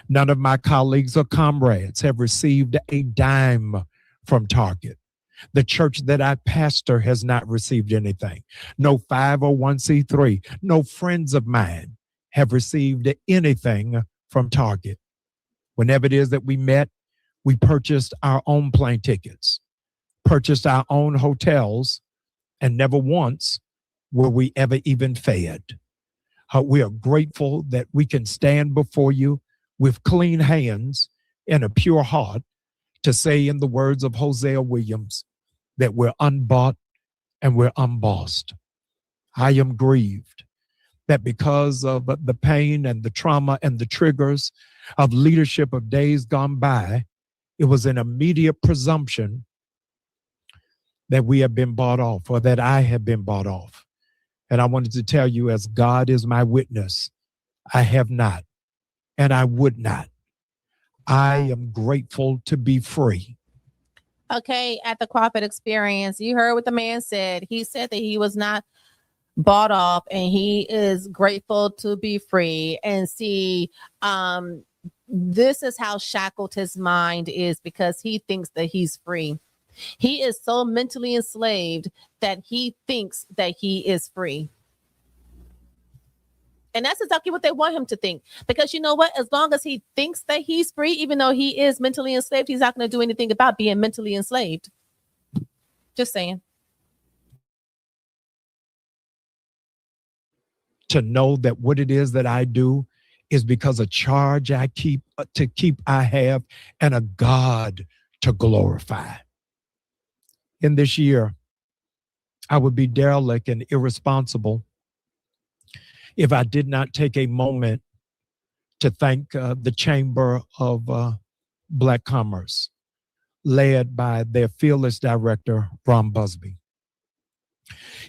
None of my colleagues or comrades have received a dime from Target. The church that I pastor has not received anything. No 501c3, no friends of mine have received anything from Target. Whenever it is that we met, we purchased our own plane tickets, purchased our own hotels, and never once were we ever even fed. We are grateful that we can stand before you with clean hands and a pure heart to say, in the words of Hosea Williams, that we're unbought and we're unbossed. I am grieved that because of the pain and the trauma and the triggers of leadership of days gone by, it was an immediate presumption that we have been bought off, or that I have been bought off. And I wanted to tell you, as God is my witness, I have not, and I would not. I am grateful to be free. Okay, at the Crawford Experience, you heard what the man said. He said that he was not bought off, and he is grateful to be free. And see, this is how shackled his mind is, because he thinks that he's free. He is so mentally enslaved that he thinks that he is free. And that's exactly what they want him to think. Because you know what? As long as he thinks that he's free, even though he is mentally enslaved, he's not going to do anything about being mentally enslaved. Just saying. To know that what it is that I do is because a charge I have, and a God to glorify. In this year, I would be derelict and irresponsible if I did not take a moment to thank the Chamber of Black Commerce, led by their fearless director, Ron Busby.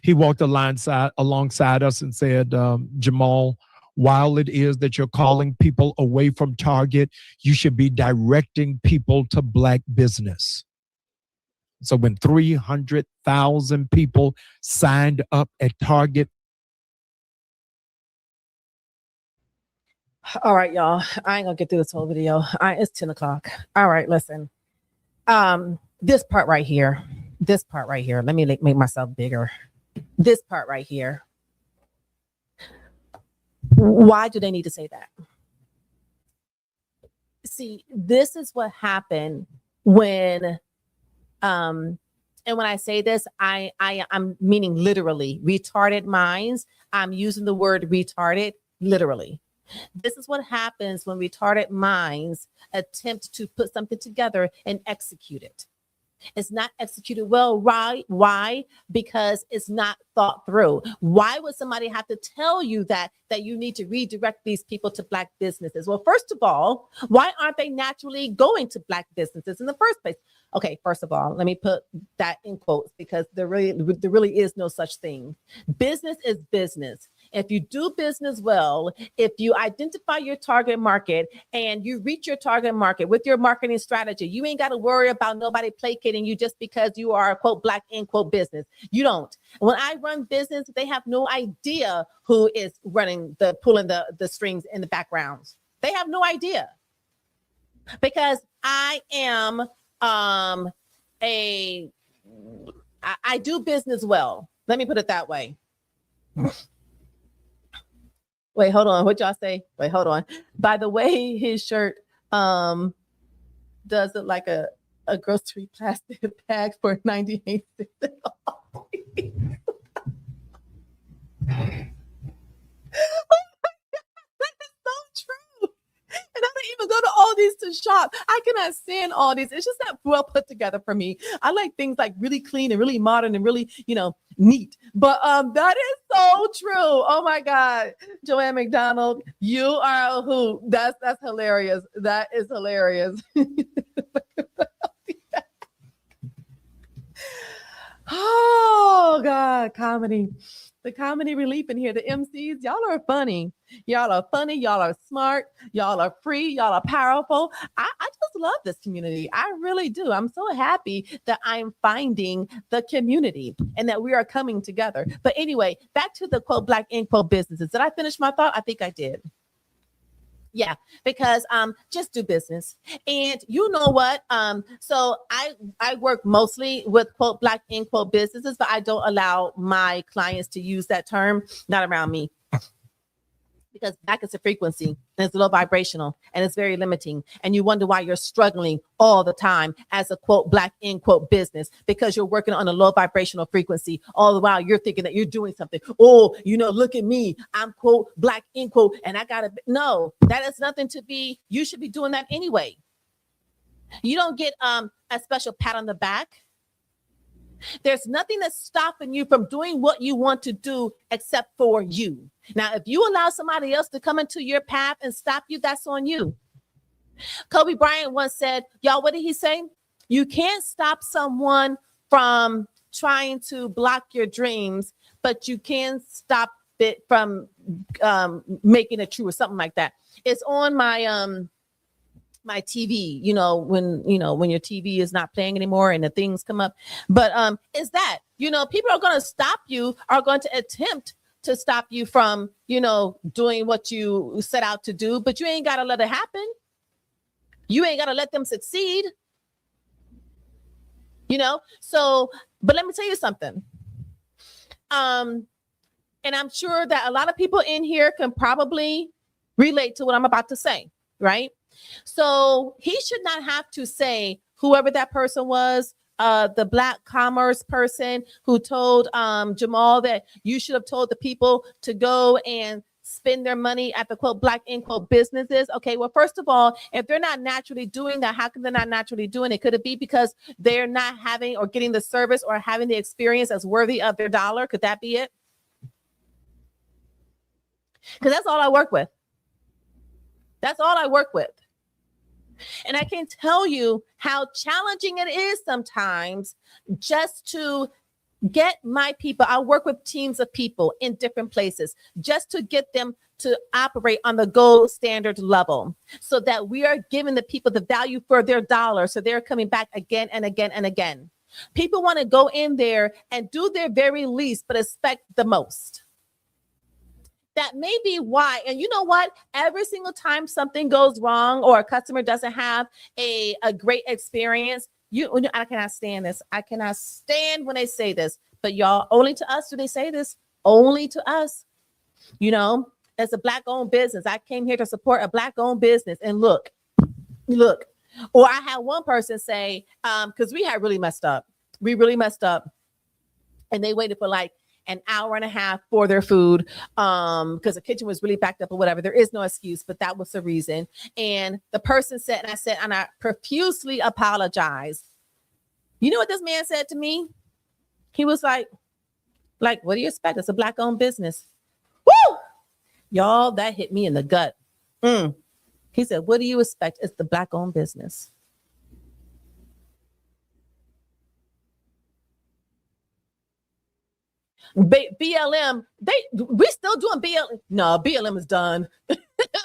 He walked alongside us and said, Jamal, while it is that you're calling people away from Target, you should be directing people to Black business. So when 300,000 people signed up at Target. All right, y'all. I ain't gonna get through this whole video. It's 10 o'clock. All right, listen. This part right here. this part right here. Let me make myself bigger. This part right here. Why do they need to say that? See, this is what happened when and when I say this, I'm meaning literally retarded minds. I'm using the word retarded literally. This is what happens when retarded minds attempt to put something together and execute it. It's not executed well, right? Why? Because it's not thought through. Why would somebody have to tell you that you need to redirect these people to Black businesses? Well, first of all, why aren't they naturally going to Black businesses in the first place? Okay, first of all, let me put that in quotes because there really is no such thing. Business is business. If you do business well, if you identify your target market and you reach your target market with your marketing strategy, you ain't got to worry about nobody placating you just because you are a quote Black end quote business. You don't. When I run business, they have no idea who is pulling the strings in the background. They have no idea because I am I do business well. Let me put it that way. Wait, hold on. What y'all say? Wait, hold on. By the way, his shirt does it like a grocery plastic bag for 98 cents. And I don't even go to Aldi's to shop. I cannot stand Aldi's. It's just not well put together for me. I like things like really clean and really modern and really, neat. But that is so true. Oh my God. Joanne McDonald, you are a hoot. That's hilarious. That is hilarious. Oh God, comedy. The comedy relief in here. The MCs, y'all are funny. Y'all are funny. Y'all are smart. Y'all are free. Y'all are powerful. I just love this community. I really do. I'm so happy that I'm finding the community and that we are coming together. But anyway, back to the quote Black end quote businesses. Did I finish my thought? I think I did. Yeah, because just do business. And you know what? So I work mostly with quote Black end quote businesses, but I don't allow my clients to use that term, not around me. Because Black is a frequency and it's low vibrational and it's very limiting. And you wonder why you're struggling all the time as a quote Black end quote business because you're working on a low vibrational frequency. All the while you're thinking that you're doing something. Oh, look at me. I'm quote Black end quote. And I gotta no, that is nothing to be. You should be doing that anyway. You don't get a special pat on the back. There's nothing that's stopping you from doing what you want to do except for you. Now, if you allow somebody else to come into your path and stop you, that's on you. Kobe Bryant once said, y'all, what did he say? You can't stop someone from trying to block your dreams, but you can stop it from making it true or something like that. It's on my TV, when your TV is not playing anymore and the things come up. But is that, people are going to stop you, are going to attempt to stop you from, doing what you set out to do, but you ain't got to let it happen. You ain't got to let them succeed. So, but let me tell you something. And I'm sure that a lot of people in here can probably relate to what I'm about to say, right? So he should not have to say whoever that person was, the Black commerce person who told Jamal that you should have told the people to go and spend their money at the quote Black end quote businesses. Okay, well, first of all, if they're not naturally doing that, how come they're not naturally doing it? Could it be because they're not having or getting the service or having the experience as worthy of their dollar? Could that be it? Because that's all I work with. That's all I work with. And I can tell you how challenging it is sometimes just to get my people. I work with teams of people in different places just to get them to operate on the gold standard level so that we are giving the people the value for their dollar. So they're coming back again and again and again. People want to go in there and do their very least, but expect the most. That may be why. And you know what? Every single time something goes wrong or a customer doesn't have a great experience, I cannot stand this. I cannot stand when they say this. But y'all, only to us do they say this. Only to us. You know, as a Black-owned business, I came here to support a Black-owned business. And look. Or I had one person say, because we had really messed up. We really messed up. And they waited for like an hour and a half for their food because the kitchen was really backed up or whatever. There is no excuse, but that was the reason. And the person said, and I profusely apologized. You know what this man said to me? He was like, what do you expect? It's a Black-owned business. Woo! Y'all, that hit me in the gut. He said, what do you expect? It's the Black-owned business. BLM, we still doing BLM. No, BLM is done.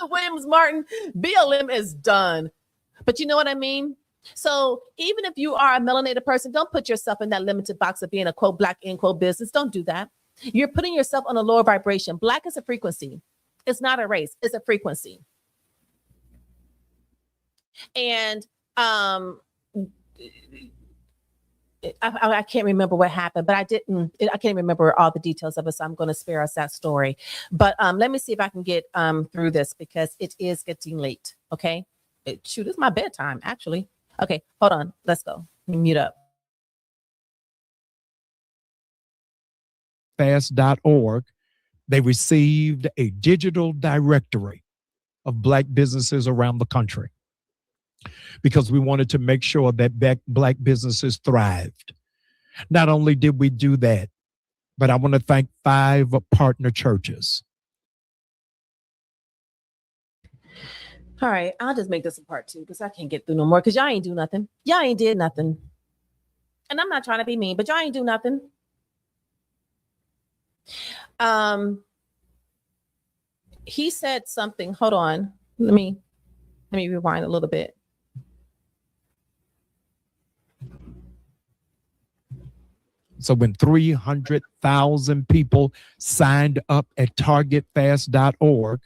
Williams Martin, BLM is done. But you know what I mean? So even if you are a melanated person, don't put yourself in that limited box of being a quote Black end quote business. Don't do that. You're putting yourself on a lower vibration. Black is a frequency. It's not a race. It's a frequency. And I can't remember what happened, but I can't remember all the details of it. So I'm going to spare us that story. But let me see if I can get through this because it is getting late. Okay. Shoot, it's my bedtime, actually. Okay, hold on. Let's go. Let me mute up. Fast.org, they received a digital directory of Black businesses around the country because we wanted to make sure that Black businesses thrived. Not only did we do that, but I want to thank 5 partner churches. All right, I'll just make this a part 2 because I can't get through no more because y'all ain't do nothing. Y'all ain't did nothing. And I'm not trying to be mean, but y'all ain't do nothing. He said something. Hold on. Let me rewind a little bit. So when 300,000 people signed up at targetfast.org,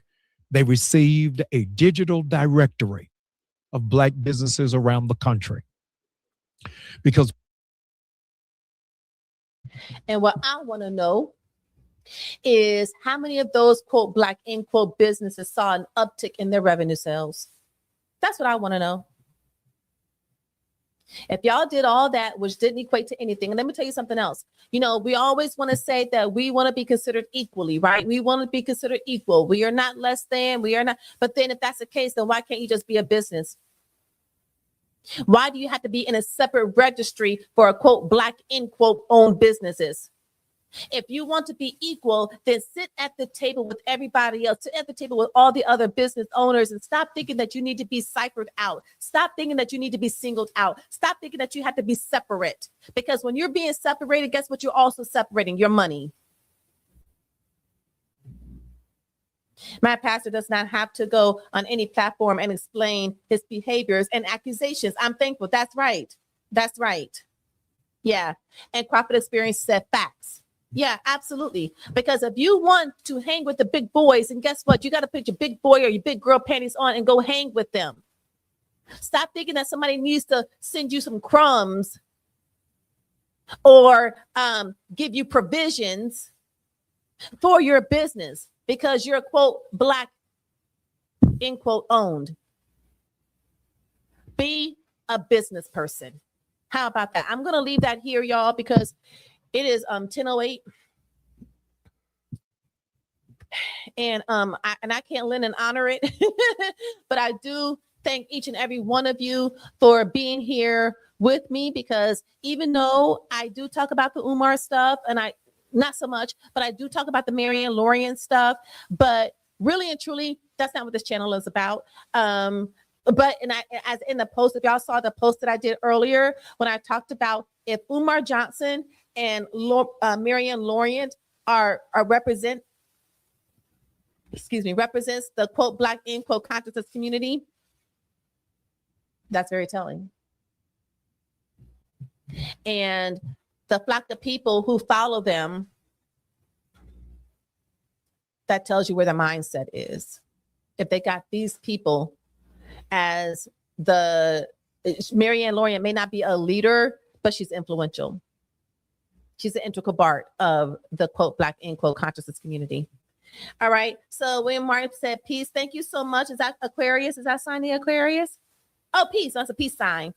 they received a digital directory of Black businesses around the country. Because and what I want to know is how many of those quote Black end quote businesses saw an uptick in their revenue sales. That's what I want to know. If y'all did all that, which didn't equate to anything, and let me tell you something else. You know, we always want to say that we want to be considered equally, right? We want to be considered equal. We are not less than, we are not. But then if that's the case, then why can't you just be a business? Why do you have to be in a separate registry for a quote Black end quote owned businesses? If you want to be equal, then sit at the table with everybody else, sit at the table with all the other business owners and stop thinking that you need to be ciphered out. Stop thinking that you need to be singled out. Stop thinking that you have to be separate. Because when you're being separated, guess what? You're also separating your money. My pastor does not have to go on any platform and explain his behaviors and accusations. I'm thankful. That's right. That's right. Yeah. And Prophet Experience said facts. Yeah, absolutely. Because if you want to hang with the big boys, and guess what? You got to put your big boy or your big girl panties on and go hang with them. Stop thinking that somebody needs to send you some crumbs or give you provisions for your business because you're quote Black end quote owned. Be a business person. How about that? I'm going to leave that here, y'all, because it is 10:08, and I can't lend and honor it, but I do thank each and every one of you for being here with me because even though I do talk about the Umar stuff, and I not so much, but I do talk about the Marianne Lorian stuff, but really and truly, that's not what this channel is about. But as in the post, if y'all saw the post that I did earlier when I talked about if Umar Johnson and Marianne Lorian represents the quote Black end quote consciousness community, that's very telling. And the flock of people who follow them, that tells you where the mindset is. If they got these people as the Marianne Lorient may not be a leader, but she's influential. She's an integral part of the quote Black end quote consciousness community. All right. So William Martin said, peace. Thank you so much. Is that Aquarius? Is that sign the Aquarius? Oh, peace. That's a peace sign.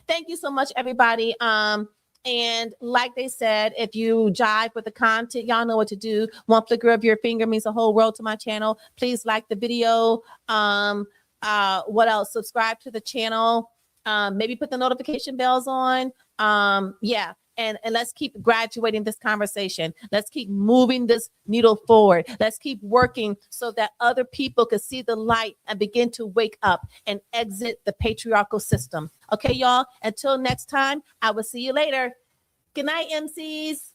Thank you so much, everybody. And like they said, if you jive with the content, y'all know what to do. One flicker of your finger means the whole world to my channel. Please like the video. What else? Subscribe to the channel. Maybe put the notification bells on. Yeah. And let's keep graduating this conversation. Let's keep moving this needle forward. Let's keep working so that other people can see the light and begin to wake up and exit the patriarchal system. Okay, y'all? Until next time, I will see you later. Good night, MCs.